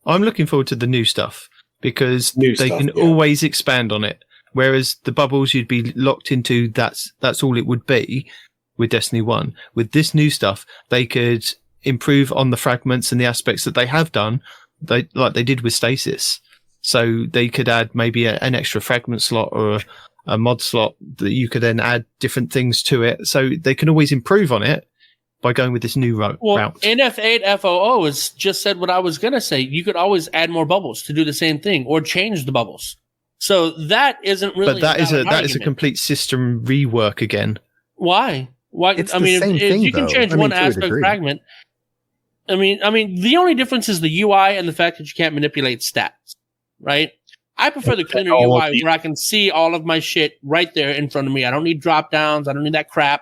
I'm looking forward to the new stuff because they can always expand on it. Whereas the bubbles you'd be locked into, that's all it would be with Destiny 1. With this new stuff, they could improve on the fragments and the aspects that they have done, like they did with Stasis. So they could add maybe an extra fragment slot or a mod slot that you could then add different things to it. So they can always improve on it by going with this new route. NF8 FOO has just said what I was going to say. You could always add more bubbles to do the same thing or change the bubbles. So that isn't really. But that is a complete system rework again. Why? It's the same thing, you can change one aspect fragment. I mean, the only difference is the UI and the fact that you can't manipulate stats, right? I prefer the cleaner UI where I can see all of my shit right there in front of me. I don't need drop downs. I don't need that crap,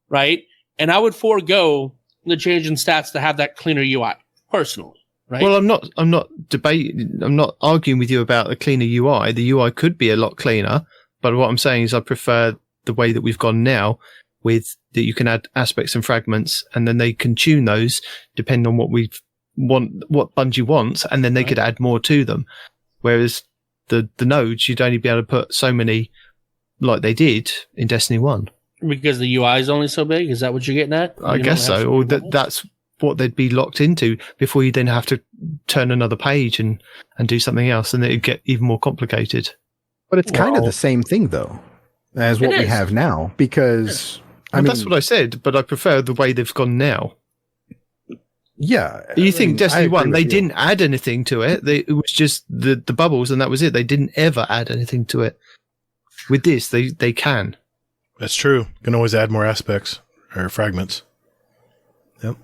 right? And I would forego the change in stats to have that cleaner UI personally. Right? Well, I'm not debating. I'm not arguing with you about the cleaner UI. The UI could be a lot cleaner, but what I'm saying is I prefer the way that we've gone now, with that you can add aspects and fragments, and then they can tune those depending on what what Bungie wants, and then they could add more to them. Whereas the nodes, you'd only be able to put so many, like they did in Destiny 1. Because the UI is only so big? Is that what you're getting at? I guess so. Or that's what they'd be locked into before you then have to turn another page and do something else, and it'd get even more complicated. But it's kind of the same thing, though, as what we have now, because... I mean, that's what I said, but I prefer the way they've gone now. Yeah. You think Destiny 1, they didn't add anything to it. It was just the bubbles, and that was it. They didn't ever add anything to it. With this, they can. That's true. You can always add more aspects or fragments. Yep.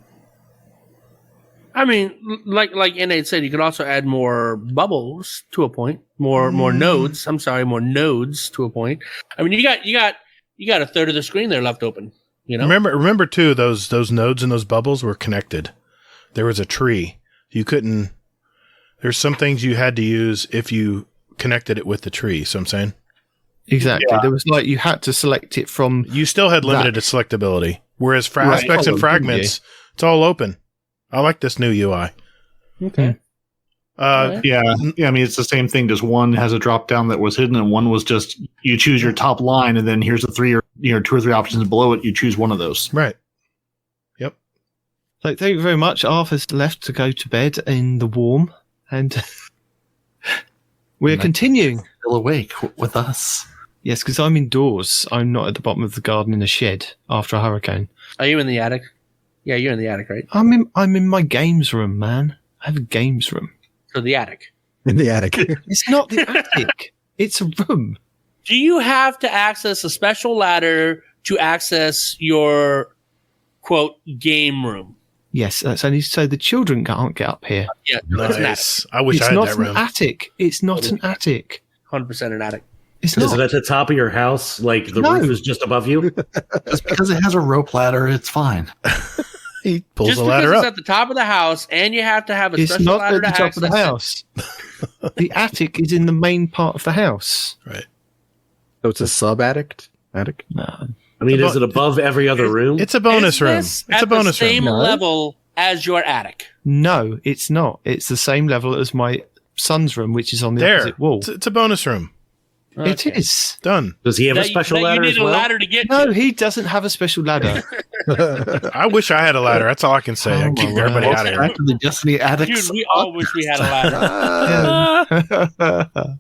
I mean, like N8 said, you could also add more bubbles to a point, more nodes. I'm sorry, more nodes to a point. I mean, you got a third of the screen there left open. Remember too, those nodes and those bubbles were connected. There was a tree. There's some things you had to use if you connected it with the tree. So I'm saying. Exactly. Yeah. There was you had to select it from. You still had limited selectability, whereas for aspects and fragments, it's all open. I like this new UI. Okay. Yeah. I mean, it's the same thing. Just one has a drop down that was hidden, and one was just you choose your top line, and then here's the two or three options below it. You choose one of those. Right. Yep. So thank you very much. Arthur's left to go to bed in the warm, and we're continuing. Still awake with us. Yes, because I'm indoors. I'm not at the bottom of the garden in a shed after a hurricane. Are you in the attic? Yeah, you're in the attic, right? I'm in my games room, man. I have a games room. So the attic. In the attic. It's not the attic. It's a room. Do you have to access a special ladder to access your, quote, game room? Yes, that's only so the children can't get up here. Yeah, nice. I wish I had that room. It's not an attic. It's not an attic. 100% an attic. It's not. Is it at the top of your house? Like the roof is just above you? Just because it has a rope ladder, it's fine. He pulls just the ladder because it's up. at the top of the house and you have to have a special ladder to access. It's not at the top of the house. The attic is in the main part of the house. Right. So it's a sub-attic? Attic? No. I mean, is it above every other room? It's a bonus room. It's a bonus room. Same level as your attic. No, it's not. It's the same level as my son's room, which is on the opposite wall. It's a bonus room. Okay. It is. Done. Does he have a special ladder as well? You need a ladder to get No, he doesn't have a special ladder. I wish I had a ladder. That's all I can say. I keep everybody out of here. The Destiny addicts. Dude, we all wish we had a ladder.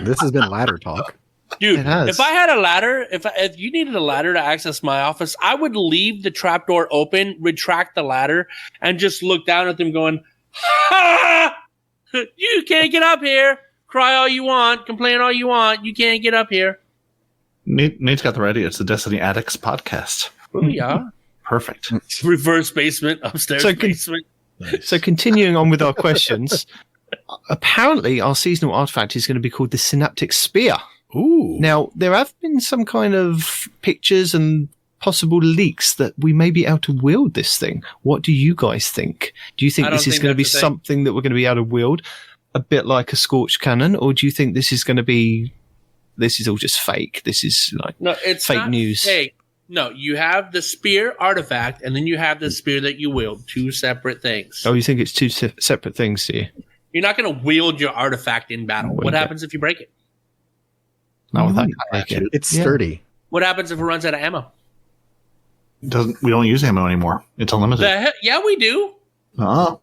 This has been ladder talk. Dude, if I had a ladder, if you needed a ladder to access my office, I would leave the trapdoor open, retract the ladder, and just look down at them going, ha! You can't get up here. Cry all you want, complain all you want. You can't get up here. Nate's got the right idea. It's the Destiny Addicts podcast. Oh, yeah. Perfect. Reverse basement, upstairs So basement. So continuing on with our questions, apparently our seasonal artifact is going to be called the Synaptic Spear. Ooh. Now, there have been some kind of pictures and possible leaks that we may be able to wield this thing. What do you guys think? Do you think I don't this is think going to be that's a thing. something that we're going to be able to wield, a bit like a Scorched Cannon, or do you think this is going to be, this is all just fake? This is like No, it's fake not news. fake. No, you have the spear artifact, and then you have the spear that you wield. Two separate things. Oh, you think it's two separate things, do you? You're not going to wield your artifact in battle. Wouldn't What it? happens if you break it? Not with that Mm, kind of attitude. It's Yeah. sturdy. What happens if it runs out of ammo? We don't use ammo anymore. It's unlimited. Yeah, we do. Uh-huh.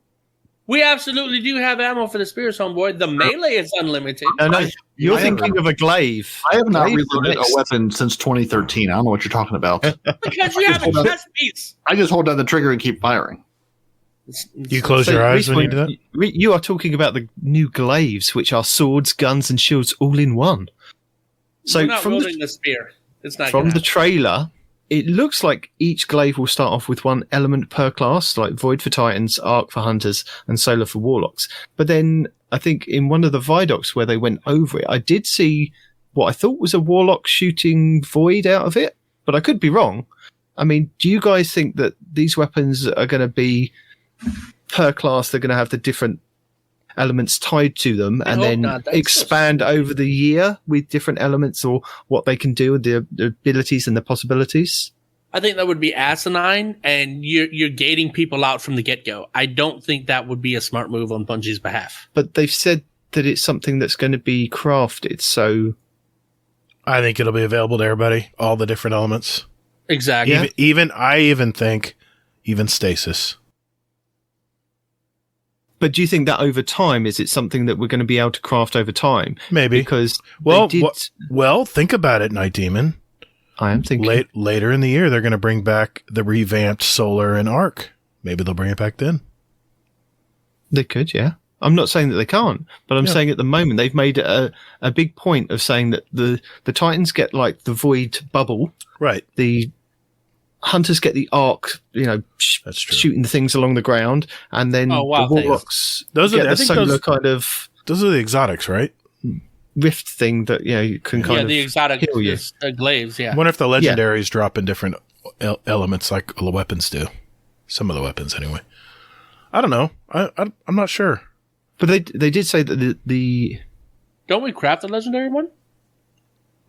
We absolutely do have ammo for the spears, homeboy. The melee is unlimited. No, you're I thinking of a glaive. I have not Glaive's the reloaded a next. weapon since 2013. I don't know what you're talking about. Because you have a chest piece. I just hold down the trigger and keep firing. You close your eyes when you do that? You are talking about the new glaives, which are swords, guns, and shields all in one. So We're not from wielding the spear. It's not from gonna the trailer, it looks like each glaive will start off with one element per class, like Void for Titans, Arc for Hunters, and Solar for Warlocks. But then I think in one of the Vidocs where they went over it, I did see what I thought was a Warlock shooting Void out of it, but I could be wrong. I mean, do you guys think that these weapons are going to be per class? They're going to have the different elements tied to them I and hope then not. That's expand over the year with different elements or what they can do with the abilities and the possibilities? I think that would be asinine, and you're gating people out from the get go. I don't think that would be a smart move on Bungie's behalf. But they've said that it's something that's going to be crafted. So I think it'll be available to everybody, all the different elements. Exactly. Yeah. I even think stasis. but do you think that over time, is it something that we're going to be able to craft over time? Maybe. Because Well, they did, well, think about it, Night Demon. I am thinking. Later in the year, they're going to bring back the revamped Solar and Arc. Maybe they'll bring it back then. They could, yeah. I'm not saying that they can't, but I'm Yeah. saying at the moment they've made a big point of saying that the Titans get like the void bubble, Right. the Hunters get the arc, That's true. shooting the things along the ground, and then Oh, wow, the thanks. Warlocks Those are get the- I the think solar those- kind of Those are the exotics, right? rift thing that you can kind Yeah, of the exotic heal you. glaives, yeah. I wonder if the legendaries drop in different elements like the weapons do. Some of the weapons, anyway. I don't know. I'm not sure. But they did say that the Don't we craft the legendary one?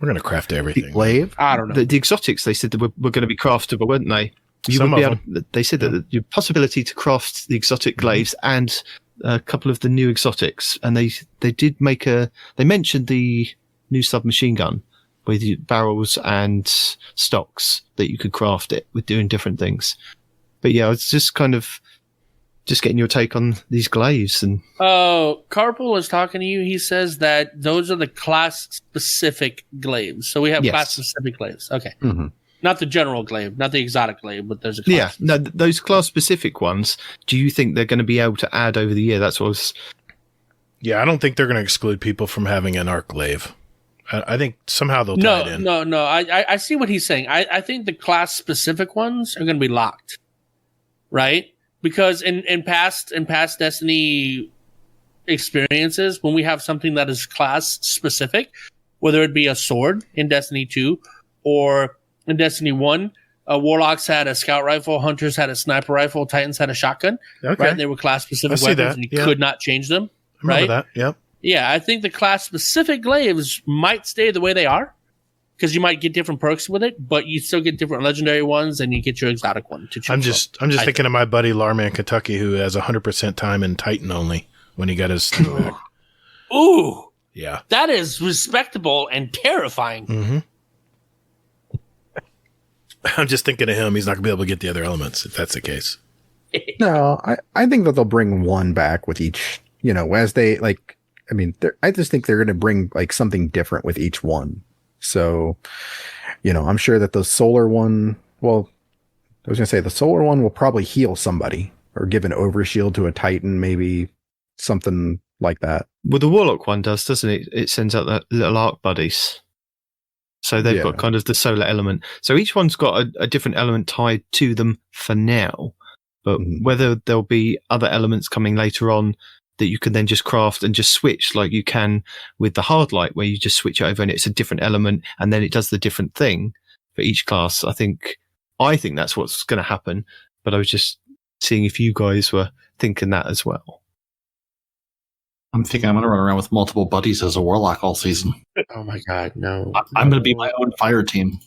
We're going to craft everything. Glaive? I don't know. the exotics, they said that were going to be craftable, weren't they? Some would be of able, they said that your possibility to craft the exotic glaives and a couple of the new exotics, and they did they mentioned the new submachine gun with barrels and stocks that you could craft it with doing different things. But yeah, it's just kind of just getting your take on these glaives and Carpool is talking to you. He says that those are the class-specific glaives. So we have Yes. class-specific glaives. Okay. Mhm. Not the general glaive, not the exotic glaive, but there's a class. yeah, no, those class specific ones. Do you think they're going to be able to add over the year? That's what I was. Yeah, I don't think they're going to exclude people from having an arc glaive. I think somehow they'll tie it in. No. I see what he's saying. I think the class-specific ones are going to be locked, right? Because in past Destiny experiences, when we have something that is class-specific, whether it be a sword in Destiny 2 or in Destiny 1, Warlocks had a scout rifle, Hunters had a sniper rifle, Titans had a shotgun, Okay. right? They were class-specific I see weapons, that, and you yeah. could not change them. I remember right? that. Yep. Yeah, I think the class-specific glaives might stay the way they are, because you might get different perks with it, but you still get different legendary ones, and you get your exotic one to choose I'm from. just thinking of my buddy Larman Kentucky, who has 100% time in Titan only when he got his thing back. Ooh, Yeah. that is respectable and terrifying. Mm-hmm. I'm just thinking of him. He's not going to be able to get the other elements if that's the case. No, I think that they'll bring one back with each, as they like, I just think they're going to bring like something different with each one. So, I'm sure that the solar one, well, I was going to say the solar one will probably heal somebody or give an overshield to a Titan, maybe something like that. Well, the Warlock one does, doesn't it? It sends out the little arc buddies. So they've Yeah. got kind of the solar element. So each one's got a different element tied to them for now. But whether there'll be other elements coming later on that you can then just craft and just switch like you can with the hard light, where you just switch it over and it's a different element and then it does the different thing for each class. I think that's what's going to happen. But I was just seeing if you guys were thinking that as well. I'm thinking I'm going to run around with multiple buddies as a warlock all season. Oh my god, no! I'm going to be my own fire team.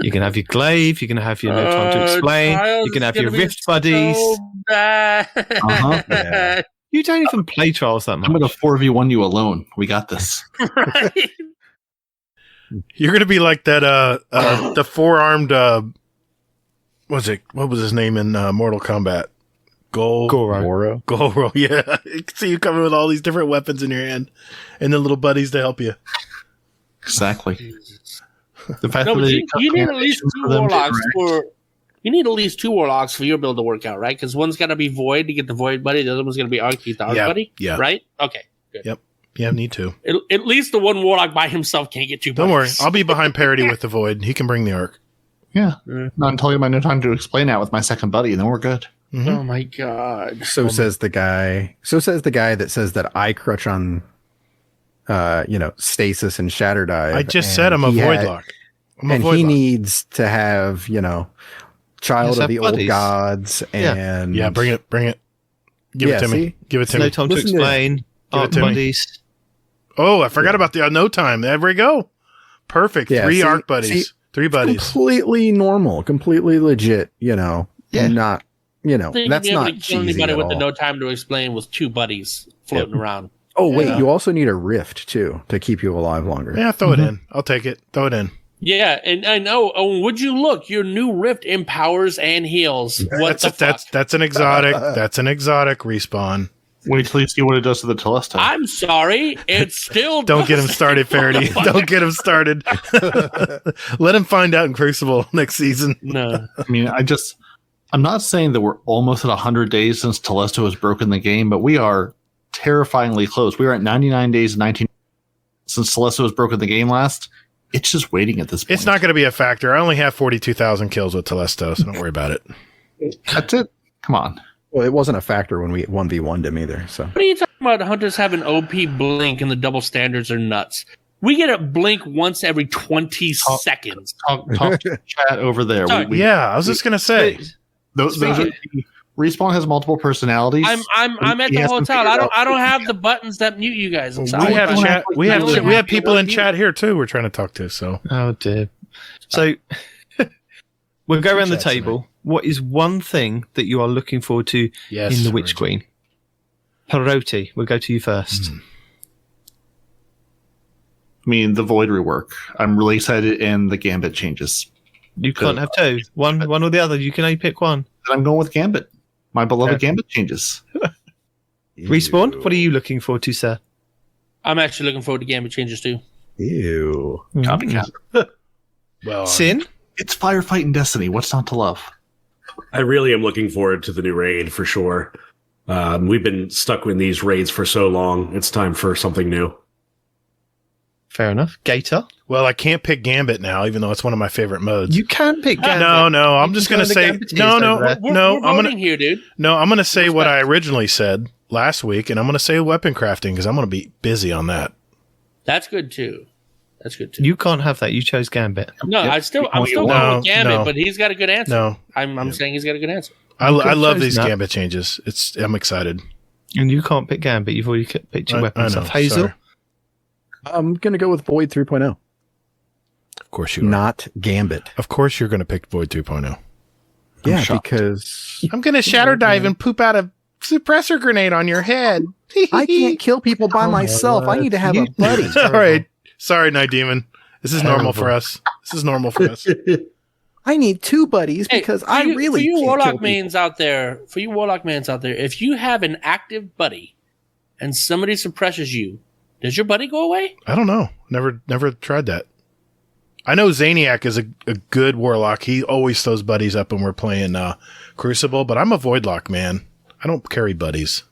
You can have your glaive. You can have your no time to explain. Trials You can is have your gonna be rift buddies. So bad. Uh-huh. Yeah. You don't even play trials that much. I'm going to 4v1 you alone. We got this. Right? You're gonna be like that. The 4-armed. What was his name in Mortal Kombat? Goro. Goro. Yeah. See you coming with all these different weapons in your hand, and the little buddies to help you. Exactly. The fact No, that but they you cut need at animations least for them to interact. you need at least 2 warlocks for your build to work out, right? Because one's got to be void to get the void buddy. The other one's going to be arc the arc Yeah, buddy. yeah. Right. Okay. Good. Yep. Yeah, need to. At least the one warlock by himself can't get 2 Don't worry. buddies. I'll be behind Parody with the Void. He can bring the arc. Yeah. Not until I get my no time to explain that with my second buddy, and then we're good. Mhm. Oh my god. So says the guy. So says the guy that says that I crutch on, stasis and shatter dive. I just and said I'm a he Void had- Lock. I'm a and Void he Lock. needs to have, child Yes, of have the buddies. old gods, Yeah. and Yeah, bring it. Give Yeah, it to me. see? Give it to No me. time to Listen to- explain. Give it Arc to me. buddies. Oh, I forgot about the no time. There we go. Perfect. Yeah, 3 see- arc buddies. see- 3 buddies. completely normal, completely legit. Yeah. Not I think that's you'd be able not to kill cheesy anybody at with the all. no time to explain with 2 buddies floating around. Oh wait, Yeah. you also need a rift too to keep you alive longer. Yeah, throw it in. I'll take it. Throw it in. Yeah, and I know. Oh, would you look? Your new rift empowers and heals. What the fuck? That's an exotic. That's an exotic respawn. Wait till you see what it does to the Telesto. I'm sorry. It's still Don't get him started, Parody. Don't get him started. Let him find out in Crucible next season. No. I mean, I'm not saying that we're almost at 100 days since Telesto has broken the game, but we are terrifyingly close. We are at 99 days and 19 since Telesto has broken the game last. It's just waiting at this point. It's not going to be a factor. I only have 42,000 kills with Telesto, so don't worry about it. That's it. Come on. Well, it wasn't a factor when we 1v1'd him either. So What are you talking about? Hunters have an OP blink and the double standards are nuts. We get a blink once every 20 seconds. Talk to chat over there. Sorry. Yeah, I was just going to say. Those are, Respawn has multiple personalities. I'm at He the hasn't hotel. figured I don't out- have the buttons that mute you guys. I'm sorry. We have chat. We have I don't we have have people in the chat here too. We're trying to talk to. So Oh dear. So we'll go around the Chat's table. What is one thing that you are looking forward to yes, in the Witch Virgin. Queen? Paroti, we'll go to you first. I mean, the Void rework. I'm really excited, and the Gambit changes. You can't have 2. One or the other. You can only pick one. And I'm going with Gambit. My beloved Okay. Gambit changes. Respawn, what are you looking forward to, sir? I'm actually looking forward to Gambit changes too. Ew. Copycat. well, Sin? It's Firefight and Destiny. What's not to love? I really am looking forward to the new raid for sure. We've been stuck with these raids for so long. It's time for something new. Fair enough. Gator? well, I can't pick Gambit now, even though it's one of my favorite modes. You can pick Gambit. No. I'm You just can going to turn say the Gambit no. over there. We're I'm voting gonna here, dude. no. I'm going to say what I Respect. originally said last week, and I'm going to say weapon crafting because I'm going to be busy on that. That's good too. That's good too. You can't have that. You chose Gambit. No, I'm still going No, with Gambit, no. but he's got a good answer. No, I'm saying he's got a good answer. I You could've love chosen these that. Gambit changes. I'm excited. And you can't pick Gambit. You've already picked your weapon stuff. Hazel? Sorry. I'm gonna go with Void 3.0, Of course you are. not Gambit. Of course you're going to pick Void 2.0. Yeah, shocked. because I'm going to shatter dive and poop out a suppressor grenade on your head. I can't kill people by myself. I need to have a buddy. All right. Sorry, Night Demon. This is normal for us. This is normal for us. I need 2 buddies because I really for you can't Warlock kill people. mains out there, if you have an active buddy and somebody suppresses you, does your buddy go away? I don't know. Never tried that. I know Zaniac is a good warlock. He always throws buddies up when we're playing Crucible, but I'm a Voidlock, man. I don't carry buddies.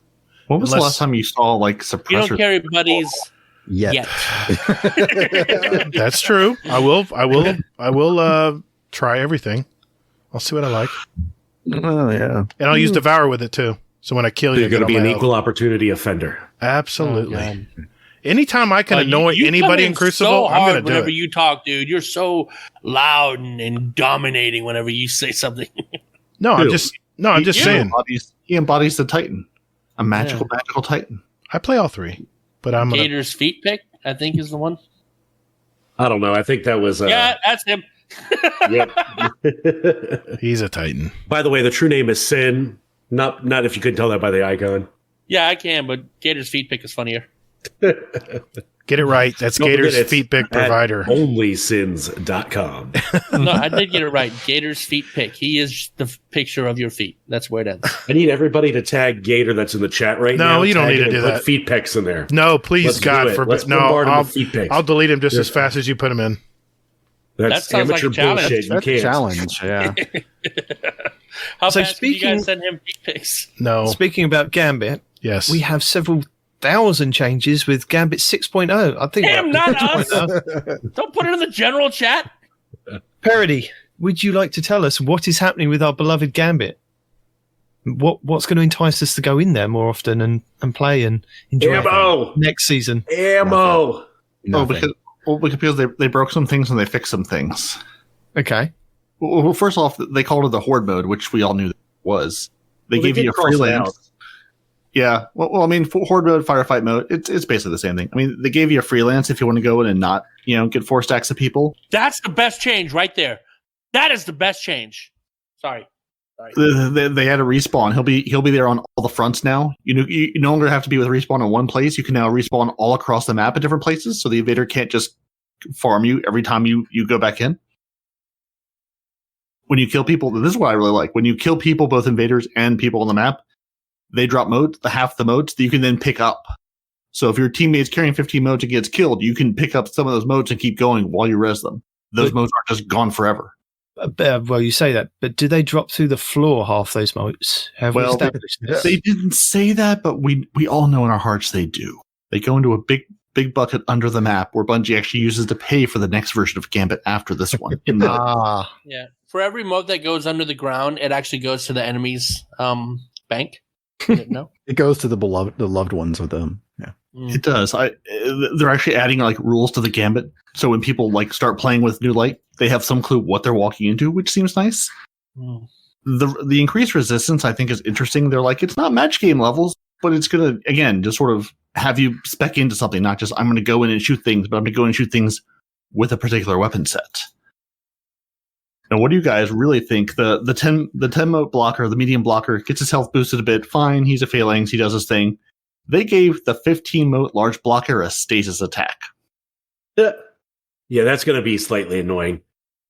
When was the Unless- last time you saw like You suppressor? don't carry buddies. Yet. That's true. I will try everything. I'll see what I like. Oh yeah. And I'll use Devour with it too. So when I kill you, You're going to be an equal opportunity offender. Absolutely. Anytime I can annoy anybody in Crucible, I'm going to do whenever it. you talk, dude. You're so loud and dominating whenever you say something. I'm just saying. He embodies the Titan, a magical Titan. I play all three, but I'm Gator's feet pick, I think, is the one. I don't know. I think that was. Yeah, that's him. Yep. He's a Titan. By the way, the true name is Sin. Not if you couldn't tell that by the icon. Yeah, I can, but Gator's feet pick is funnier. Get it right. That's Don't Gator's forget, it's feet pick provider. Onlysins.com. No, I did get it right. Gator's feet pick. He is the picture of your feet. That's where it ends. I need everybody to tag Gator that's in the chat right now. No, you don't Tag need it to and do put that. feet pics in there. No, please, Let's God do it. forbid. Let's No, bombard him with feet pics. I'll delete him just as fast as you put him in. That That's sounds like amateur a challenge. bullshit. You That's a can't. challenge. Yeah. How So fast do you speaking- guys send him feet pics? No. Speaking about Gambit, Yes. we have several thousand changes with Gambit 6.0. I think Damn, we're not up to us. 6.0. Don't put it in the general chat. Parody, would you like to tell us what is happening with our beloved Gambit? What's going to entice us to go in there more often and play and enjoy it Ammo! next season? Ammo! Nothing. Because they broke some things and they fixed some things. Okay. Well, first off, they called it the Horde mode, which we all knew that it was. They Well, they gave you did a cross it freelance. out. Yeah. Well, I mean, for Horde mode, firefight mode, it's basically the same thing. I mean, they gave you a freelance if you want to go in and not, get 4 stacks of people. That's the best change right there. That is the best change. Sorry. They had a respawn. He'll be there on all the fronts now. You no longer have to be with respawn in one place. You can now respawn all across the map at different places, so the invader can't just farm you every time you go back in. When you kill people, this is what I really like. When you kill people, both invaders and people on the map, they drop motes, half the motes that you can then pick up. So if your teammate's carrying 15 motes and gets killed, you can pick up some of those motes and keep going while you res them. Those motes aren't just gone forever. Well, you say that, but do they drop through the floor, half those motes? Have we Well, established this? They didn't say that, but we all know in our hearts they do. They go into a big bucket under the map where Bungie actually uses to pay for the next version of Gambit after this one. Yeah. For every mote that goes under the ground, it actually goes to the enemy's bank. No? It goes to the loved ones with them. Yeah. It does. They're actually adding like rules to the Gambit, so when people like start playing with New Light, they have some clue what they're walking into, which seems nice. Mm. The increased resistance, I think, is interesting. They're like, it's not match game levels, but it's gonna again just sort of have you spec into something, not just I'm going to go in and shoot things, but I'm going to go in and shoot things with a particular weapon set. Now, what do you guys really think? The 10 mote blocker, the medium blocker, gets his health boosted a bit. Fine, he's a phalanx, he does his thing. They gave the 15 mote large blocker a stasis attack. Yeah, that's going to be slightly annoying.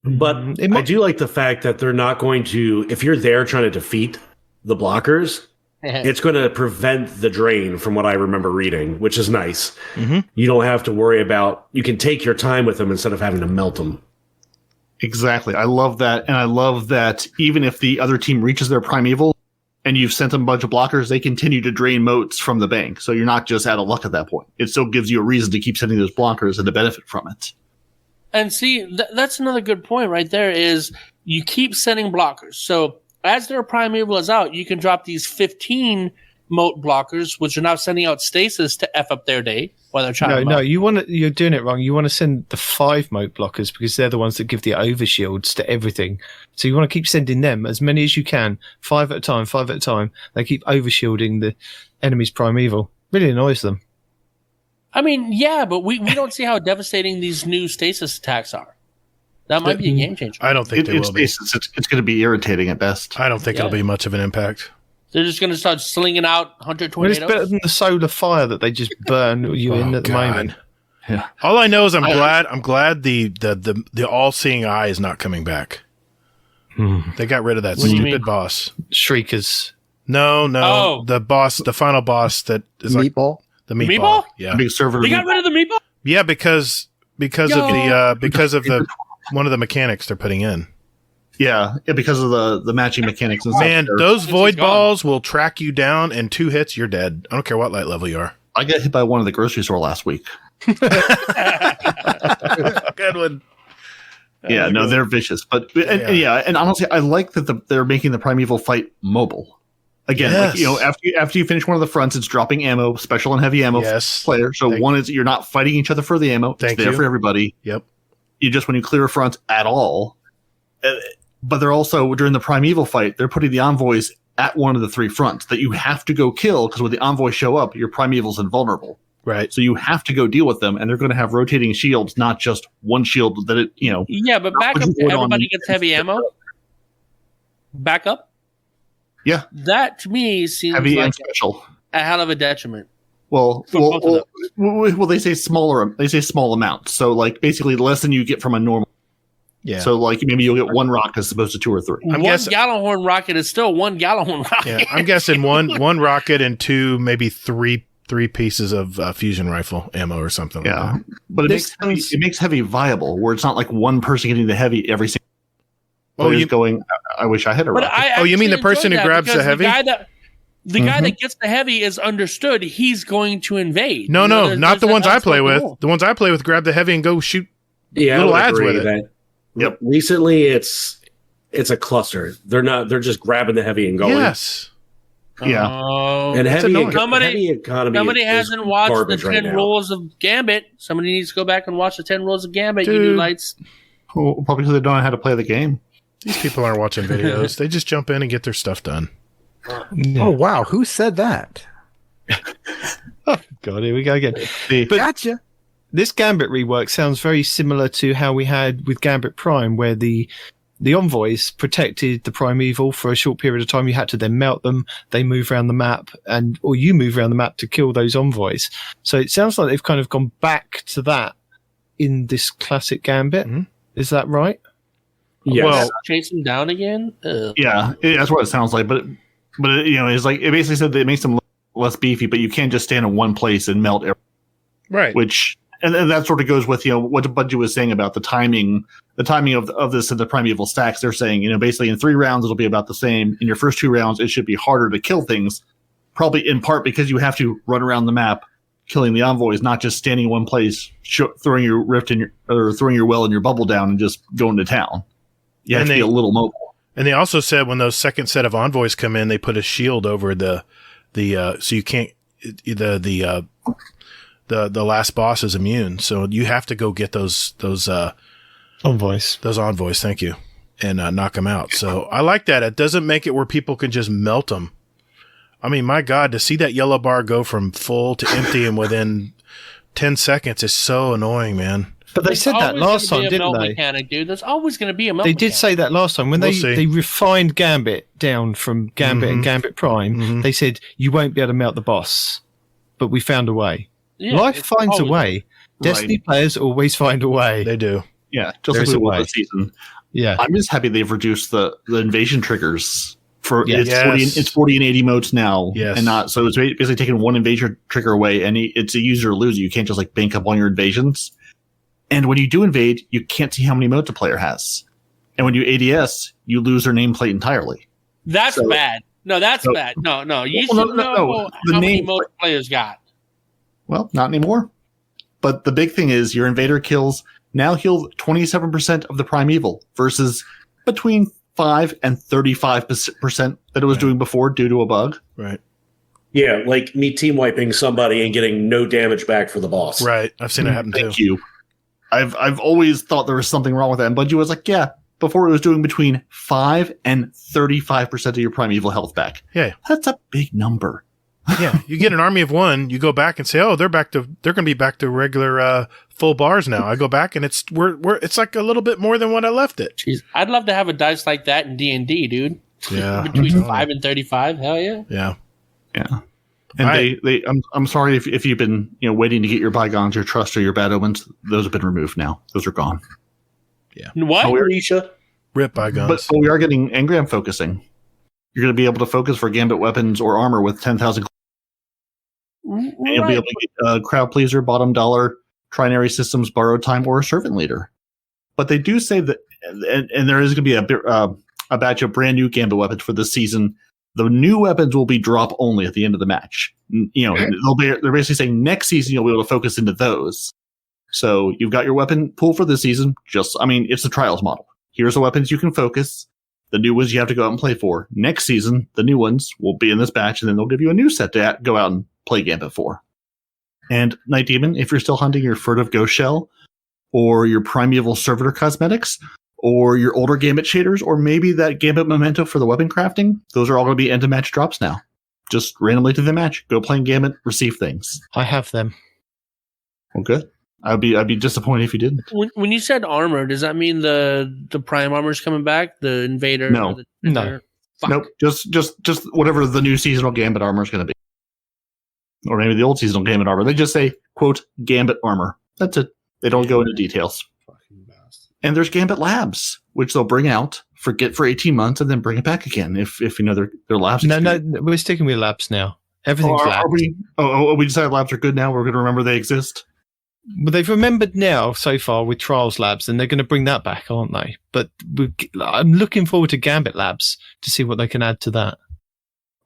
But I do like the fact that they're not going to, if you're there trying to defeat the blockers, it's going to prevent the drain from what I remember reading, which is nice. Mm-hmm. You don't have to worry about, you can take your time with them instead of having to melt them. Exactly. I love that. And I love that even if the other team reaches their primeval and you've sent them a bunch of blockers, they continue to drain motes from the bank. So you're not just out of luck at that point. It still gives you a reason to keep sending those blockers and to benefit from it. And see, that's another good point right there is you keep sending blockers. So as their primeval is out, you can drop these 15 mote blockers, which are now sending out stasis to F up their day while they're trying to No, you're doing it wrong. You want to send the 5 mote blockers because they're the ones that give the overshields to everything. So you want to keep sending them as many as you can, 5 at a time, 5 at a time. They keep overshielding the enemy's primeval. Really annoys them. I mean, yeah, but we don't see how devastating these new stasis attacks are. That might be a game changer. I don't think they will be. It's going to be irritating at best. I don't think it'll be much of an impact. They're just going to start slinging out Hunter Well, it's tornadoes. better than the solar fire that they just burn you in at the moment. Yeah. All I know is I'm glad the all-seeing eye is not coming back. They got rid of that What do you stupid mean? boss. Shriekers. No, Oh. the final boss that is like Meatball? the meatball. Meatball? Yeah, Big server. They got rid of the meatball? yeah, because of the one of the mechanics they're putting in. Yeah, because of the matching mechanics. And Man, stuff. those Since void he's gone. balls will track you down, and 2 hits, you're dead. I don't care what light level you are. I got hit by one at the grocery store last week. Good one. Yeah, no, they're vicious. But and honestly, I like that they're making the primeval fight mobile. Again, like, you know, after you finish one of the fronts, it's dropping ammo, special and heavy ammo for player. So one is you're not fighting each other for the ammo. It's there for everybody. Yep. You just when you clear a front at all. But they're also during the primeval fight, they're putting the envoys at one of the three fronts that you have to go kill because when the envoys show up, your primeval's invulnerable. Right. So you have to go deal with them, and they're going to have rotating shields, not just one shield that it, you know. Yeah, but back up. Everybody gets heavy ammo. Back up. Yeah. That to me seems heavy like and special. A hell of a detriment. Well, they say smaller. They say small amounts. So like basically less than you get from a normal. Yeah. So like maybe you'll get one rocket as opposed to two or three. One Gallahorn rocket is still one Gallahorn rocket. Yeah, I'm guessing one rocket and two, maybe three pieces of fusion rifle ammo or something. Yeah, like that. but it makes heavy viable, where it's not like one person getting the heavy every single. Going. I wish I had a rocket. You mean the person who grabs the heavy? The guy that gets the heavy is understood. He's going to invade. No, not the ones I play with. The ones I play with grab the heavy and go shoot little ads with it. Yep. Recently, it's a cluster. They're just grabbing the heavy and going. Yes. Yeah. And heavy economy. Somebody hasn't watched the 10 rules of Gambit. Somebody needs to go back and watch the 10 rules of Gambit. You new lights. Well, probably because they don't know how to play the game. These people aren't watching videos. They just jump in and get their stuff done. Oh wow! Who said that? Oh God, here we go again. But gotcha. This Gambit rework sounds very similar to how we had with Gambit Prime, where the envoys protected the primeval for a short period of time. You had to then melt them. They move around the map, or you move around the map to kill those envoys. So it sounds like they've kind of gone back to that in this classic Gambit. Mm-hmm. Is that right? Yes. Well, chase them down again. Yeah, that's what it sounds like. But you know, it's like it basically said that it makes them less beefy, but you can't just stand in one place and melt everything. Right. Which and that sort of goes with, you know, what Budgie was saying about the timing of this in the primeval stacks. They're saying, you know, basically in 3 rounds it'll be about the same. In your first 2 rounds, it should be harder to kill things, probably in part because you have to run around the map killing the envoys, not just standing in one place, throwing your rift or throwing your well in your bubble down and just going to town. You have to be a little mobile. And they also said when those second set of envoys come in, they put a shield over the so you can't the last boss is immune. So you have to go get those envoys. Those envoys, thank you, and knock them out. So I like that. It doesn't make it where people can just melt them. I mean, my God, to see that yellow bar go from full to empty and within 10 seconds is so annoying, man. But they said that last time, didn't they? Mechanic, dude. There's always going to be a melt They did say that last time when they refined Gambit down from Gambit and Gambit Prime. Mm-hmm. They said you won't be able to melt the boss, but we found a way. Yeah, Life finds a way. Right. Destiny players always find a way. They do. Yeah, just like we won the season. Yeah, I'm just happy they've reduced the invasion triggers. It's 40 and 80 modes now, and not so it's basically taking one invasion trigger away, and it's a use or lose. You can't just like bank up on your invasions. And when you do invade, you can't see how many modes a player has. And when you ADS, you lose their nameplate entirely. That's bad. No, that's bad. No. You should know how many modes players got. Well, not anymore. But the big thing is your invader kills now heal 27% of the primeval versus between 5 and 35% that it was doing before due to a bug. Right. Yeah, like me team wiping somebody and getting no damage back for the boss. Right. I've seen it happen too. Thank you. I've always thought there was something wrong with that. And Budgie was like, yeah, before it was doing between 5 and 35% of your primeval health back. Yeah. That's a big number. Yeah. You get an army of 1, you go back and say, oh, they're going to be back to regular full bars now. I go back and it's like a little bit more than what I left it. Jeez. I'd love to have a dice like that in D&D, dude. Yeah. Between 5 and 35. Hell yeah. Yeah. Yeah. And I'm sorry if you've been waiting to get your bygones, your trust, or your bad omens. Those have been removed now. Those are gone. Yeah. What, Risha? Rip bygones. But we are getting engram focusing. You're going to be able to focus for gambit weapons or armor with 10,000. And you'll be able to get crowd pleaser, bottom dollar, trinary systems, borrowed time, or a servant leader. But they do say that, and there is going to be a batch of brand new gambit weapons for this season The new weapons will be drop only at the end of the match. They're basically saying next season you'll be able to focus into those. So you've got your weapon pool for this season. It's the trials model. Here's the weapons you can focus. The new ones you have to go out and play for. Next season, the new ones will be in this batch, and then they'll give you a new set to go out and play Gambit for. And Night Demon, if you're still hunting your Furtive Ghost Shell, or your Primeval Servitor Cosmetics, or your older Gambit shaders, or maybe that Gambit Memento for the weapon crafting, those are all going to be end-of-match drops now. Just randomly to the match. Go playing Gambit, receive things. I have them. Well, good. I'd be disappointed if you didn't. When you said armor, does that mean the prime armor is coming back? The invader? No. No. Fuck. Nope. Just whatever the new seasonal Gambit armor is going to be. Or maybe the old seasonal Gambit armor. They just say, quote, Gambit armor. That's it. They don't go into details. And there's Gambit Labs, which they'll bring out, forget for 18 months, and then bring it back again if their labs. No, we're sticking with labs now. Everything's labs. We decided labs are good now. We're going to remember they exist. Well, they've remembered now so far with Trials Labs, and they're going to bring that back, aren't they? But I'm looking forward to Gambit Labs to see what they can add to that.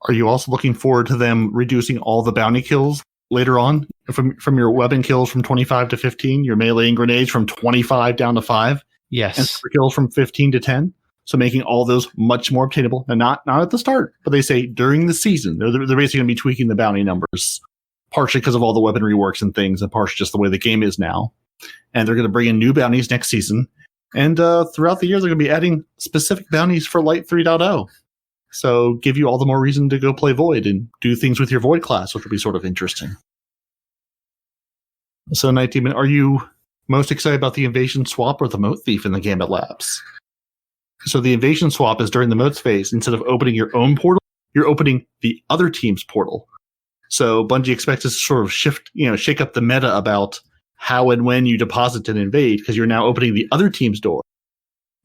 Are you also looking forward to them reducing all the bounty kills later on from your weapon kills from 25 to 15, your melee and grenades from 25 down to 5? Yes. And super kills from 15 to 10. So making all those much more obtainable. And not at the start, but they say during the season. They're basically going to be tweaking the bounty numbers, partially because of all the weapon reworks and things, and partially just the way the game is now. And they're going to bring in new bounties next season. And throughout the year, they're going to be adding specific bounties for Light 3.0. So give you all the more reason to go play Void and do things with your Void class, which will be sort of interesting. So, Night Demon, are you most excited about the Invasion Swap or the Moat Thief in the Gambit Labs? So the Invasion Swap is during the Moats phase. Instead of opening your own portal, you're opening the other team's portal. So Bungie expects us to sort of shake up the meta about how and when you deposit and invade, because you're now opening the other team's door.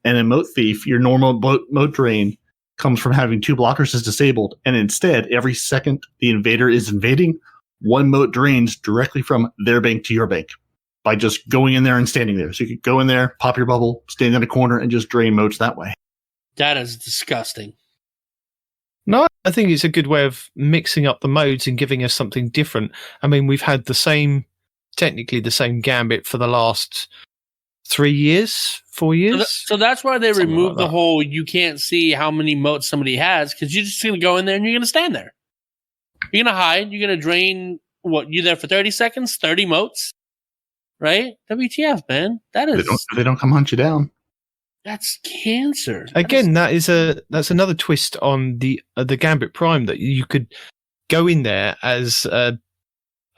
And in Moat Thief, your normal moat drain comes from having 2 blockers is disabled, and instead, every second the invader is invading, 1 moat drains directly from their bank to your bank by just going in there and standing there. So you could go in there, pop your bubble, stand in a corner, and just drain moats that way. That is disgusting. No, I think it's a good way of mixing up the modes and giving us something different. I mean, we've had technically the same Gambit for the last 3 years, 4 years. So that's why they Something removed like the whole you can't see how many moats somebody has, because you're just going to go in there and you're going to stand there. You're going to hide. You're going to drain, you're there for 30 seconds, 30 moats, right? WTF, man. That is... They don't come hunt you down. That's cancer. Again, that's another twist on the Gambit Prime, that you could go in there as an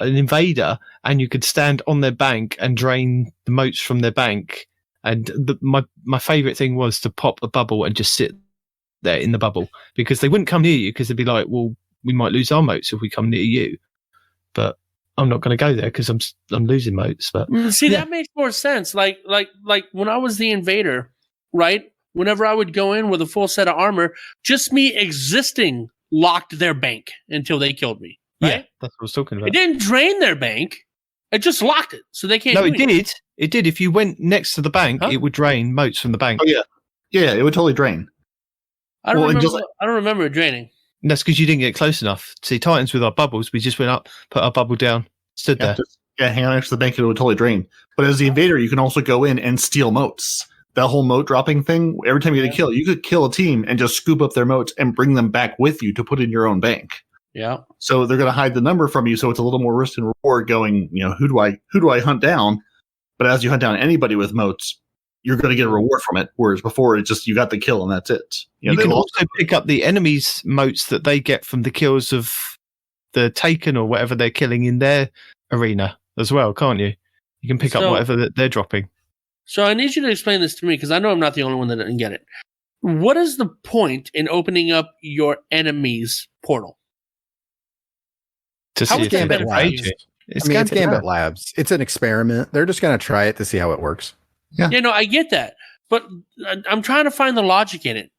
invader and you could stand on their bank and drain the moats from their bank. And my favorite thing was to pop a bubble and just sit there in the bubble, because they wouldn't come near you, because they'd be like, well, we might lose our moats if we come near you. But I'm not going to go there because I'm losing moats. But see, that makes more sense. Like when I was the invader, right? Whenever I would go in with a full set of armor, just me existing locked their bank until they killed me. Right? Yeah, that's what I was talking about. It didn't drain their bank. It just locked it, so they can't. No, it did. It did. If you went next to the bank, it would drain moats from the bank. Oh yeah, it would totally drain. I don't remember it draining. And that's because you didn't get close enough. See, Titans with our bubbles, we just went up, put our bubble down, stood there. Hang on next to the bank, it would totally drain. But as the invader, you can also go in and steal moats. That whole moat dropping thing, every time you get a kill, you could kill a team and just scoop up their moats and bring them back with you to put in your own bank. Yeah. So they're going to hide the number from you, so it's a little more risk and reward going, who do I hunt down? But as you hunt down anybody with moats, you're going to get a reward from it. Whereas before, it's just you got the kill and that's it. You can also pick up the enemy's moats that they get from the kills of the Taken or whatever they're killing in their arena as well, can't you? You can pick up whatever they're dropping. So I need you to explain this to me, because I know I'm not the only one that didn't get it. What is the point in opening up your enemy's portal? To see if Gambit Labs. It's Gambit Labs. It's an experiment. They're just going to try it to see how it works. Yeah. I get that. But I'm trying to find the logic in it.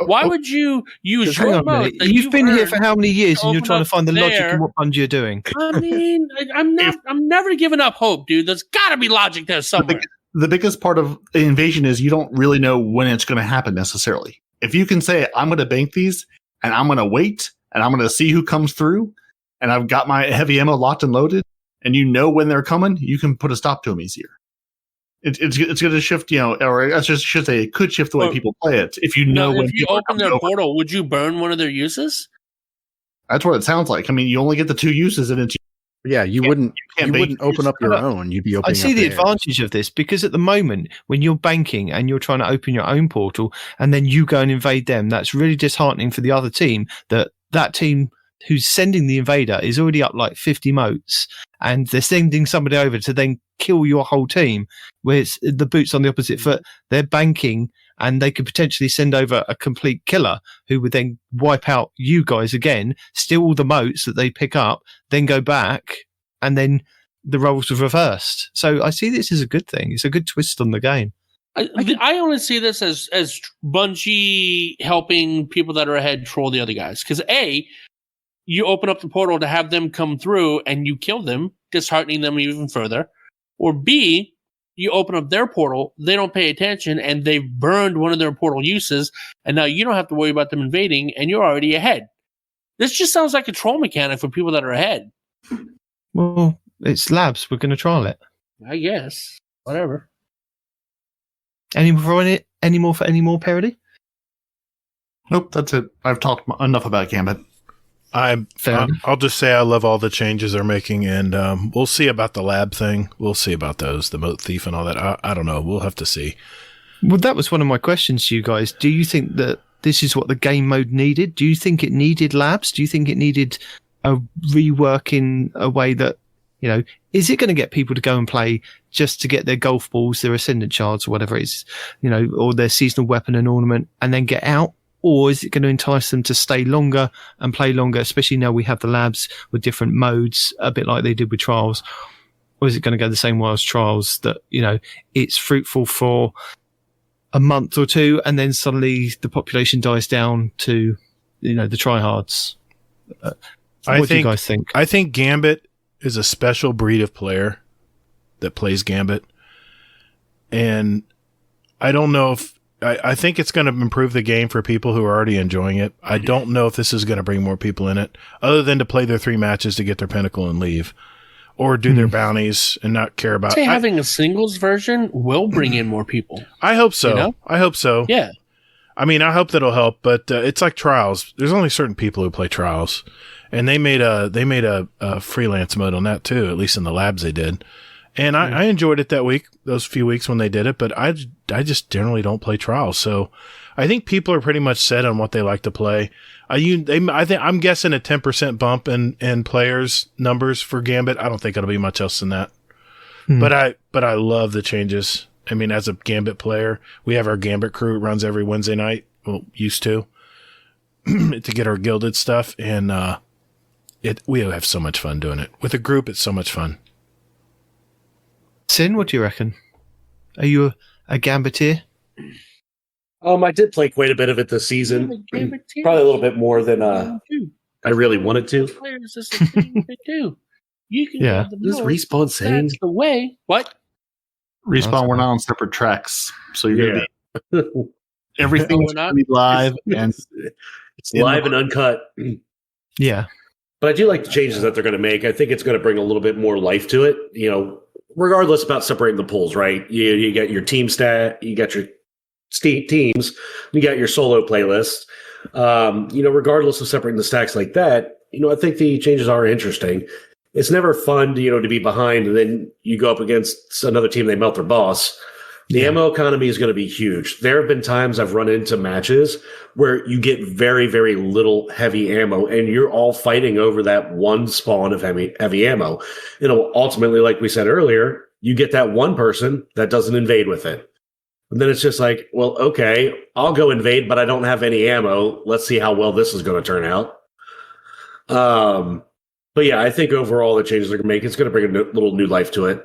Why would you use your mode? You've been here for how many years and you're trying to find the logic in what Bungie are doing? I mean, I'm never giving up hope, dude. There's got to be logic there somewhere. The biggest part of the invasion is you don't really know when it's going to happen necessarily. If you can say, I'm going to bank these, and I'm going to wait, and I'm going to see who comes through, and I've got my heavy ammo locked and loaded, and you know when they're coming, you can put a stop to them easier. It's going to shift, or I should say, it could shift the way people play it. If you know when if you open their portal, would you burn one of their uses? That's what it sounds like. I mean, you only get the 2 uses, and it's you wouldn't open up your own. You'd be opening. I see up the theirs. advantage of this because at the moment, when you're banking and you're trying to open your own portal, and then you go and invade them, that's really disheartening for the other team. That team who's sending the invader is already up like 50 motes, and they're sending somebody over to then kill your whole team. Where it's the boots on the opposite foot, they're banking. And they could potentially send over a complete killer who would then wipe out you guys again, steal all the motes that they pick up, then go back, and then the roles are reversed. So I see this as a good thing. It's a good twist on the game. I only see this as Bungie helping people that are ahead troll the other guys. Because A, you open up the portal to have them come through and you kill them, disheartening them even further. Or B, you open up their portal, they don't pay attention, and they've burned one of their portal uses, and now you don't have to worry about them invading, and you're already ahead. This just sounds like a troll mechanic for people that are ahead. Well, it's labs. We're going to trial it. I guess. Whatever. Any more for any more parody? Nope, that's it. I've talked enough about Gambit. I'll just say I love all the changes they're making, and we'll see about the lab thing. We'll see about those, the moat thief and all that. I don't know. We'll have to see. Well, that was one of my questions to you guys. Do you think that this is what the game mode needed? Do you think it needed labs? Do you think it needed a rework in a way that, is it going to get people to go and play just to get their golf balls, their ascendant shards, or whatever it is, or their seasonal weapon and ornament, and then get out? Or is it going to entice them to stay longer and play longer, especially now we have the labs with different modes, a bit like they did with Trials? Or is it going to go the same way as Trials, that, it's fruitful for a month or two and then suddenly the population dies down to, the tryhards? What do you guys think? I think Gambit is a special breed of player that plays Gambit. And I don't know if, I think it's going to improve the game for people who are already enjoying it. I don't know if this is going to bring more people in it, other than to play their 3 matches to get their pinnacle and leave, or do their bounties and not care about. Having a singles version will bring in more people. I hope so. I hope so. Yeah. I mean, I hope that'll help, but it's like Trials. There's only certain people who play Trials, and they made a freelance mode on that too. At least in the labs they did. And I enjoyed it that week, those few weeks when they did it, but I just generally don't play Trials. So I think people are pretty much set on what they like to play. I'm guessing a 10% bump in players numbers for Gambit. I don't think it'll be much else than that. But I love the changes. I mean, as a Gambit player, we have our Gambit crew. It runs every Wednesday night. Well, used to get our gilded stuff. And, we have so much fun doing it with a group. It's so much fun. Sin, what do you reckon? Are you a Gambiteer? I did play quite a bit of it this season. Probably a little bit more than I really wanted to. Players is the thing to do. You can Yeah. This Respawn saying that's the way. What? Respawn, we're not on separate tracks, so you're going to be everything's we're not? going to be live, and it's live and uncut. Yeah. But I do like the changes that they're going to make. I think it's going to bring a little bit more life to it. Regardless about separating the pools, right? You get your team stat, you got your teams, you got your solo playlist. Regardless of separating the stacks like that, I think the changes are interesting. It's never fun to be behind and then you go up against another team, they melt their boss. The ammo economy is going to be huge. There have been times I've run into matches where you get very, very little heavy ammo and you're all fighting over that one spawn of heavy ammo. Ultimately, like we said earlier, you get that one person that doesn't invade with it. And then it's just like, well, okay, I'll go invade, but I don't have any ammo. Let's see how well this is going to turn out. But yeah, I think overall the changes they're going to make, it's going to bring a little new life to it.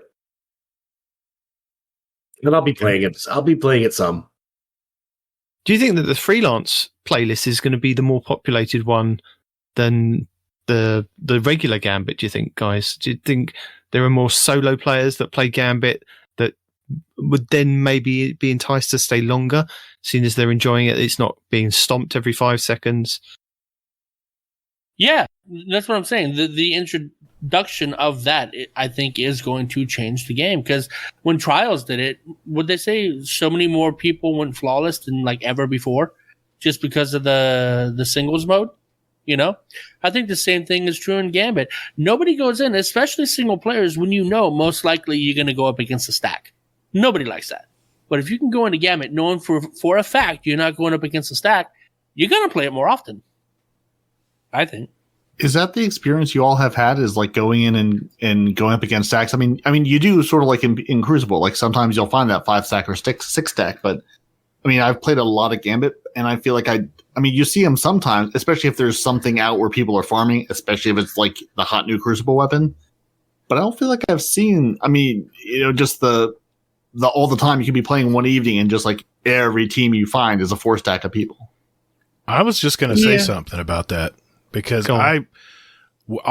And I'll be playing it. I'll be playing it some. Do you think that the freelance playlist is going to be the more populated one than the regular Gambit, do you think, guys? Do you think there are more solo players that play Gambit that would then maybe be enticed to stay longer, seeing as they're enjoying it. It's not being stomped every 5 seconds. Yeah, that's what I'm saying. The introduction of that, I think, is going to change the game. Because when Trials did it, would they say so many more people went flawless than like ever before, just because of the singles mode? You know, I think the same thing is true in Gambit. Nobody goes in, especially single players, when you know most likely you're going to go up against a stack. Nobody likes that. But if you can go into Gambit knowing for a fact you're not going up against a stack, you're going to play it more often. I think. Is that the experience you all have had? Is like going in and going up against stacks? I mean, you do sort of like in Crucible. Like sometimes you'll find that 5 stack or 6 stack. But I mean, I've played a lot of Gambit, and I feel like I mean, you see them sometimes, especially if there's something out where people are farming, especially if it's like the hot new Crucible weapon. But I don't feel like I've seen. I mean, just the all the time you can be playing one evening and just like every team you find is a 4 stack of people. I was just going to say something about that. Because I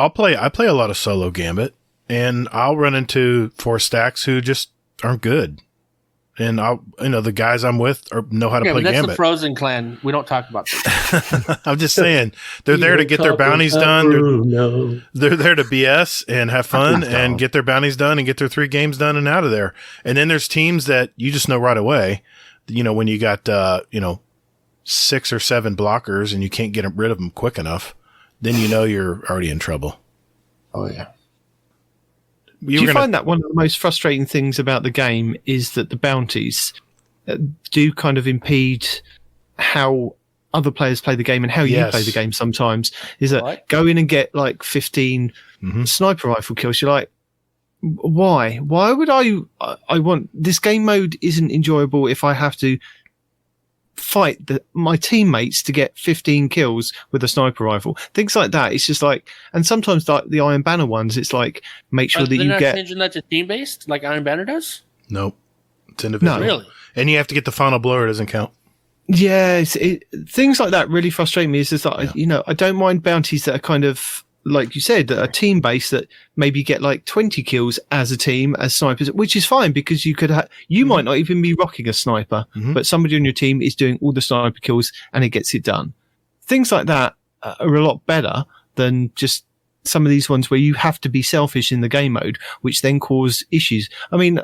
play a lot of solo Gambit, and I'll run into 4 stacks who just aren't good, and the guys I'm with know how to play that's Gambit. The Frozen clan. We don't talk about this. I'm just saying they're there to get their bounties done. They're there to BS and have fun and get their bounties done and get their 3 games done and out of there. And then there's teams that you just know right away. When you got 6 or 7 blockers and you can't get rid of them quick enough. Then you're already in trouble. Oh, yeah. Do you find that one of the most frustrating things about the game is that the bounties do kind of impede how other players play the game and how you play the game sometimes? Is that go in and get like 15 sniper rifle kills? You're like, why? Why would I want... This game mode isn't enjoyable if I have to fight my teammates to get 15 kills with a sniper rifle, things like that. It's just like, and sometimes like the Iron Banner ones, it's like make sure that you get changing that to team based like Iron Banner does. Nope, it's individual. No, really, and you have to get the final blow. It doesn't count. Yeah, things like that really frustrate me. It's just like I don't mind bounties that are kind of like you said, a team base that maybe get like 20 kills as a team as snipers, which is fine because you could you might not even be rocking a sniper, but somebody on your team is doing all the sniper kills and it gets it done. Things like that are a lot better than just some of these ones where you have to be selfish in the game mode, which then cause issues. I mean,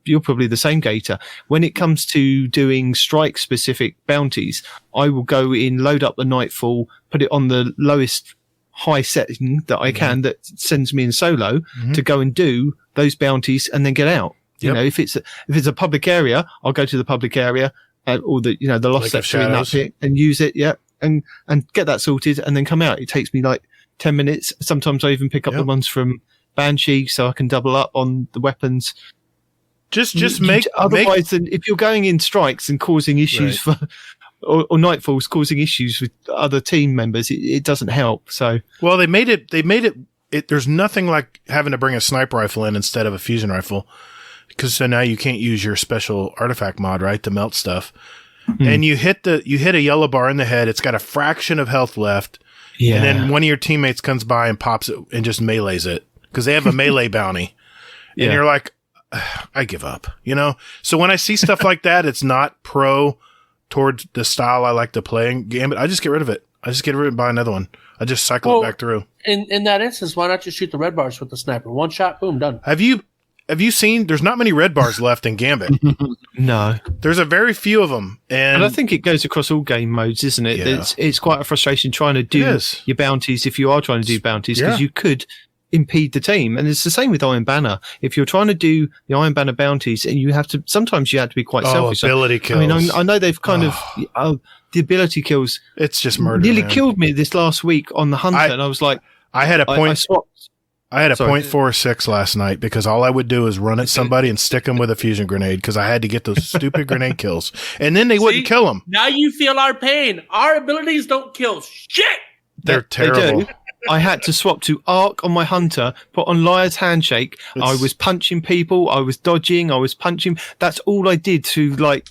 you're probably the same, Gator. When it comes to doing strike specific bounties, I will go in, load up the Nightfall, put it on the lowest high setting that I can that sends me in solo to go and do those bounties and then get out. You know, if it's a public area, I'll go to the public area or the the lost sector in that pit and use it, and get that sorted and then come out. It takes me like 10 minutes. Sometimes I even pick up the ones from Banshee so I can double up on the weapons. Otherwise, if you're going in strikes and causing issues for or Nightfalls causing issues with other team members, it doesn't help. So they made it there's nothing like having to bring a sniper rifle in instead of a fusion rifle, because so now you can't use your special artifact mod, right, to melt stuff. And you hit a yellow bar in the head, it's got a fraction of health left, and then one of your teammates comes by and pops it and just melees it because they have a melee bounty, and you're like, I give up, So when I see stuff like that, it's not pro towards the style I like to play in Gambit. I just get rid of it. I just get rid of it and buy another one. I just cycle it back through. In that instance, why not just shoot the red bars with the sniper? One shot, boom, done. Have you seen? There's not many red bars left in Gambit. No, there's a very few of them, and I think it goes across all game modes, isn't it? Yeah. It's quite a frustration trying to do your bounties if you are trying to do bounties because you could impede the team, and it's the same with Iron Banner. If you're trying to do the Iron Banner bounties, and you have to be quite selfish. Ability kills. I mean, I know they've kind of the ability kills. It's just murder. Nearly killed me this last week on the Hunter, and I was like, I had a point. I swapped. I had a .46 last night because all I would do is run at somebody and stick them with a fusion grenade because I had to get those stupid grenade kills, and then they wouldn't kill them. Now you feel our pain. Our abilities don't kill shit. They're terrible. They do. I had to swap to Arc on my Hunter, put on Liar's Handshake. I was punching people. I was dodging. I was punching. That's all I did to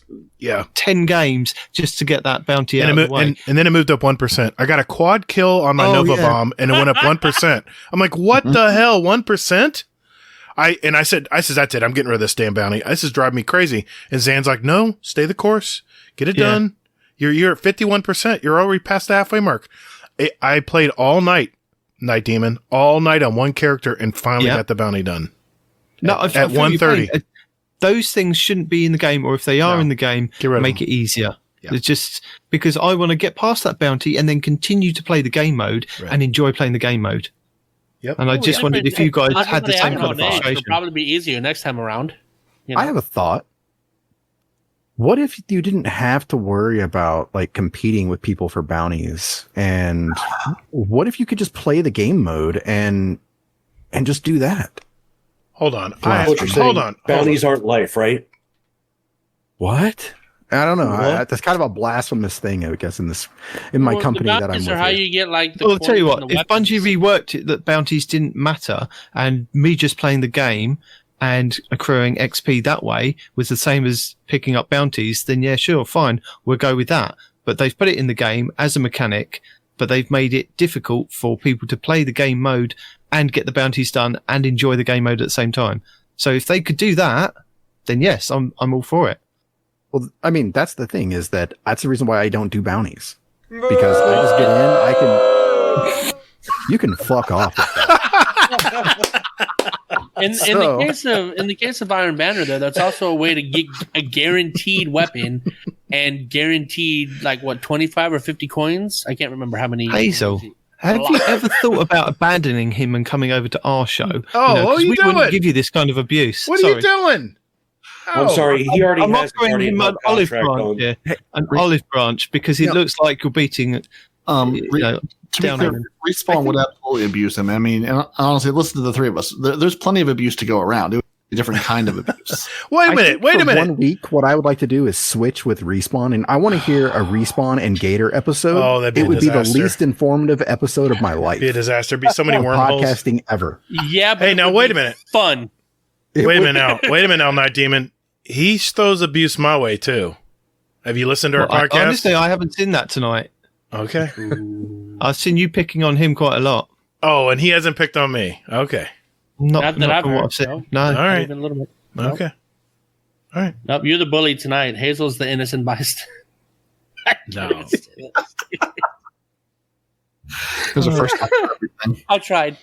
10 games just to get that bounty out of the way. And then it moved up 1%. I got a quad kill on my Nova Bomb and it went up 1%. I'm like, what the hell? 1%? I said, that's it. I'm getting rid of this damn bounty. This is driving me crazy. And Zan's like, no, stay the course. Get it done. You're at 51%. You're already past the halfway mark. I played all night, Night Demon, all night on one character and finally got the bounty done. No, at 1:30. Those things shouldn't be in the game, or if they are in the game, make it easier. Yeah. It's just because I want to get past that bounty and then continue to play the game mode and enjoy playing the game mode. Yep. And I just wondered if you guys had the same kind of frustration. It'll probably be easier next time around. You know? I have a thought. What if you didn't have to worry about like competing with people for bounties? And what if you could just play the game mode and just do that? Hold on. Hold on. Bounties aren't life, right? What? I don't know. That's kind of a blasphemous thing, I guess, in my company that I'm with. How you get like the I'll tell you what. If Bungie reworked it that bounties didn't matter, and me just playing the game and accruing XP that way was the same as picking up bounties, then yeah, sure, fine, we'll go with that. But they've put it in the game as a mechanic, but they've made it difficult for people to play the game mode and get the bounties done and enjoy the game mode at the same time. So if they could do that, then yes, I'm all for it. Well, I mean, that's the thing, is that's the reason why I don't do bounties. Because I just get in, you can fuck off with that. In the case of Iron Banner, though, that's also a way to get a guaranteed weapon and guaranteed 25 or 50 coins. I can't remember how many. Hazel, have you ever thought about abandoning him and coming over to our show? Oh, what are you doing? We wouldn't give you this kind of abuse. What are you doing? Oh, I'm sorry. He already I'm has offering him an olive branch. Yeah, an olive branch because it looks like you're beating. To be clear, Respawn would absolutely abuse him. I mean, and honestly, listen to the three of us. There's plenty of abuse to go around. It would be a different kind of abuse. Wait a minute. 1 week, what I would like to do is switch with Respawn, and I want to hear a Respawn and Gator episode. Oh, that'd be it would be the least informative episode of my life. It'd be a disaster. It'd be so many wormholes. Podcasting ever. Yeah, but hey, now wait a minute. Fun. Wait a minute now, Night Demon. He throws abuse my way too. Have you listened to our podcast? Honestly, I haven't seen that tonight. Okay. I've seen you picking on him quite a lot. Oh, and he hasn't picked on me. Okay. Not that I've from what heard, I've seen. no. No. All right. Even a little bit. Nope. Okay. All right. Nope, you're the bully tonight. Hazel's the innocent bystander. No. There's a first time for everything. I tried.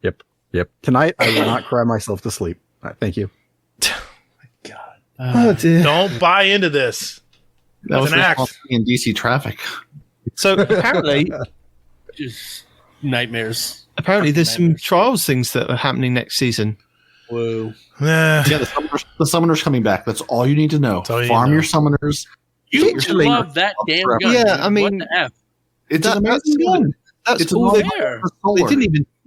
Yep. Tonight, I will not cry myself to sleep. Thank you. Oh dear. Don't buy into this. That's an act. In DC traffic. So apparently, Just nightmares. apparently there's some trials things that are happening next season. Whoa. Yeah, the summoners coming back. That's all you need to know. all you Farm need your to summoners. You Literally. love that damn gun. Yeah, dude. I mean, what the F? It's an amazing gun. That's It's all an they. There.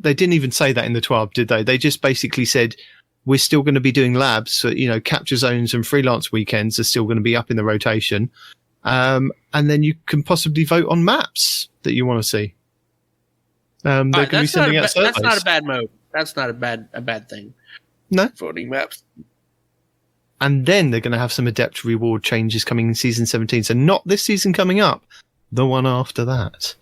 They didn't even say that in the 12, did they? They just basically said we're still going to be doing labs. So, capture zones and freelance weekends are still going to be up in the rotation. And then you can possibly vote on maps that you want to see. They're going to be sending out surveys. That's not a bad mode. That's not a bad thing. No. Voting maps. And then they're going to have some adept reward changes coming in season 17. So not this season coming up, the one after that.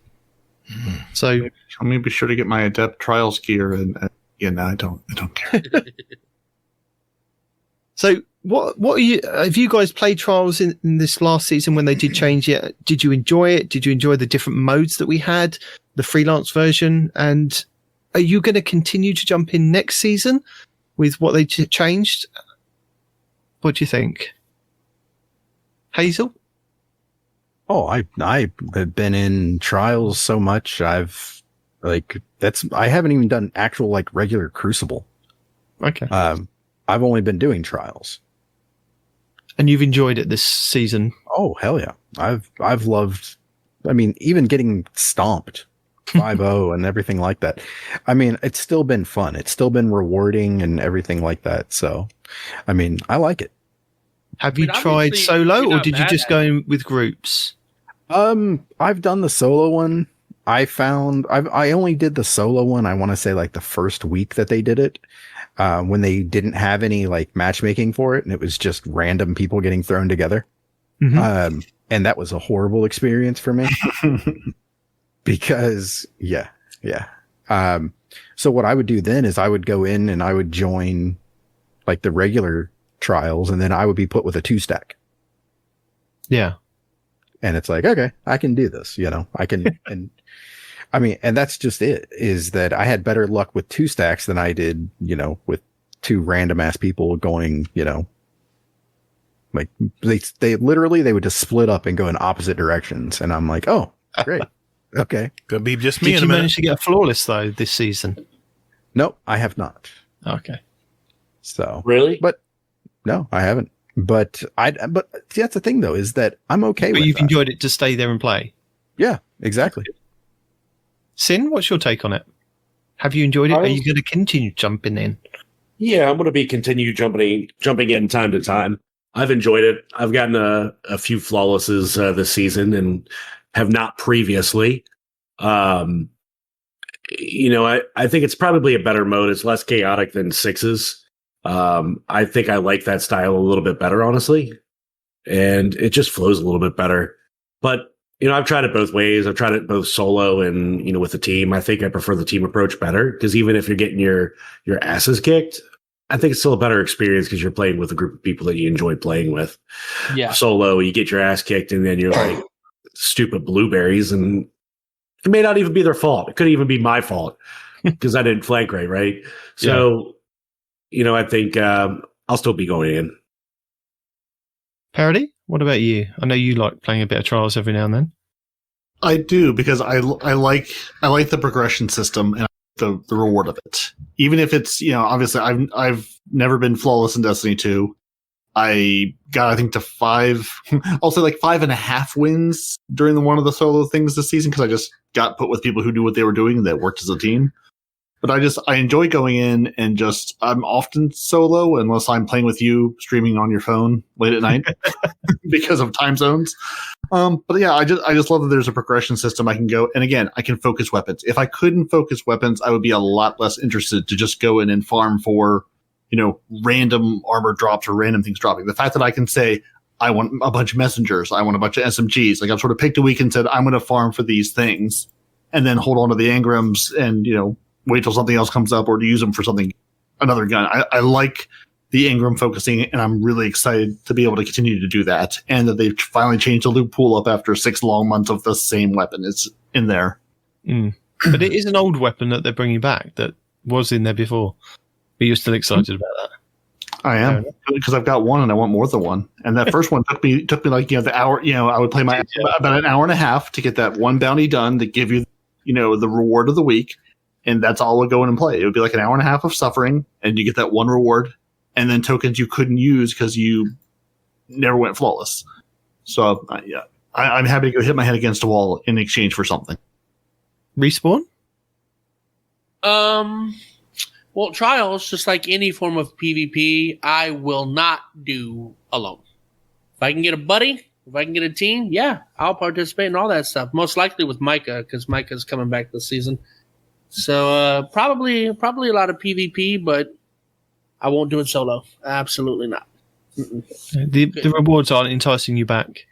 So I'm going to be sure to get my adept trials gear, and I don't care. So what are you? Have you guys played trials in this last season when they did change it? Did you enjoy it? Did you enjoy the different modes that we had, the freelance version? And are you going to continue to jump in next season with what they changed? What do you think, Hazel? Oh, I have been in trials so much. I haven't even done actual regular Crucible. Okay. I've only been doing trials. And you've enjoyed it this season? Oh, hell yeah. I've loved, even getting stomped 5-0 and everything like that. It's still been fun. It's still been rewarding and everything like that. So, I like it. Have you tried solo or did you just go in with groups? I've done the solo one. I only did the solo one. I want to say the first week that they did it, when they didn't have any matchmaking for it. And it was just random people getting thrown together. Mm-hmm. And that was a horrible experience for me because So what I would do then is I would go in and I would join like the regular trials, and then I would be put with a 2-stack. Yeah. And it's like, okay, I can do this, I can, and I mean, and that's just it, is that I had better luck with 2-stacks than I did, with 2 random ass people going, like they literally, they would just split up and go in opposite directions. And I'm like, oh, great. Okay. Could be just me Did in you a minute. manage to get a flawless though this season? No, I have not. Okay. So, Really? but no, I haven't. But see, that's the thing though, is that I'm okay But with you've that. enjoyed it to stay there and play. Yeah, exactly. Sin, what's your take on it? Have you enjoyed it? Are you going to continue jumping in? Yeah, I'm going to be continue jumping in time to time. I've enjoyed it. I've gotten a few flawlesses this season and have not previously. I think it's probably a better mode. It's less chaotic than 6s. I think I like that style a little bit better, honestly, and it just flows a little bit better. But I've tried it both ways. I've tried it both solo and with the team. I think I prefer the team approach better, because even if you're getting your asses kicked, I think it's still a better experience because you're playing with a group of people that you enjoy playing with. Yeah. Solo, you get your ass kicked, and then you're like stupid blueberries, and it may not even be their fault. It could even be my fault because I didn't flank right? So, I think I'll still be going in. Parody, what about you? I know you like playing a bit of Trials every now and then. I do, because I like the progression system and the reward of it. Even if it's, obviously I've never been flawless in Destiny 2. I got, I think, to 5, I'll say like 5.5 wins during one of the solo things this season, because I just got put with people who knew what they were doing and that worked as a team. But I enjoy going in and I'm often solo unless I'm playing with you, streaming on your phone late at night because of time zones. But yeah, I just love that there's a progression system I can go. And again, I can focus weapons. If I couldn't focus weapons, I would be a lot less interested to just go in and farm for, random armor drops or random things dropping. The fact that I can say, I want a bunch of messengers, I want a bunch of SMGs. Like I've sort of picked a week and said, I'm going to farm for these things and then hold on to the engrams and, wait till something else comes up or to use them for something, another gun. I like the engram focusing, and I'm really excited to be able to continue to do that. And that they've finally changed the loot pool up after 6 long months of the same weapon. It's in there. But it is an old weapon that they're bringing back that was in there before. But you're still excited about that. I am, because I've got one and I want more than one. And that first one took me like, the hour, I would play about an hour and a half to get that one bounty done that give you, the reward of the week. And that's all would go in and play. It would be like an hour and a half of suffering, and you get that one reward, and then tokens you couldn't use because you never went flawless. So, I'm happy to go hit my head against a wall in exchange for something. Respawn? Well, Trials, just like any form of PvP, I will not do alone. If I can get a buddy, if I can get a team, yeah, I'll participate in all that stuff. Most likely with Micah, because Micah's coming back this season. So probably a lot of PvP, but I won't do it solo. Absolutely not. The rewards aren't enticing you back.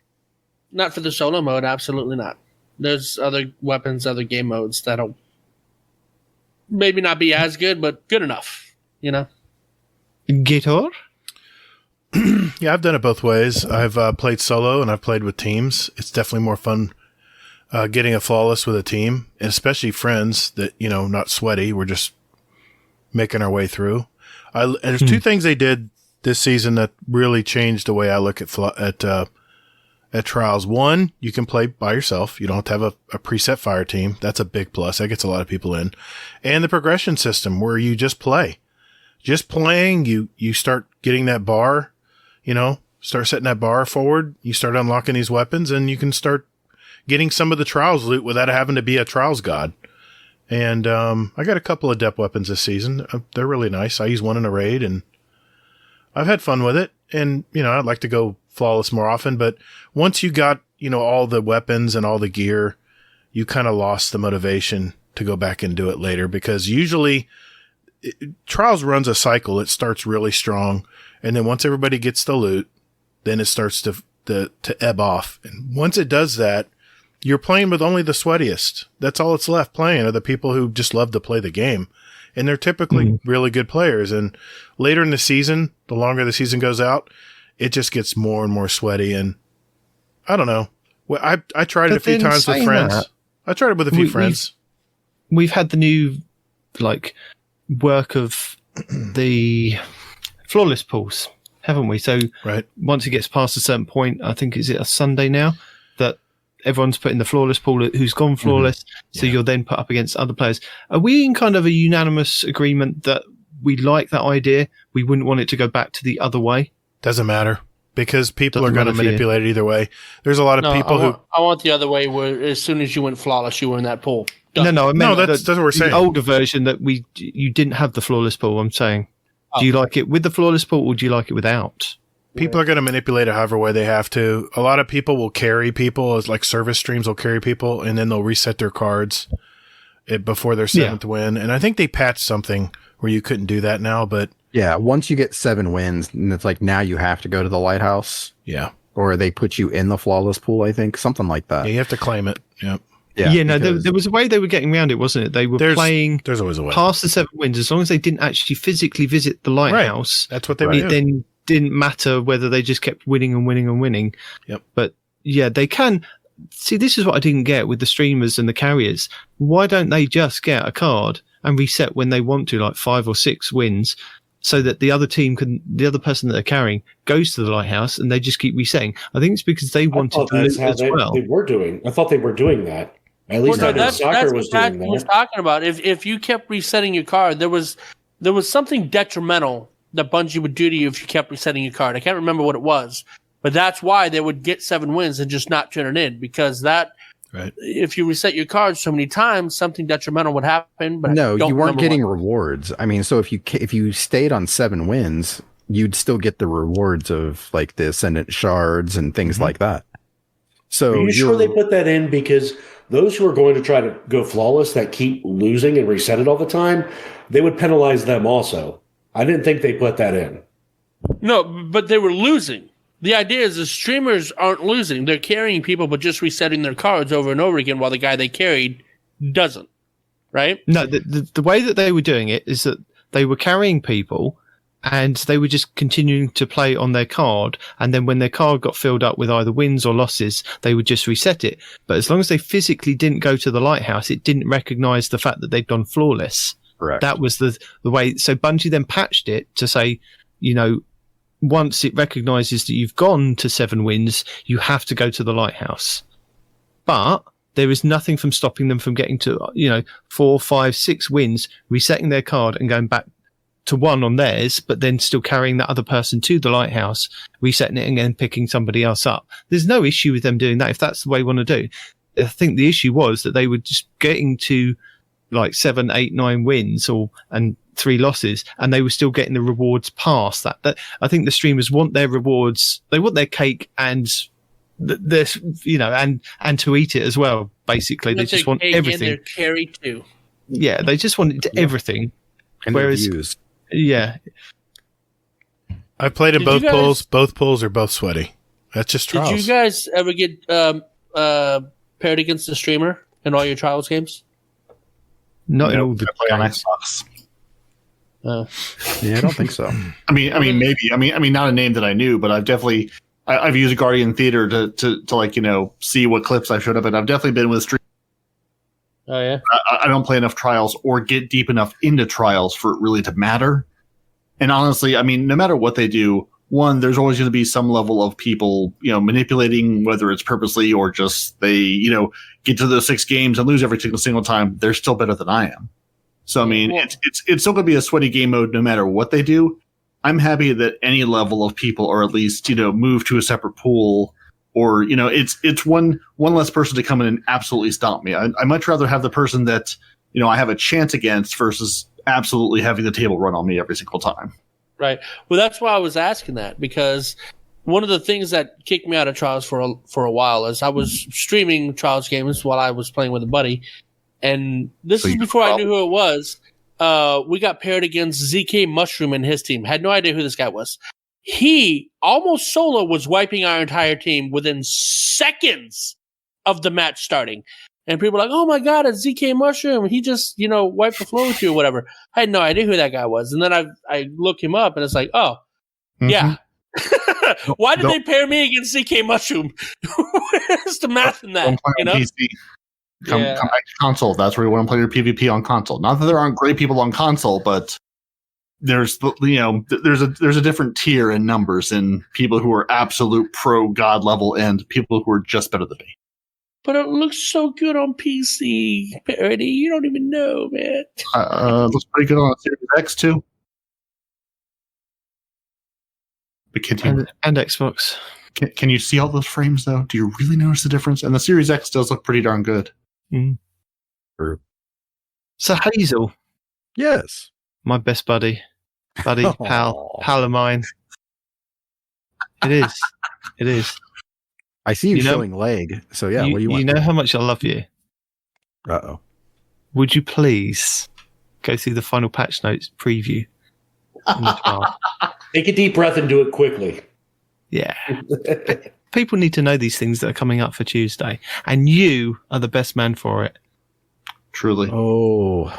Not for the solo mode. Absolutely not. There's other weapons, other game modes that'll maybe not be as good, but good enough. Gator? Yeah, I've done it both ways. I've played solo and I've played with teams. It's definitely more fun getting a flawless with a team, and especially friends that, not sweaty. We're just making our way through. There's 2 things they did this season that really changed the way I look at Trials. One, you can play by yourself. You don't have to have a preset fire team. That's a big plus. That gets a lot of people in. And the progression system where you just play. Just playing, you start getting that bar, start setting that bar forward. You start unlocking these weapons, and you can start getting some of the Trials loot without having to be a Trials god. And I got a couple of depth weapons this season. They're really nice. I use one in a raid, and I've had fun with it. And, I'd like to go flawless more often. But once you got, all the weapons and all the gear, you kind of lost the motivation to go back and do it later. Because usually Trials runs a cycle. It starts really strong. And then once everybody gets the loot, then it starts to ebb off. And once it does that, you're playing with only the sweatiest. That's all it's left playing are the people who just love to play the game. And they're typically really good players. And later in the season, the longer the season goes out, it just gets more and more sweaty. And I don't know. Well, I tried it a few times with friends. I tried it with a few friends. We've had the new work of the flawless pools, haven't we? So once it gets past a certain point, I think is it a Sunday now that everyone's put in the flawless pool who's gone flawless. So you're then put up against other players. Are we in kind of a unanimous agreement that we like that idea? We wouldn't want it to go back to the other way? Doesn't matter because people are going to manipulate it either way. There's a lot of people who I want the other way where as soon as you went flawless, you were in that pool. Done. No, I mean, that's what we're saying. The older version that you didn't have the flawless pool. I'm saying, do you like it with the flawless pool or do you like it without? People are going to manipulate it however way they have to. A lot of people will carry people as like service streams will carry people and then they'll reset their cards before their seventh win. And I think they patched something where you couldn't do that now, but yeah, once you get 7 wins and it's like now you have to go to the lighthouse. Yeah. Or they put you in the flawless pool, I think, something like that. Yeah, you have to claim it. Yep. Yeah, no, there was a way they were getting around it, wasn't it? They were playing there's always a way. Past the 7 wins, as long as they didn't actually physically visit the lighthouse. Right. That's what they were doing. Then didn't matter whether they just kept winning and winning and winning. Yep. But yeah, they can. See, this is what I didn't get with the streamers and the carriers. Why don't they just get a card and reset when they want to, like 5 or 6 wins, so that the other person that they're carrying goes to the lighthouse and they just keep resetting? I think it's because they wanted to lose as well. They were doing. I thought they were doing that. At least soccer was doing that. Was talking about if you kept resetting your card, there was something detrimental that Bungie would do to you if you kept resetting your card. I can't remember what it was, but that's why they would get 7 wins and just not turn it in, because if you reset your card so many times, something detrimental would happen. But no, you weren't getting rewards. I mean, so if you stayed on 7 wins, you'd still get the rewards of like the Ascendant shards and things like that. So are you sure they put that in? Because those who are going to try to go flawless that keep losing and reset it all the time, they would penalize them also. I didn't think they put that in. No, but they were losing. The idea is the streamers aren't losing. They're carrying people, but just resetting their cards over and over again while the guy they carried doesn't. Right? No, the way that they were doing it is that they were carrying people and they were just continuing to play on their card. And then when their card got filled up with either wins or losses, they would just reset it. But as long as they physically didn't go to the lighthouse, it didn't recognize the fact that they'd gone flawless. Correct. That was the way. So Bungie then patched it to say, once it recognizes that you've gone to 7 wins, you have to go to the lighthouse. But there is nothing from stopping them from getting to, 4, 5, 6 wins, resetting their card and going back to 1 on theirs, but then still carrying that other person to the lighthouse, resetting it and then picking somebody else up. There's no issue with them doing that if that's the way you want to do. I think the issue was that they were just getting to like 7, 8, 9 wins and 3 losses, and they were still getting the rewards past that. That I think the streamers want their rewards, they want their cake and this, and to eat it as well. Basically, they just want everything. And their carry too. Yeah, they just want everything. And whereas, views. Yeah, I played in both pools. Both pools are both sweaty. That's just trials. Did you guys ever get paired against the streamer in all your trials games? Not in all the play on Xbox. Yeah, I don't think so. I mean, maybe. I mean, not a name that I knew, but I've used Guardian Theater to see what clips I showed up in. I've definitely been with stream. Oh yeah. I don't play enough trials or get deep enough into trials for it really to matter. And honestly, I mean, no matter what they do, one, there's always going to be some level of people, manipulating, whether it's purposely or just they, get to those 6 games and lose every single time. They're still better than I am. So, I mean, it's still going to be a sweaty game mode no matter what they do. I'm happy that any level of people are at least, move to a separate pool or, it's one less person to come in and absolutely stomp me. I much rather have the person that, I have a chance against versus absolutely having the table run on me every single time. Right. Well, that's why I was asking that, because one of the things that kicked me out of Trials for a while is I was streaming Trials games while I was playing with a buddy. And this is before I knew who it was. We got paired against ZK Mushroom and his team. Had no idea who this guy was. He almost solo was wiping our entire team within seconds of the match starting. And people are like, oh my God, it's ZK Mushroom. He just, wiped the floor with you or whatever. I had no idea who that guy was. And then I look him up and it's like, oh, yeah. Why did they pair me against ZK Mushroom? Where's the math in that? PC. Come back to console. That's where you want to play your PvP on console. Not that there aren't great people on console, but there's a different tier in numbers in people who are absolute pro god level and people who are just better than me. But it looks so good on PC, Parody. You don't even know, man. Looks pretty good on the Series X too. But and Xbox. Can you see all those frames though? Do you really notice the difference? And the Series X does look pretty darn good. True. So Hazel, Yes. my best buddy, pal of mine. It is. I see you showing leg. So yeah, what do you want? You know how much I love you. Uh-oh. Would you please go through the final patch notes preview? Take a deep breath and do it quickly. Yeah. People need to know these things that are coming up for Tuesday, and you are the best man for it. Truly. Oh,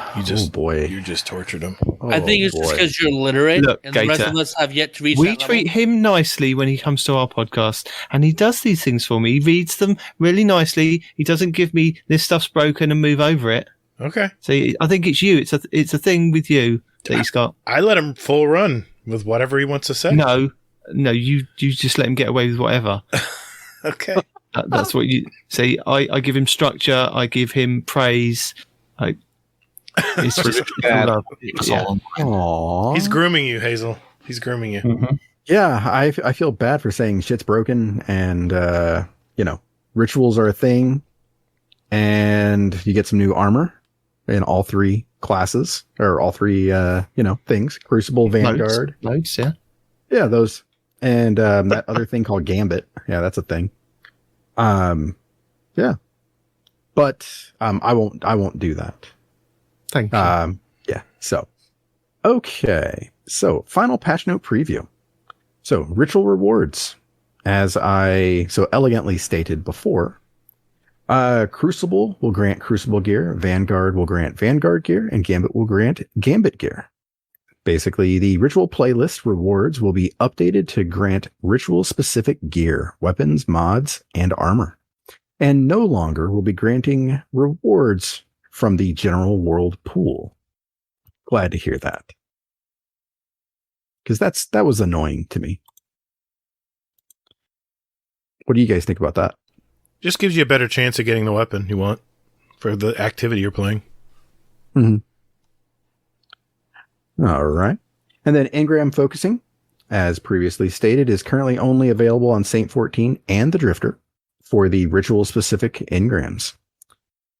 boy. You just tortured him. I think it's just because you're literate, Look, and the rest Gator, of us have yet to reach we that treat level. him nicely when he comes to our podcast, and he does these things for me. He reads them really nicely. He doesn't give me this stuff's broken and move over it. Okay. So I think it's you. It's a thing with you that he's got. I let him full run with whatever he wants to say. No, you just let him get away with whatever. Okay. That's what you say. I give him structure. I give him praise. It's just love. Yeah. Aww. He's grooming you, Hazel. He's grooming you. Mm-hmm. Yeah, I feel bad for saying shit's broken and, rituals are a thing and you get some new armor in all three classes or all three, things. Crucible, Vanguard. Loads, yeah. Yeah, those. And that other thing called Gambit. Yeah, that's a thing. Yeah. But I won't do that. Thank you. Yeah. So, okay. So, final patch note preview. So, ritual rewards, as I so elegantly stated before. Crucible will grant Crucible gear, Vanguard will grant Vanguard gear, and Gambit will grant Gambit gear. Basically, the ritual playlist rewards will be updated to grant ritual-specific gear, weapons, mods, and armor, and no longer will be granting rewards from the general world pool. Glad to hear that. Because that was annoying to me. What do you guys think about that? Just gives you a better chance of getting the weapon you want for the activity you're playing. Mm-hmm. All right. And then engram focusing, as previously stated, is currently only available on Saint 14 and the Drifter for the ritual-specific engrams.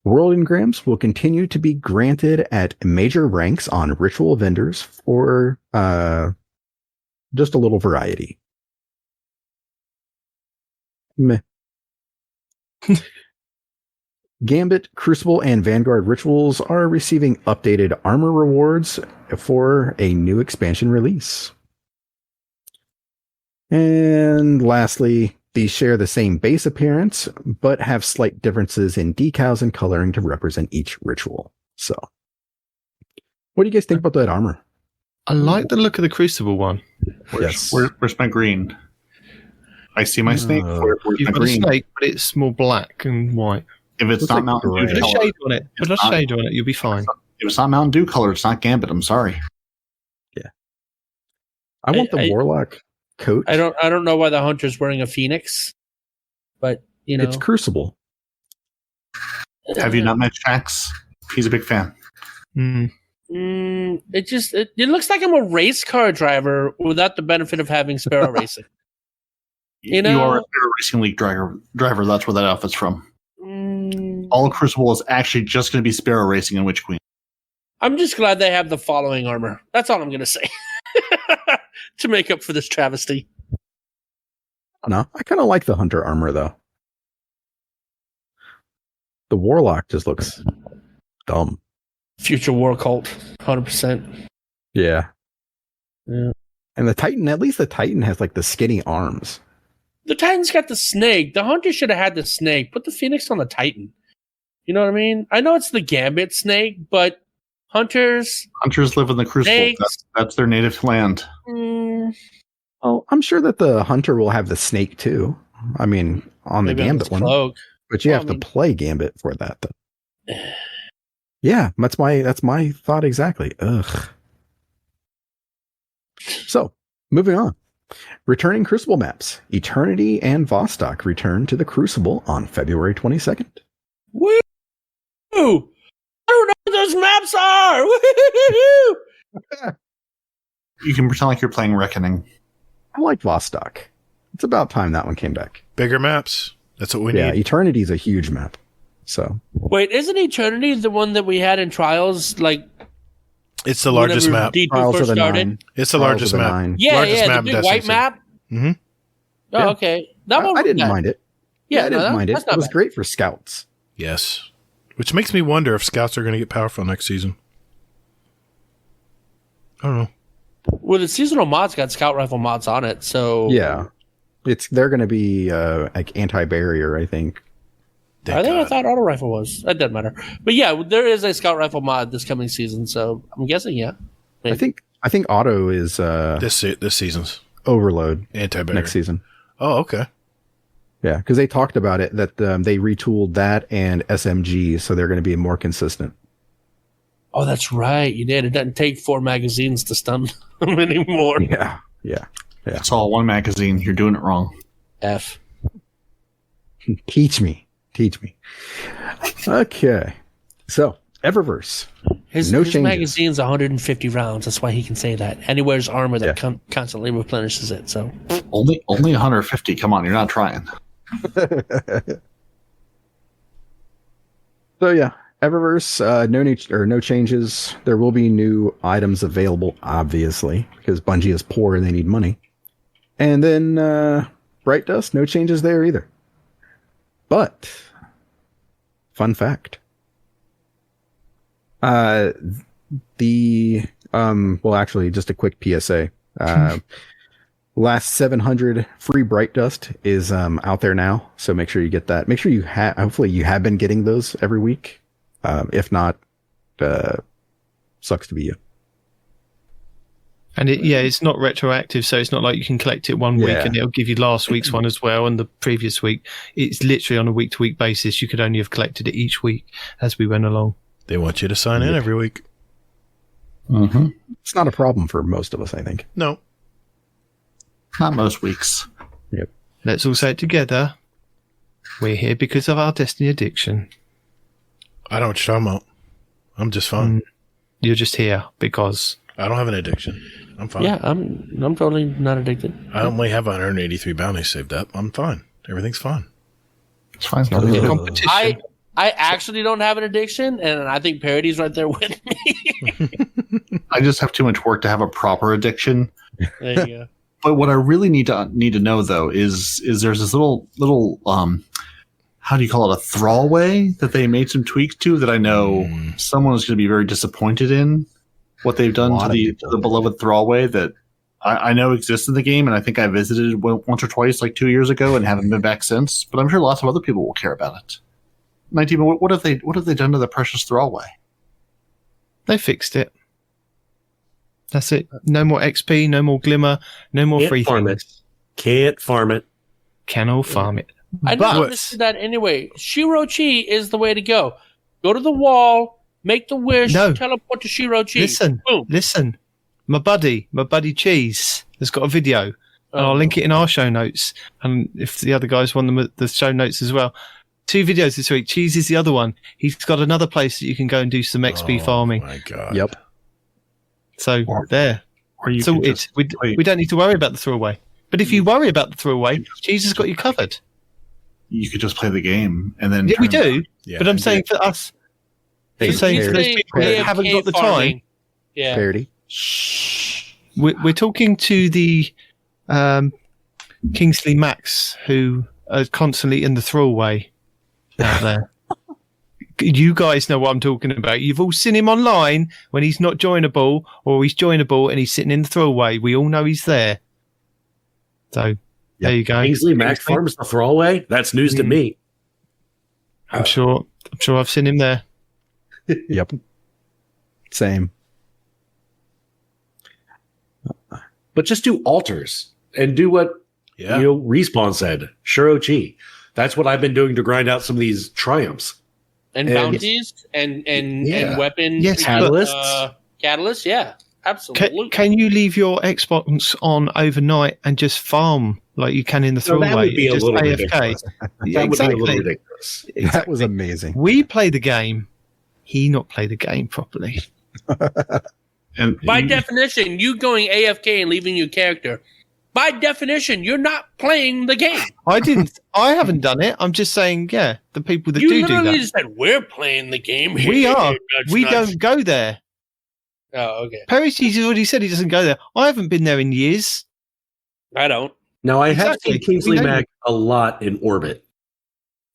World engrams will continue to be granted at major ranks on ritual vendors for just a little variety. Meh. Gambit, Crucible, and Vanguard rituals are receiving updated armor rewards for a new expansion release. And lastly, these share the same base appearance, but have slight differences in decals and coloring to represent each ritual. So, what do you guys think about that armor? I like the look of the Crucible one. Yes. Where's my green? I see my snake. Where's You've my got a green? snake, but it's more black and white. If it's Looks not like Mountain gray. Dew Put a color, shade on it. Put a shade on it. You'll be fine. if it's not Mountain Dew color, it's not Gambit. I'm sorry. I want the Warlock coat. I don't know why the hunter's wearing a phoenix, but It's Crucible. Have you not met Shax? He's a big fan. It looks like I'm a race car driver without the benefit of having Sparrow racing. You are a Sparrow Racing League driver. That's where that outfit's from. All Crucible is actually just going to be Sparrow Racing and Witch Queen. I'm just glad they have the following armor. That's all I'm going to say. To make up for this travesty. No, I kind of like the Hunter armor, though. The Warlock just looks dumb. Future War Cult, 100%. Yeah. Yeah. And the Titan, at least the Titan has like the skinny arms. The Titan's got the snake. The Hunter should have had the snake. Put the Phoenix on the Titan. You know what I mean? I know it's the Gambit snake, but Hunters live in the Crucible. That's their native land. Oh, I'm sure that the Hunter will have the snake too. I mean, on the Gambit one. Cloak. But you have to play Gambit for that, though. Yeah, that's my thought exactly. Ugh. So, moving on. Returning Crucible maps. Eternity and Vostok return to the Crucible on February 22nd. Woo! I don't know what those maps are! Woo-hoo-hoo-hoo! You can pretend like you're playing Reckoning. I like Vostok. It's about time that one came back. Bigger maps. That's what we Yeah, need. Eternity's a huge map. So Wait, isn't Eternity the one that we had in Trials? Like, It's the largest map. D2 Trials of first the started? Nine. It's the Trials largest of the map. Nine. Yeah, Largest yeah, map the in big white Destiny. map. Mm-hmm. Oh, Yeah. okay. That one I didn't yeah. mind it. Yeah, I didn't no, mind it. that's not It was bad. great for scouts. Yes. Which makes me wonder if scouts are going to get powerful next season. I don't know. Well, the seasonal mods got scout rifle mods on it, so Yeah. They're going to be like anti-barrier, I think. Thank I think I God. thought auto rifle was. That doesn't matter. But yeah, there is a scout rifle mod this coming season, so I'm guessing yeah. I think auto is This season's overload anti-barrier. next season. Oh, okay. Yeah, because they talked about it that they retooled that and SMG, so they're going to be more consistent. Oh, that's right. You did. It doesn't take 4 magazines to stun them anymore. Yeah. It's all one magazine. You're doing it wrong. F. Teach me. Okay. So, Eververse. His No changes. magazine's 150 rounds. That's why he can say that. And he wears armor that constantly replenishes it. So Only 150. Come on, you're not trying. So yeah, Eververse, no changes. There will be new items available, obviously, because Bungie is poor and they need money. And then Bright Dust, no changes there either. But fun fact. Actually, just a quick PSA. Last 700 free Bright Dust is out there now, so make sure you get that. Make sure you hopefully you have been getting those every week. If not, sucks to be you. And it's not retroactive, so it's not like you can collect it one week and it'll give you last week's one as well and the previous week. It's literally on a week-to-week basis. You could only have collected it each week as we went along. They want you to sign in every week. Mm-hmm. It's not a problem for most of us, I think. No. Not most weeks. Yep. Let's all say it together. We're here because of our Destiny addiction. I don't know what you're talking about. I'm just fine. You're just here because... I don't have an addiction. I'm fine. yeah, I'm totally not addicted. I only have 183 bounties saved up. I'm fine. Everything's fine. It's fine. competition. I actually don't have an addiction, and I think Parody's right there with me. I just have too much work to have a proper addiction. There you go. But what I really need to know though is there's this little how do you call it, a throwaway that they made some tweaks to that I know someone is going to be very disappointed in what they've done to the beloved throwaway that I know exists in the game, and I think I visited it once or twice like 2 years ago and haven't been back since. But I'm sure lots of other people will care about it. 19, what have they done to the precious throwaway? They fixed it. That's it. No more XP, no more glimmer, no more free things. Can't farm it. Can all farm it. I just understood that anyway. Shirochi is the way to go. Go to the wall, make the wish, teleport to Shirochi. Listen. My buddy Cheese has got a video, and I'll link it in our show notes. And if the other guys want them at the show notes as well. 2 videos this week. Cheese is the other one. He's got another place that you can go and do some XP farming. Oh my God. Yep. So there. Or you So can we don't need to worry about the throwaway. But if you worry about the throwaway, Cheese has got you covered. You could just play the game and then. Yeah, we do. Yeah. But I'm saying for us, Hey, saying for those people that haven't got the time, Yeah. Parody. we're talking to the Kingsley Max who are constantly in the throwaway out there. You guys know what I'm talking about. You've all seen him online when he's not joinable, or he's joinable and he's sitting in the throwaway. We all know he's there. So There you go. Kingsley, Mac Farms, the throwaway. That's news to me. I'm sure I've seen him there. Yep. Same. But just do alters and do what Respawn said. Shuro-chi. That's what I've been doing to grind out some of these triumphs. And bounties and weapon catalysts. Catalysts, yeah. Absolutely. Can you leave your Xbox on overnight and just farm like you can in the throwaway? That would be a just little AFK. ridiculous. Yeah, That would be a exactly. little ridiculous. That was amazing. We play the game. He not play the game properly. And By definition, you going AFK and leaving your character, by definition, you're not playing the game. I haven't done it. I'm just saying, the people that You do literally that. just said, we're playing the game here. We are. Nudge, We nudge. don't go there. Oh, okay. Perry's already said he doesn't go there. I haven't been there in years. I don't. Now, I have Exactly. seen Kingsley We know Mac a lot in orbit.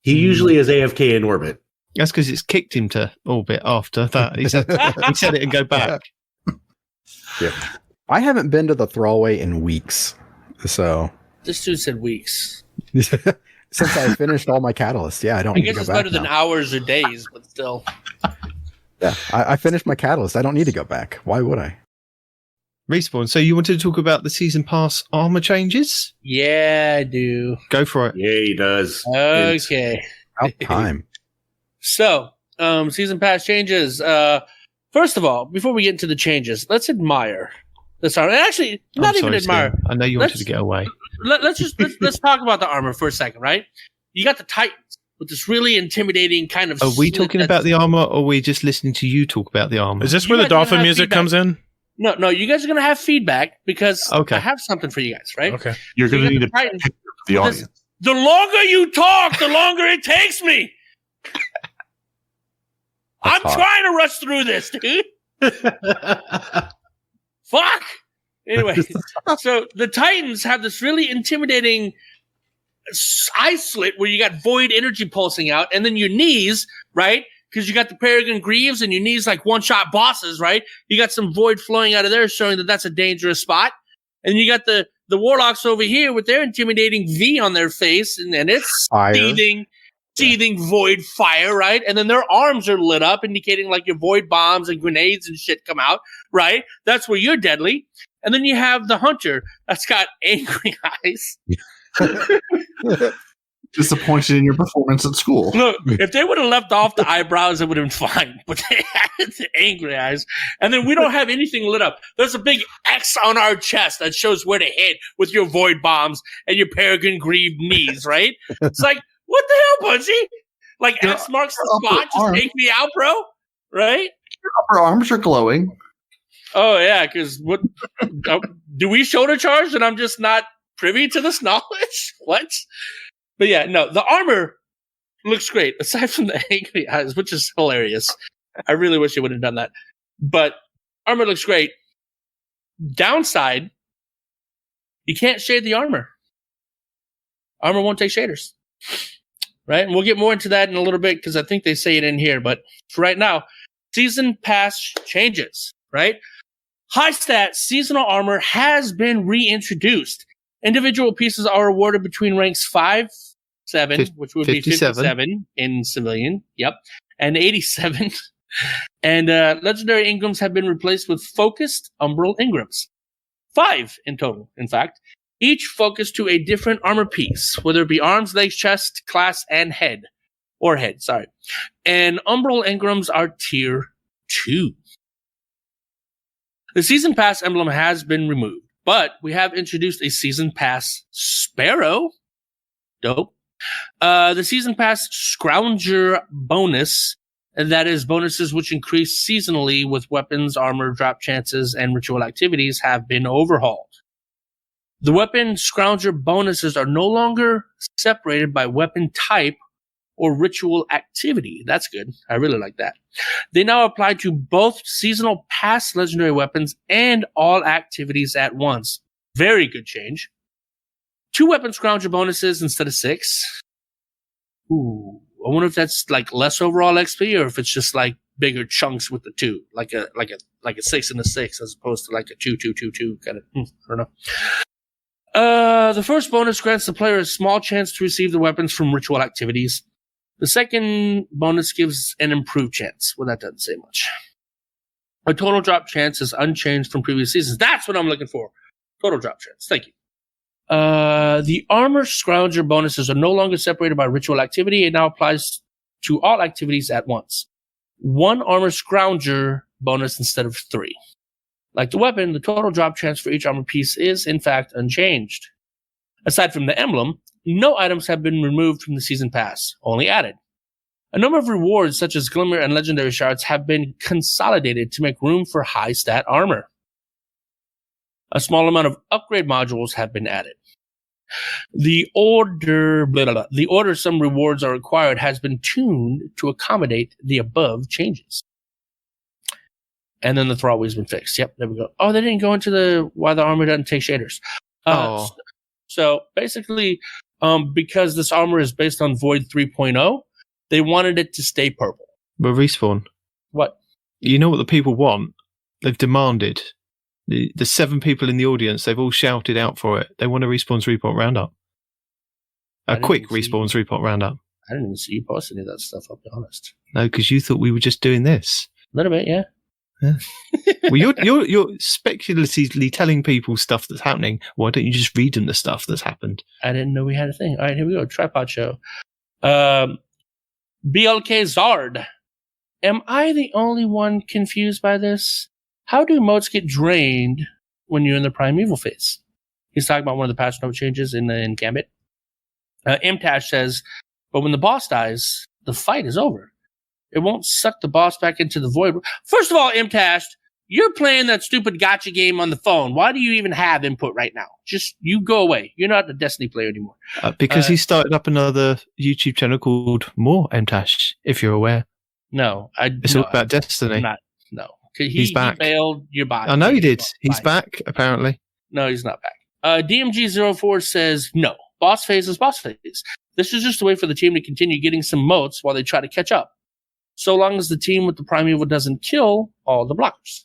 He usually is AFK in orbit. That's because it's kicked him to orbit after that. He said it and go back. Yeah. I haven't been to the throwaway in weeks. So This dude said weeks. since I finished all my catalysts, I don't I need to guess go it's back better than now. hours or days, but still. Yeah, I finished my catalyst. I don't need to go back. Why would I? Respawn. So you wanted to talk about the season pass armor changes? Yeah, I do. Go for it. Yeah, he does. Okay. About time. So, season pass changes. First of all, before we get into the changes, let's admire this armor. Actually, not I'm even sorry, admire. Steve. I know you wanted Let's- to get away. Let's talk about the armor for a second, right? You got the Titans with this really intimidating kind of. Are we slit talking that's- about the armor, or are we just listening to you talk about the armor? Is this You where the guys are gonna dolphin have music feedback. comes in? No, you guys are gonna have feedback because Okay. I have something for you guys, right? Okay. you're So going to you need got a the Titans. picture for the This- audience. The longer you talk, the longer it takes me. I'm hot. trying to rush through this, dude. Fuck. Anyway, so the Titans have this really intimidating eye slit where you got void energy pulsing out, and then your knees, right? Because you got the Peregrine Greaves and your knees like one-shot bosses, right? You got some void flowing out of there, showing that that's a dangerous spot. And you got the Warlocks over here with their intimidating V on their face, and it's Fire. seething void fire, right? And then their arms are lit up, indicating like your void bombs and grenades and shit come out, right? That's where you're deadly. And then you have the Hunter that's got angry eyes. Disappointed in your performance at school. Look, if they would have left off the eyebrows, it would have been fine. But they had the angry eyes. And then we don't have anything lit up. There's a big X on our chest that shows where to hit with your void bombs and your Peregrine Grieve knees, right? It's like, what the hell, Bugsy? Like Your X marks the upper spot. Just arm. take me out, bro. Right? Upper arms are glowing. Oh, yeah, because what do we shoulder charge and I'm just not privy to this knowledge? What? But yeah, no, the armor looks great, aside from the angry eyes, which is hilarious. I really wish they would have done that. But armor looks great. Downside, you can't shade the armor. Armor won't take shaders. Right? And we'll get more into that in a little bit because I think they say it in here. But for right now, season pass changes, right? High stat seasonal armor has been reintroduced. Individual pieces are awarded between ranks 5, 7, which would 57. be 57 in civilian, yep, and 87. And legendary Ingrams have been replaced with focused Umbral Ingrams. 5 in total, in fact. Each focused to a different armor piece, whether it be arms, legs, chest, class, and head. Or head, sorry. And Umbral Ingrams are tier 2. The Season Pass emblem has been removed, but we have introduced a Season Pass Sparrow. Dope. The Season Pass Scrounger bonus, and that is bonuses which increase seasonally with weapons, armor, drop chances, and ritual activities have been overhauled. The weapon Scrounger bonuses are no longer separated by weapon type or ritual activity. That's good. I really like that. They now apply to both seasonal pass legendary weapons and all activities at once. Very good change. 2 weapon Scrounger bonuses instead of 6. Ooh, I wonder if that's like less overall XP or if it's just like bigger chunks with the 2, like a 6 and a 6 as opposed to like a 2, 2, 2, 2 kind of. I don't know. The first bonus grants the player a small chance to receive the weapons from ritual activities. The second bonus gives an improved chance. Well, that doesn't say much. A total drop chance is unchanged from previous seasons. That's what I'm looking for. Total drop chance. Thank you. The armor scrounger bonuses are no longer separated by ritual activity. It now applies to all activities at once. 1 armor scrounger bonus instead of 3. Like the weapon, the total drop chance for each armor piece is, in fact, unchanged. Aside from the emblem, no items have been removed from the season pass, only added. A number of rewards, such as Glimmer and Legendary Shards, have been consolidated to make room for high-stat armor. A small amount of upgrade modules have been added. The order some rewards are required has been tuned to accommodate the above changes. And then the thrallway's been fixed. Yep, there we go. Oh, they didn't go into why the armor doesn't take shaders. So basically, because this armor is based on Void 3.0, they wanted it to stay purple. But Respawn. What? You know what the people want? They've demanded. The 7 people in the audience, they've all shouted out for it. They want a Respawn's Report Roundup. A quick Respawn's Report Roundup. I didn't even see you post any of that stuff, I'll be honest. No, because you thought we were just doing this. A little bit, yeah. Well, you're speculatively telling people stuff that's happening. Why don't you just read them the stuff that's happened? I didn't know we had a thing. All right, here we go. Tripod show. BLK Zard. Am I the only one confused by this? How do motes get drained when you're in the primeval phase? He's talking about one of the patch note changes in Gambit. Imtash says, but when the boss dies, the fight is over. It won't suck the boss back into the void. First of all, Imtash, you're playing that stupid gacha game on the phone. Why do you even have input right now? Just, you go away. You're not a Destiny player anymore. Because he started up another YouTube channel called More Imtash, if you're aware. No. It's all about Destiny. No. He's back. He bailed your body. I know he did. He's back, apparently. No, he's not back. DMG04 says, no. Boss phase is boss phase. This is just a way for the team to continue getting some motes while they try to catch up. So long as the team with the primeval doesn't kill all the blockers.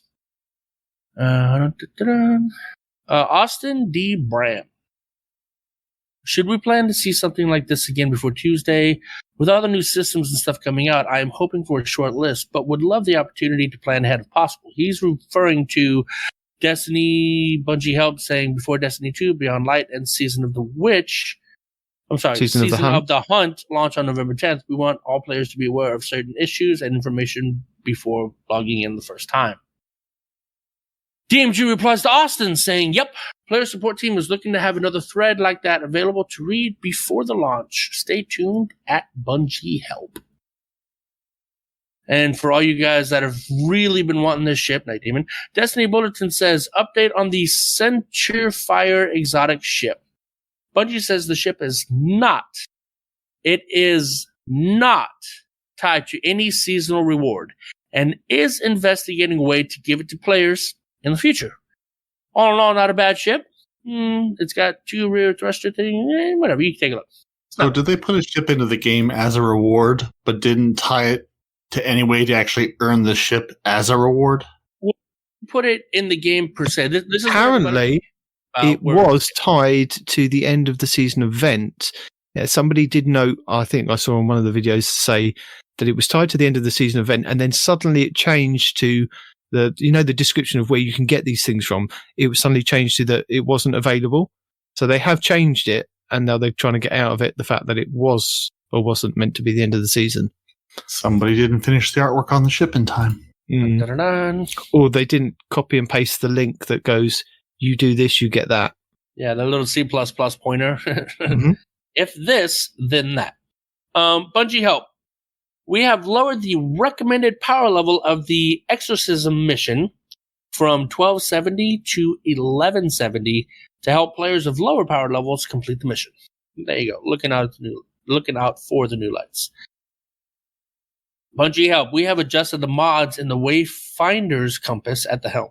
Austin D. Bram. Should we plan to see something like this again before Tuesday? With all the new systems and stuff coming out, I am hoping for a short list, but would love the opportunity to plan ahead if possible. He's referring to Destiny, Bungie Help, saying before Destiny 2, Beyond Light, and Season of the Witch. I'm sorry, Season of the Hunt launch on November 10th. We want all players to be aware of certain issues and information before logging in the first time. DMG replies to Austin saying, yep, player support team is looking to have another thread like that available to read before the launch. Stay tuned at Bungie Help. And for all you guys that have really been wanting this ship, Night Demon, Destiny Bulletin says, update on the Centurefire exotic ship. Bungie says the ship is not tied to any seasonal reward and is investigating a way to give it to players in the future. All in all, not a bad ship. It's got 2 rear thruster things. Whatever, you can take a look. So did they put a ship into the game as a reward, but didn't tie it to any way to actually earn the ship as a reward? Put it in the game per se. This is apparently it was tied to the end of the season event. Yeah, somebody did note, I think I saw on one of the videos, say that it was tied to the end of the season event, and then suddenly it changed to the description of where you can get these things from. It was suddenly changed to that it wasn't available. So they have changed it, and now they're trying to get out of it the fact that it was or wasn't meant to be the end of the season. Somebody didn't finish the artwork on the ship in time. Or they didn't copy and paste the link that goes, you do this, you get that. Yeah, the little C++ pointer. Mm-hmm. If this, then that. Bungie Help. We have lowered the recommended power level of the Exorcism mission from 1270 to 1170 to help players of lower power levels complete the mission. There you go. Looking out for the new lights. Bungie Help. We have adjusted the mods in the Wayfinder's compass at the helm.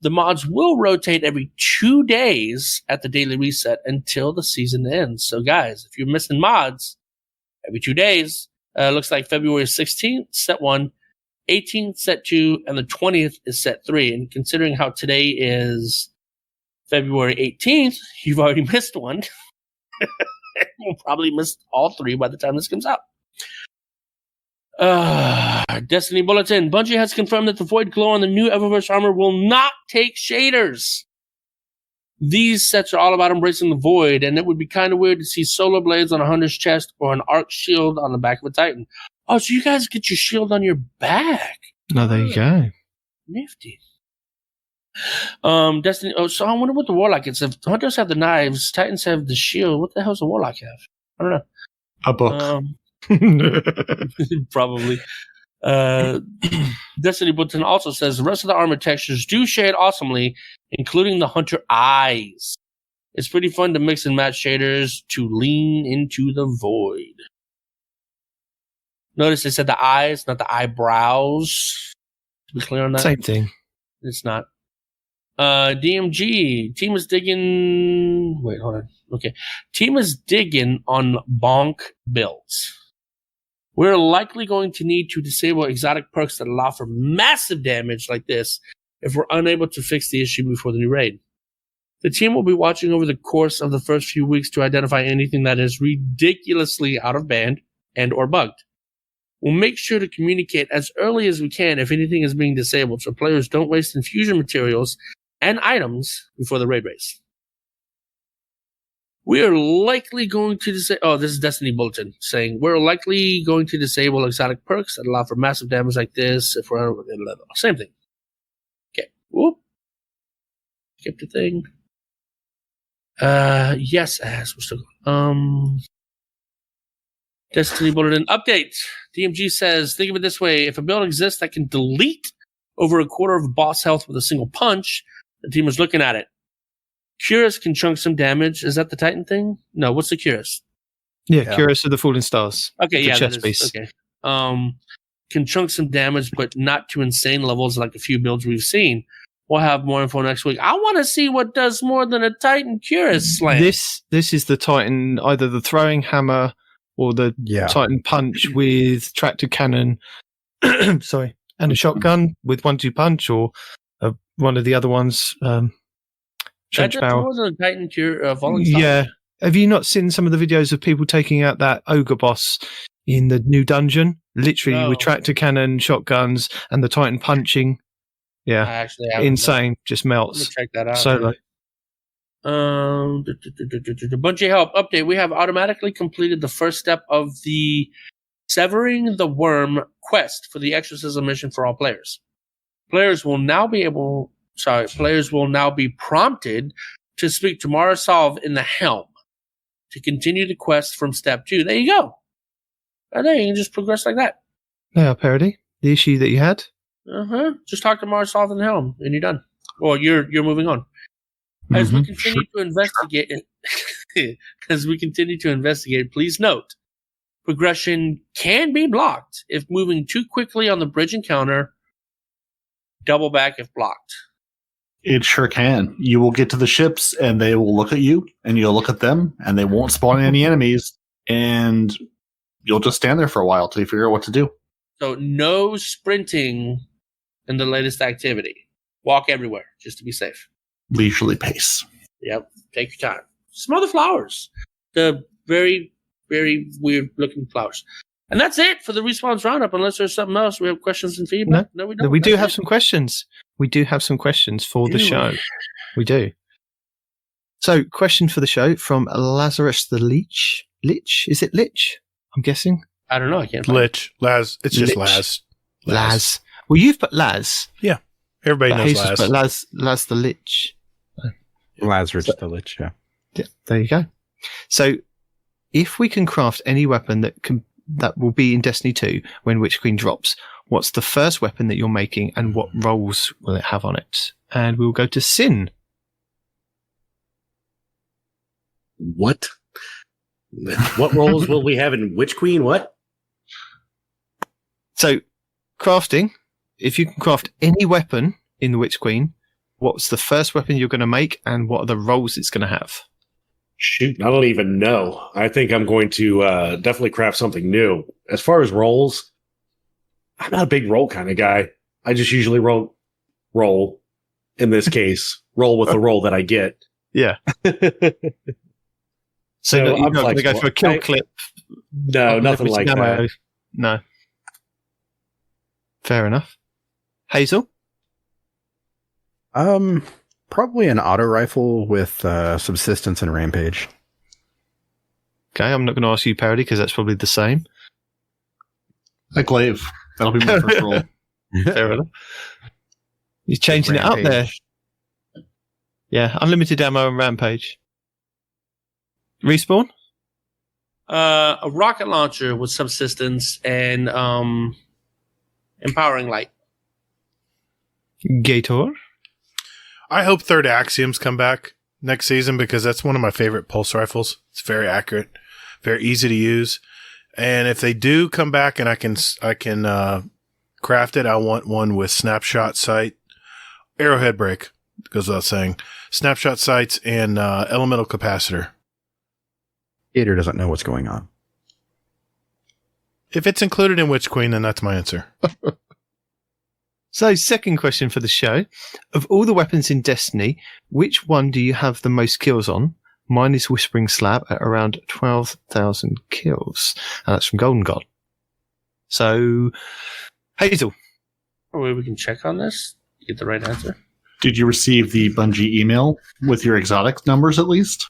The mods will rotate every 2 days at the daily reset until the season ends. So, guys, if you're missing mods, every 2 days, looks like February 16th, set 1, 18th, set 2, and the 20th is set 3. And considering how today is February 18th, you've already missed one. We'll probably miss all 3 by the time this comes out. Destiny Bulletin. Bungie has confirmed that the Void Glow on the new Eververse armor will not take shaders. These sets are all about embracing the Void, and it would be kind of weird to see solar blades on a Hunter's chest or an arc shield on the back of a Titan. Oh, so you guys get your shield on your back. No, there you go. Nifty. Destiny. Oh, so I wonder what the Warlock is. If Hunters have the knives, Titans have the shield. What the hell does the Warlock have? I don't know. A book. Probably. Destiny Bulletin also says the rest of the armor textures do shade awesomely, including the Hunter eyes. It's pretty fun to mix and match shaders to lean into the void. Notice they said the eyes, not the eyebrows. To be clear on that. Same thing. It's not. DMG. Team is digging. Wait, hold on. Okay. Team is digging on bonk builds. We're likely going to need to disable exotic perks that allow for massive damage like this if we're unable to fix the issue before the new raid. The team will be watching over the course of the first few weeks to identify anything that is ridiculously out of band and or bugged. We'll make sure to communicate as early as we can if anything is being disabled so players don't waste infusion materials and items before the raid race. We are likely going to disable... Oh, this is Destiny Bulletin saying, we're likely going to disable exotic perks that allow for massive damage like this if we're... Same thing. Okay. Whoop. Skip the thing. Yes, as we're still going. Destiny Bulletin update. DMG says, think of it this way. If a build exists that can delete over a quarter of boss health with a single punch, the team is looking at it. Curious can chunk some damage. Is that the Titan thing? No, what's the Curious? Yeah, Curious of the Falling Stars. Okay, the yeah, chest piece. Okay. Can chunk some damage, but not to insane levels like a few builds we've seen. We'll have more info next week. I want to see what does more than a Titan Curious slam. This is the Titan, either the throwing hammer or the Titan punch with tractor cannon. Sorry, and a shotgun with 1-2 punch, or one of the other ones. That's more than a Titan Falling Star. Yeah. Have you not seen some of the videos of people taking out that ogre boss in the new dungeon? Literally with tractor cannon, shotguns, and the Titan punching. Yeah. I actually haven't. Insane. Just melts. Check that out. Solo. Bungie help update. We have automatically completed the first step of the Severing the Worm quest for the exorcism mission for all players. Players will now be prompted to speak to Mara Solve in the helm to continue the quest from step 2. There you go. And then you can just progress like that. Yeah, Parody. The issue that you had. Just talk to Mara Solve in the helm and you're done. Or you're moving on. As we continue to investigate, please note, progression can be blocked if moving too quickly on the bridge encounter. Double back if blocked. It sure can. You will get to the ships and they will look at you and you'll look at them and they won't spawn any enemies and you'll just stand there for a while till you figure out what to do. So no sprinting in the latest activity. Walk everywhere just to be safe. Leisurely pace. Yep. Take your time. Smell the flowers. The very, very weird looking flowers. And that's it for the Respawns Roundup, unless there's something else. We have questions and feedback. No, we don't. We do have some questions. We do have some questions for the show. We do. So, question for the show from Lazarus the Leech. Lich? Is it Lich? I'm guessing. I don't know. I can't. Lich. Laz. It's just Laz. Laz. Well, you've put Laz. Yeah. Everybody knows Laz. But Laz the Lich. Lazarus the Lich, yeah. There you go. So, if we can craft any weapon that will be in Destiny 2 when Witch Queen drops, what's the first weapon that you're making and what roles will it have on it? And we'll go to Sin. What? What roles will we have in Witch Queen? What? So, crafting. If you can craft any weapon in the Witch Queen, what's the first weapon you're going to make and what are the roles it's going to have? Shoot, I don't even know. I think I'm going to definitely craft something new. As far as roles, I'm not a big roll kind of guy. I just usually roll, in this case. Roll with the roll that I get. Yeah. So So you're I'm not going to go flexible. for a kill clip? No, nothing like that. No. Fair enough. Hazel? Probably an auto rifle with subsistence and rampage. Okay, I'm not going to ask you parody because that's probably the same. Like Glaive. That'll be my first roll. Fair enough. He's changing it up there. Yeah, unlimited ammo and rampage. Respawn? A rocket launcher with subsistence and empowering light. Gator? I hope Third Axiom's come back next season because that's one of my favorite pulse rifles. It's very accurate, very easy to use. And if they do come back and I can craft it, I want one with snapshot sight, arrowhead break, goes without saying, snapshot sights and elemental capacitor. Gator doesn't know what's going on. If it's included in Witch Queen, then that's my answer. So, second question for the show. Of all the weapons in Destiny, which one do you have the most kills on? Mine is Whispering Slab at around 12,000 kills. And that's from Golden God. So, Hazel. Or we can check on this. Get the right answer. Did you receive the Bungie email with your exotic numbers at least?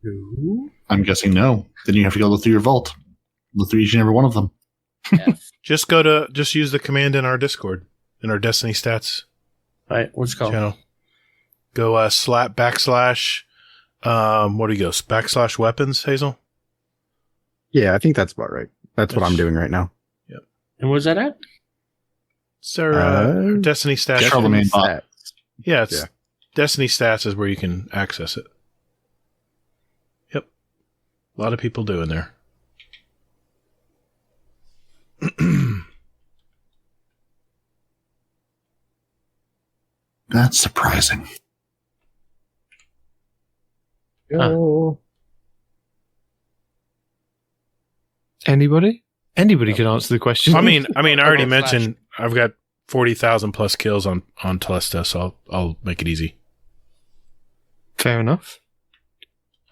No. I'm guessing no. Then you have to go through your vault. Look through each and every one of them. Just use the command in our Discord, in our Destiny stats Right, what's it called? channel. Go / backslash, what do you go? Backslash weapons, Hazel? Yeah, I think that's about right. That's what I'm doing right now. And where's that at? It's our Destiny stats. Charlemagne bot. Yeah, it's Destiny stats is where you can access it. Yep. A lot of people doing there. That's surprising. Anybody? Anybody can answer the question. I mean, I already mentioned I've got 40,000 plus kills on Telesta, so I'll make it easy. Fair enough.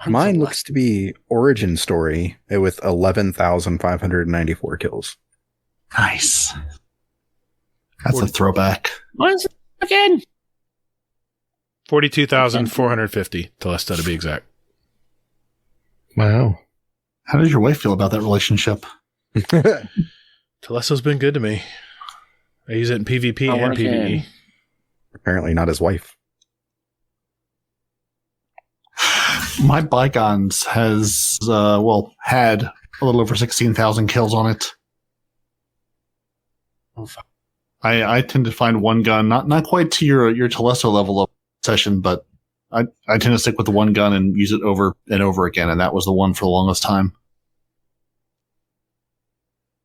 Mine looks to be Origin Story with 11,594 kills. Nice. That's a throwback. Mine's again. 42,450 Telesta to be exact. Wow. How does your wife feel about that relationship? Telesta's been good to me. I use it in PvP Oh, and okay. PvE. Apparently not his wife. My Bygones has, had a little over 16,000 kills on it. Oh, fuck. I tend to find one gun, not quite to your Telesto level of session, but I tend to stick with the one gun and use it over and over again, and that was the one for the longest time.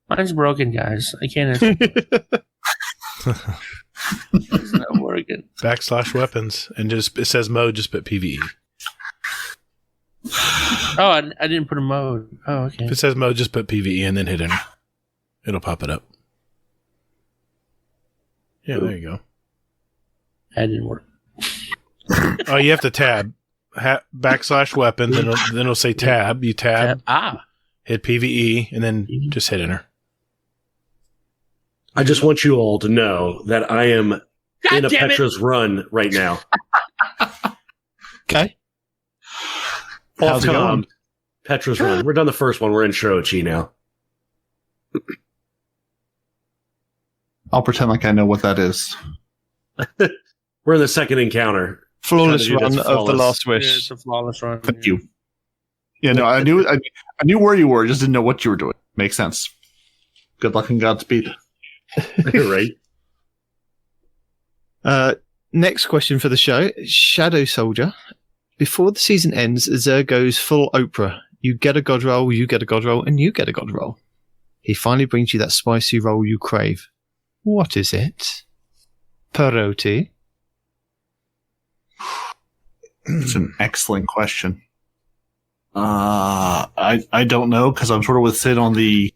Mine's broken, guys. I can't. It's not working. Backslash weapons. And it says mode, just put PvE. Oh, I didn't put a mode. Oh, okay. If it says mode, just put PvE and then hit enter. It'll pop it up. Yeah, there you go. That didn't work. Oh, you have to tab. Backslash weapons, then it'll say tab. You tab, hit PvE, and then just hit enter. I just want you all to know that I am in a damn it. Petra's run right now. Okay. How's it going? Petra's run. We're done the first one. We're in Shiroichi now. I'll pretend like I know what that is. We're in the second encounter. Flawless Trying to do run this of the flawless. Last Yeah, Wish. it's a flawless run. Thank you. Yeah, no, I knew where you were, just didn't know what you were doing. Makes sense. Good luck and Godspeed. Right? Next question for the show. Shadow Soldier. Before the season ends, Zer goes full Oprah. You get a god roll, you get a god roll, and you get a god roll. He finally brings you that spicy roll you crave. What is it? Perotti. It's an excellent question. I don't know because I'm sort of with Sid on the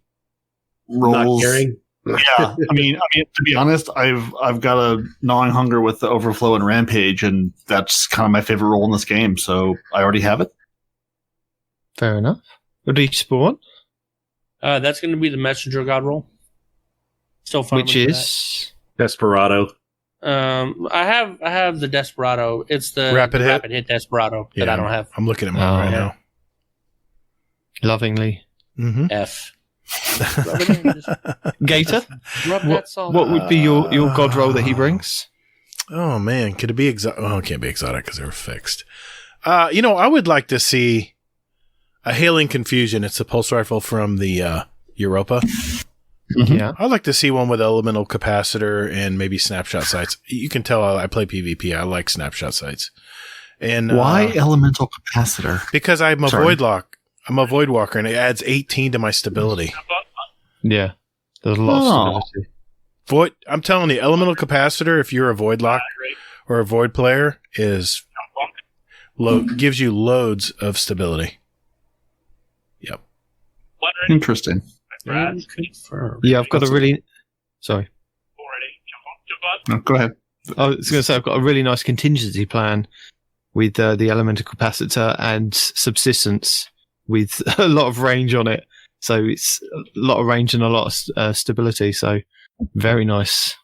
Not rolls. caring. Yeah, I mean, to be honest, I've got a gnawing hunger with the Overflow and Rampage, and that's kind of my favorite role in this game. So I already have it. Fair enough. Respawn, That's going to be the Messenger God roll. Still farming which for is Desperado. I have the Desperado. It's the Rapid hit? Rapid Hit Desperado that I don't have. I'm looking at mine Oh, right yeah. now. lovingly. Mm-hmm. F. Rub it in, just Gator, rub that salt. what would be your god roll that he brings? Oh man, could it be exotic? Oh, it can't be exotic because they're fixed. I would like to see a Hailing Confusion. It's a pulse rifle from the Europa. Yeah. I'd like to see one with elemental capacitor and maybe snapshot sights. You can tell I play PvP. I like snapshot sights. And Why elemental capacitor? Because I'm a Sorry. void lock. I'm a void walker, and it adds 18 to my stability. Yeah. There's a lot Oh. of stability. Void. I'm telling you, elemental capacitor. If you're a void lock or a void player, is gives you loads of stability. Yep. Interesting. Confirm. Yeah, I've got a really. Sorry. No, go ahead. I was going to say, I've got a really nice contingency plan with the elemental capacitor and subsistence with a lot of range on it. So it's a lot of range and a lot of stability. So very nice.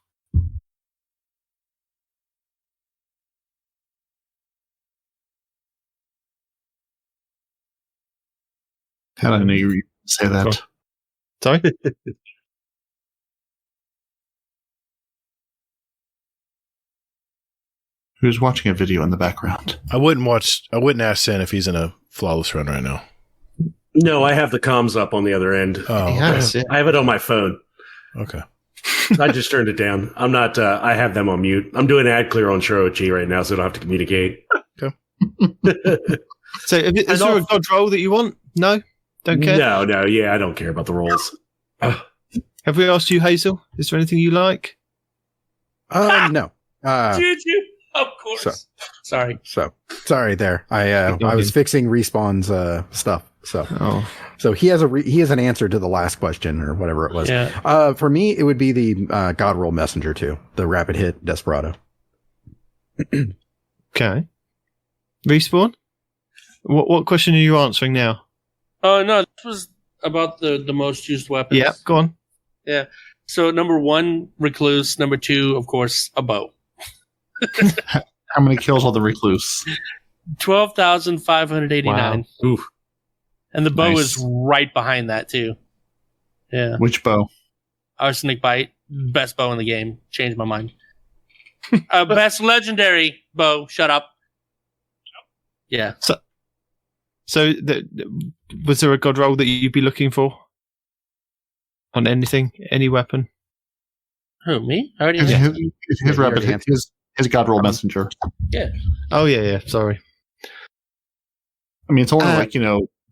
How did I know you were going to say that? Sorry? Who's watching a video in the background? I wouldn't ask Sin if he's in a flawless run right now. No, I have the comms up on the other end. Oh, He okay. has, yeah. I have it on my phone. Okay. I just turned it down. I'm not. I have them on mute. I'm doing ad clear on Shiro-Chi right now, so I don't have to communicate. Okay. So is there a god roll that you want? No? Don't care? No. Yeah, I don't care about the rolls. Have we asked you, Hazel? Is there anything you like? No. Did you? Of course. So- Sorry. So sorry there. I was fixing Respawn's stuff. So he has he has an answer to the last question or whatever it was. Yeah. For me, it would be the God Roll Messenger too, the rapid hit Desperado. Okay. Respawn? What question are you answering now? Oh no, this was about the most used weapons. Yeah, go on. Yeah. So number 1, recluse. Number 2, of course, a bow. How many kills on the recluse? 12,589. Wow. Oof. And the bow Nice. is right behind that too. Yeah. Which bow? Arsenic Bite, best bow in the game. Changed my mind. Best legendary bow. Shut up. Yeah. So was there a god roll that you'd be looking for? On anything? Any weapon? Who, me? I already His, have. his rapid hit, his God Roll Messenger. Oh, yeah. Sorry. I mean, it's only like,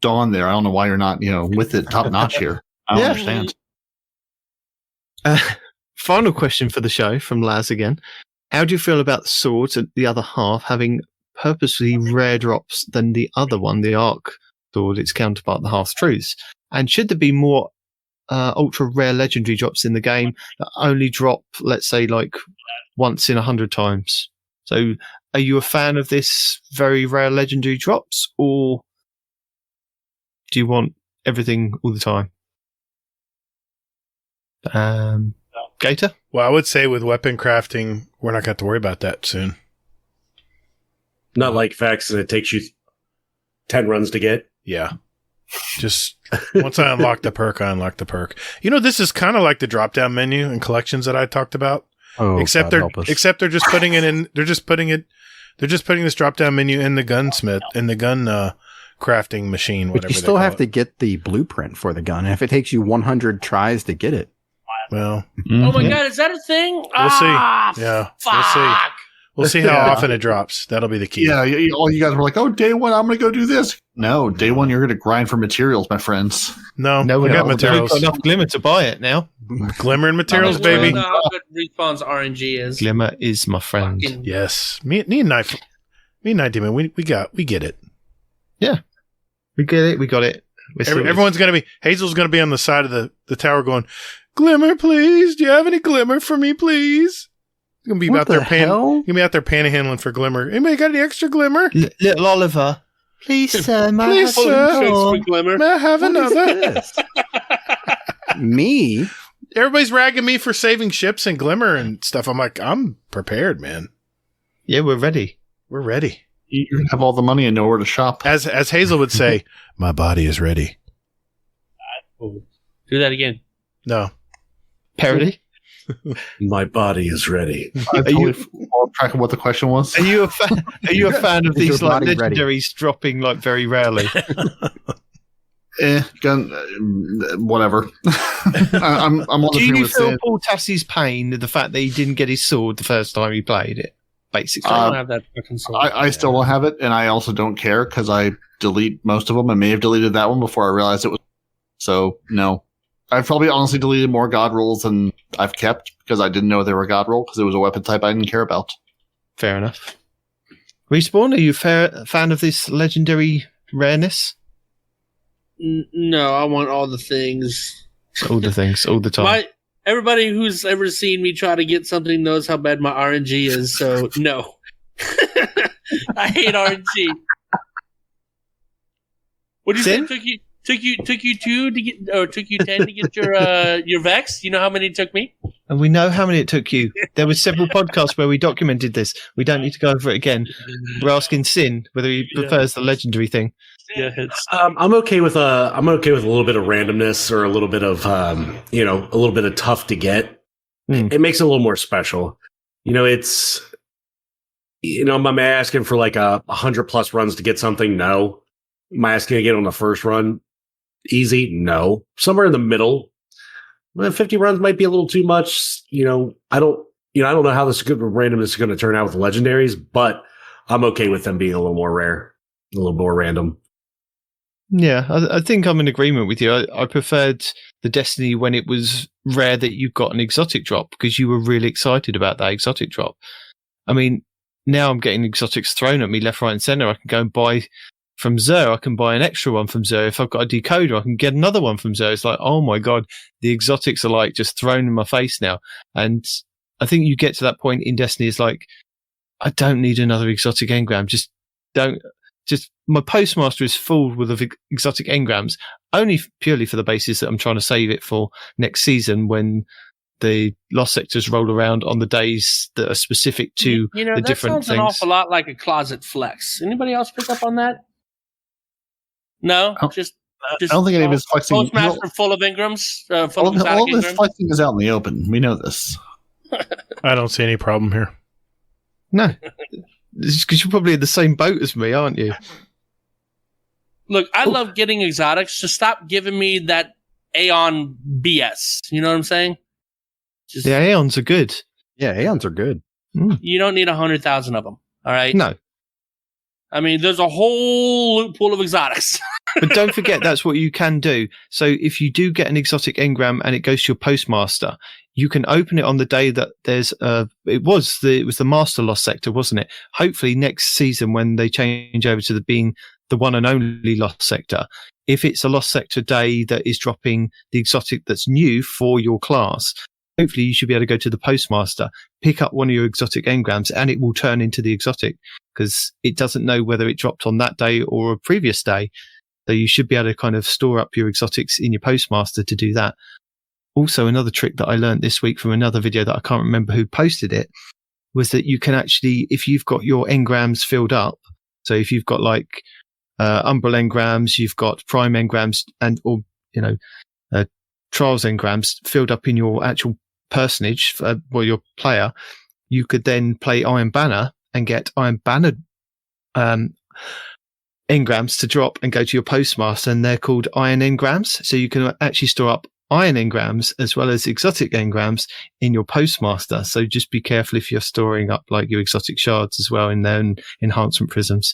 Dawn there. I don't know why you're not, with it top notch here. I don't Yeah. understand. Final question for the show from Laz again. How do you feel about the swords at the other half having purposely rare drops than the other one, the Arc sword, its counterpart, the Half Truths? And should there be more ultra rare legendary drops in the game that only drop, let's say, like once in 100 times? So are you a fan of this very rare legendary drops, or do you want everything all the time? Gator? Well, I would say with weapon crafting, we're not going to have to worry about that soon. Not like Vex, and it takes you 10 runs to get. Yeah. Just once I unlock the perk, I unlock the perk. This is kind of like the drop down menu and collections that I talked about. Oh, except God help us. they're just putting it in. They're just putting this drop down menu in the gunsmith in the gun crafting machine. But you still have to get the blueprint for the gun. And if it takes you 100 tries to get it, Well, Oh my god, is that a thing? we'll see. Yeah, we'll see. Fuck. We'll see how Yeah. often it drops. That'll be the key. Yeah, all you guys were like, oh, day one, I'm going to go do this. No, day one, you're going to grind for materials, my friends. No, No, we got we've materials. got enough glimmer to buy it now. Glimmering materials, Oh, baby. I don't know how good Respawn's RNG is. Glimmer is my friend. Fucking- Yes, me and Night Demon, we get it. We get it. We got it. Everyone's going to be, Hazel's going to be on the side of the tower going, Glimmer, please. Do you have any Glimmer for me, please? He's going to be out there panhandling for Glimmer. Anybody got any extra Glimmer? Little Oliver. Please, sir. Please, sir. May I have another? Me? Everybody's ragging me for saving ships and Glimmer and stuff. I'm like, I'm prepared, man. Yeah, we're ready. We're ready. You have all the money and nowhere to shop. As Hazel would say, my body is ready. Do that again. No. Parody? My body is ready. I totally lost track of what the question was. Are you a fan of Is your these like body ready? legendaries dropping like very rarely? Whatever. I'm on Do the you train with feel Sid. Paul Tassie's pain at the fact that he didn't get his sword the first time he played it? Basically, I don't have that fucking sword. I still don't have it, and I also don't care because I delete most of them. I may have deleted that one before I realized it was. So, no. I've probably honestly deleted more God rolls than I've kept because I didn't know they were God roll because it was a weapon type I didn't care about. fair enough. Respawn, are you a fan of this legendary rareness? No, I want all the things. All the things, all the time. Everybody who's ever seen me try to get something knows how bad my RNG is, so no. I hate RNG. What do you say? Took you 2 to get, or took you 10 to get your Vex? You know how many it took me? And we know how many it took you. There were several podcasts where we documented this. We don't need to go over it again. We're asking Sin whether he prefers the legendary thing. Yeah, I'm okay with a little bit of randomness or a little bit of a little bit of tough to get. It makes it a little more special. It's am I asking for like 100+ runs to get something? No. Am I asking to get on the first run? Easy? No. Somewhere in the middle. 50 runs might be a little too much. I don't know how this randomness is going to turn out with the legendaries, but I'm okay with them being a little more rare, a little more random. Yeah, I think I'm in agreement with you. I preferred the Destiny when it was rare that you got an exotic drop because you were really excited about that exotic drop. I mean, now I'm getting exotics thrown at me left, right, and center. I can go and buy from Xur. I can buy an extra one from Xur. If I've got a decoder, I can get another one from Xur. It's like, oh my God, the exotics are like just thrown in my face now. And I think you get to that point in Destiny, it's like, I don't need another exotic engram. Just my postmaster is full with exotic engrams, only purely for the basis that I'm trying to save it for next season when the lost sectors roll around on the days that are specific to the that different sounds things. an awful lot like a closet flex. Anybody else pick up on that? No, just I don't think any of his flexing. Postmaster full of engrams. All of his flexing is out in the open. We know this. I don't see any problem here. No, because you're probably in the same boat as me, aren't you? Look, I love getting exotics. Just stop giving me that Aeon BS. You know what I'm saying? The Aeons are good. Yeah, Aeons are good. You don't need 100,000 of them. All right. No. I mean, there's a whole loot pool of exotics. But don't forget, that's what you can do. So if you do get an exotic engram and it goes to your postmaster, you can open it on the day that there's it was the master lost sector, wasn't it? Hopefully next season when they change over to being the one and only lost sector, if it's a lost sector day that is dropping the exotic that's new for your class, hopefully you should be able to go to the postmaster, pick up one of your exotic engrams, and it will turn into the exotic because it doesn't know whether it dropped on that day or a previous day. So you should be able to kind of store up your exotics in your postmaster to do that. Also, another trick that I learned this week from another video that I can't remember who posted it was that you can actually, if you've got your engrams filled up, so if you've got like Umbral engrams, you've got Prime engrams, or Trials engrams filled up in your actual personage, your player, you could then play Iron Banner and get Iron Banner engrams to drop and go to your postmaster, and they're called Iron engrams. So you can actually store up Iron engrams as well as exotic engrams in your postmaster. So just be careful if you're storing up like your exotic shards as well in their enhancement prisms.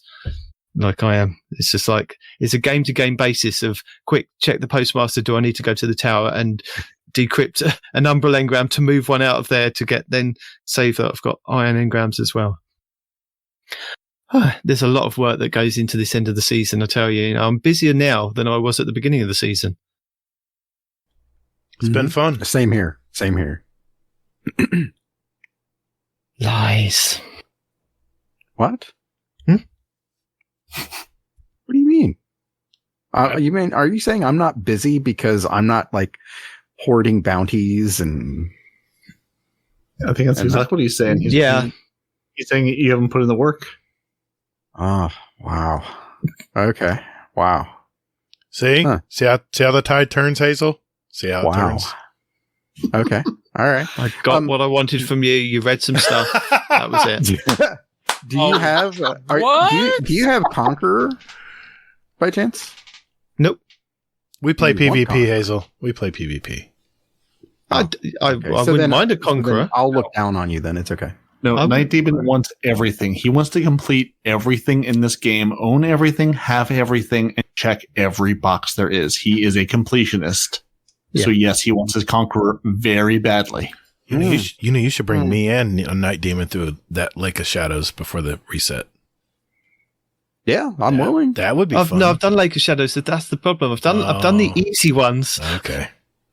Like I am. It's just like, it's a game to game basis of quick check the postmaster. Do I need to go to the tower and decrypt an Umbral engram to move one out of there to get then save that I've got Iron engrams as well. There's a lot of work that goes into this end of the season, I tell you. I'm busier now than I was at the beginning of the season. It's been fun. Same here. Same here. Lies. What? Hmm? What do you mean? Are you saying I'm not busy because I'm not like hoarding bounties and? I think that's exactly what he's saying. He's saying you haven't put in the work. Oh, wow. Okay. Wow. See? Huh. See how the tide turns, Hazel? See how it turns. Okay. All right. I got what I wanted from you. You read some stuff. That was it. Do you have do you have Conqueror by chance? Nope. We play You want PvP, Conqueror. Hazel. We play PvP. I wouldn't mind a Conqueror. I'll look down on you then. It's okay. No, I'm- Night Demon wants everything. He wants to complete everything in this game, own everything, have everything, and check every box there is. He is a completionist. So yes, he wants his Conqueror very badly. You should bring me and a Night Demon through that Lake of Shadows before the reset. Yeah, I'm willing. That would be fun. No, I've done Lake of Shadows. That's the problem. I've done the easy ones Okay.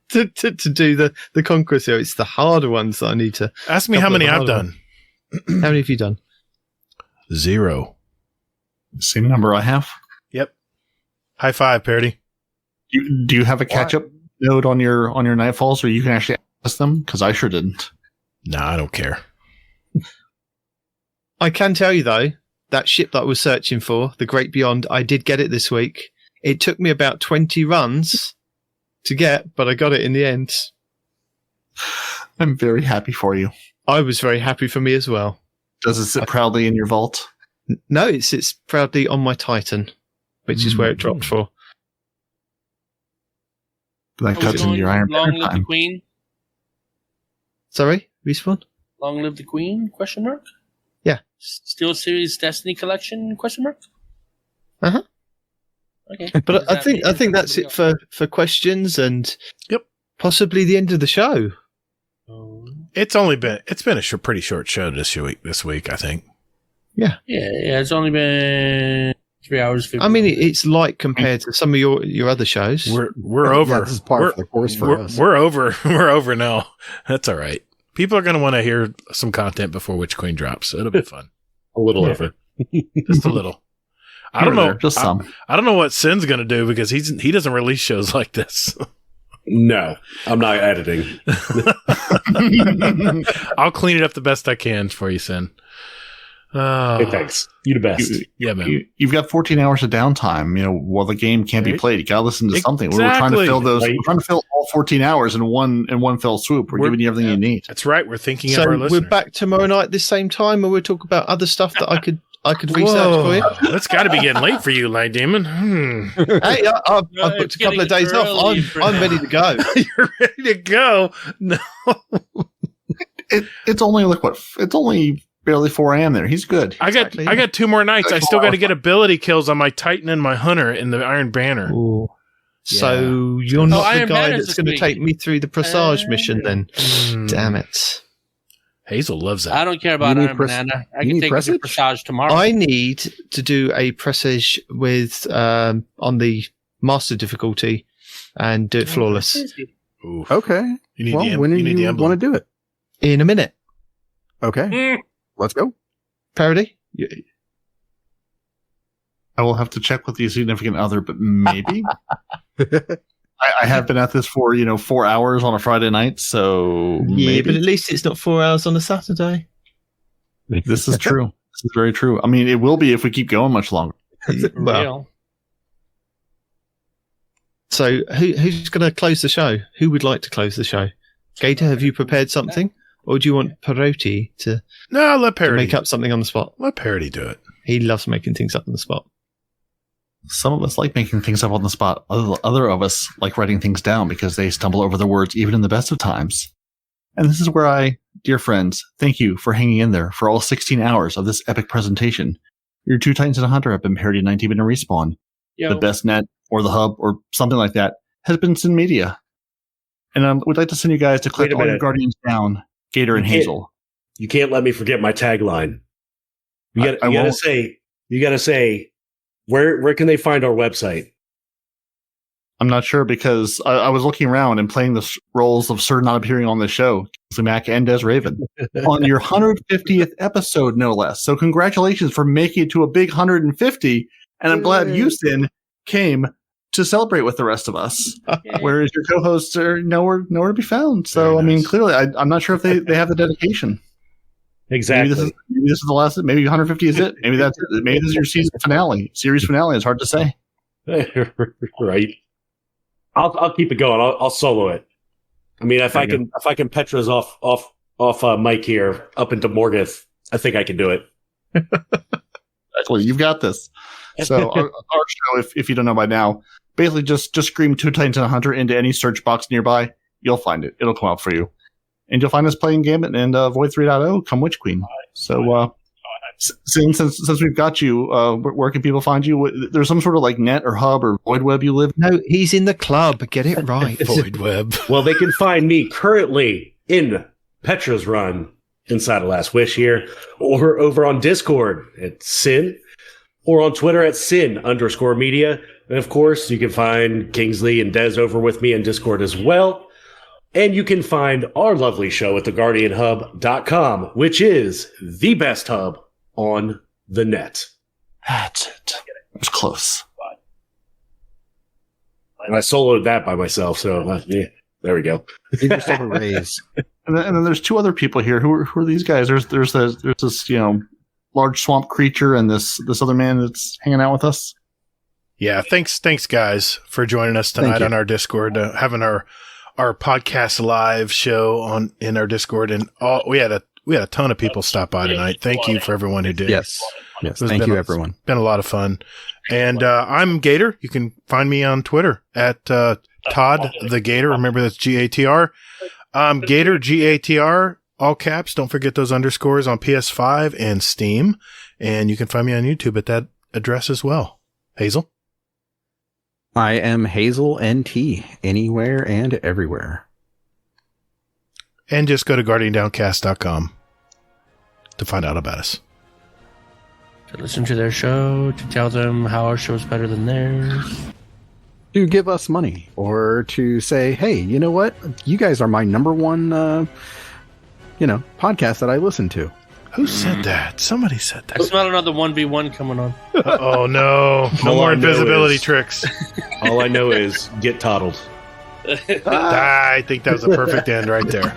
to do the Conqueror. So it's the harder ones that I need to. Ask me how Couple of many I've harder done. How many have you done? 0. Same number I have. Yep. High five, Parody. Do you have a catch up node on your Nightfalls where you can actually access them? Because I sure didn't. Nah, I don't care. I can tell you though, that ship that I was searching for, the Great Beyond, I did get it this week. It took me about 20 runs to get, but I got it in the end. I'm very happy for you. I was very happy for me as well. Does it sit proudly in your vault? No, it sits proudly on my Titan, which is where it dropped for. That cuts into your Iron Long Banner live the time. Queen. Sorry, Respawn? Long live the Queen? Question mark. Yeah. Still Series Destiny Collection? Question mark. Uh-huh. Okay. But I think that's it for questions and possibly the end of the show. It's been a pretty short show this week, I think. Yeah. Yeah, it's only been 3 hours. 50 I mean, minutes. it's light compared to some of your other shows. We're over. Yeah, this is par for the course for us. We're over. We're over now. That's all right. People are going to want to hear some content before Witch Queen drops. So it'll be fun. A little over. Just a little. I don't know. Just some. I don't know what Sin's going to do because he doesn't release shows like this. No, I'm not editing. I'll clean it up the best I can for you, Sin. Hey, thanks. You the best. Yeah, man. You've got 14 hours of downtime. You know, while the game can't be Right. played, you got to listen to something. We're trying Exactly. to fill those. Right. We're trying to fill all 14 hours in one fell swoop. We're giving you everything you need. That's right. We're thinking So of our we're listeners. back tomorrow night this same time, and we'll talk about other stuff that I could research Whoa. for you. That's got to be getting late for you, Light Demon. Hey, I've booked it's a couple of getting days off. early for I'm that. ready to go. You're ready to go. No. It's only like what? It's only barely 4 a.m. there. He's good. I got 2 more nights. I still got to get ability kills on my Titan and my Hunter in the Iron Banner. Ooh. Yeah. So you're not the Iron guy Banner's that's this going to week. take me through the Presage mission then. Mm. Damn it. Hazel loves I that. don't care about You need Iron pres- Banana. I you can need take you to presage? Presage tomorrow. I need to do a Presage with on the master difficulty and do it flawless Oof. Okay. You need Well, the, when do you need the you emblem. want to do it? in a minute. Okay. Mm. Let's go. Parody? I will have to check with the significant other, but maybe. I have been at this for 4 hours on a Friday night, so Yeah, maybe but at least it's not 4 hours on a Saturday. this is true. This is very true. I mean, it will be if we keep going much longer. Well, Real. so who's going to close the show? Who would like to close the show? Gator, have you prepared something? Or do you want Paroti to No, let Parody. make up something on the spot? Let Parody do it. He loves making things up on the spot. Some of us like making things up on the spot. Other of us like writing things down because they stumble over the words even in the best of times. And this is where I, dear friends, thank you for hanging in there for all 16 hours of this epic presentation. Your 2 Titans and a Hunter have been Parody 19 and a Respawn. Yo. The best net or the hub or something like that has been Sin Media. And we'd like to send you guys to click Wait a all your minute. Guardians down, Gator and You can't- Hazel. You can't let me forget my tagline. You I got to won't. say, you got to say, where can they find our website? I'm not sure because I was looking around and playing the roles of Sir not appearing on the show, Kingsley Mack and Des Raven, on your 150th episode, no less. So congratulations for making it to a big 150. And I'm glad Houston came to celebrate with the rest of us, whereas your co-hosts are nowhere to be found. So, I mean, clearly, I'm not sure if they have the dedication. Exactly. Maybe this is the last. Maybe 150 is it. Maybe that's it. Maybe this is your season finale, series finale. It's hard to say. Right. I'll keep it going. I'll solo it. I mean, if I can Petra's off Mike here up into Morgoth, I think I can do it. Actually, you've got this. So our show, if you don't know by now, basically just scream Two Titans and a Hunter into any search box nearby. You'll find it. It'll come up for you. And you'll find us playing Gambit and Void 3.0 come Witch Queen. So since we've got you, where can people find you? There's some sort of like net or hub or void web you live? No, he's in the club. Get it right. Void web. Well, they can find me currently in Petra's Run inside of Last Wish here, or over on Discord at Sin, or on Twitter at Sin_media. And of course, you can find Kingsley and Des over with me in Discord as well. And you can find our lovely show at theguardianhub.com, which is the best hub on the net. That's it. It was close. And I soloed that by myself, so yeah, there we go. Give yourself a raise. And then there's two other people here. Who are these guys? There's this large swamp creature and this other man that's hanging out with us. Yeah, thanks guys for joining us tonight on our Discord, having our podcast live show in our Discord, and we had a ton of people stop by tonight. Thank you for everyone who did. Yes. Thank you, everyone. It's been a lot of fun. And I'm Gator. You can find me on Twitter at Todd the Gator. Remember, that's GATR. Gator, GATR, all caps. Don't forget those underscores on PS5 and Steam. And you can find me on YouTube at that address as well. Hazel? I am Hazel NT, anywhere and everywhere. And just go to guardiandowncast.com to find out about us. To listen to their show, to tell them how our show's better than theirs. To give us money, or to say, hey, you know what? You guys are my number one, podcast that I listen to. Who said that? Somebody said that. I smell another 1v1 coming on. Oh, no. No All more I know invisibility is- tricks. All I know is get toddled. I think that was a perfect end right there.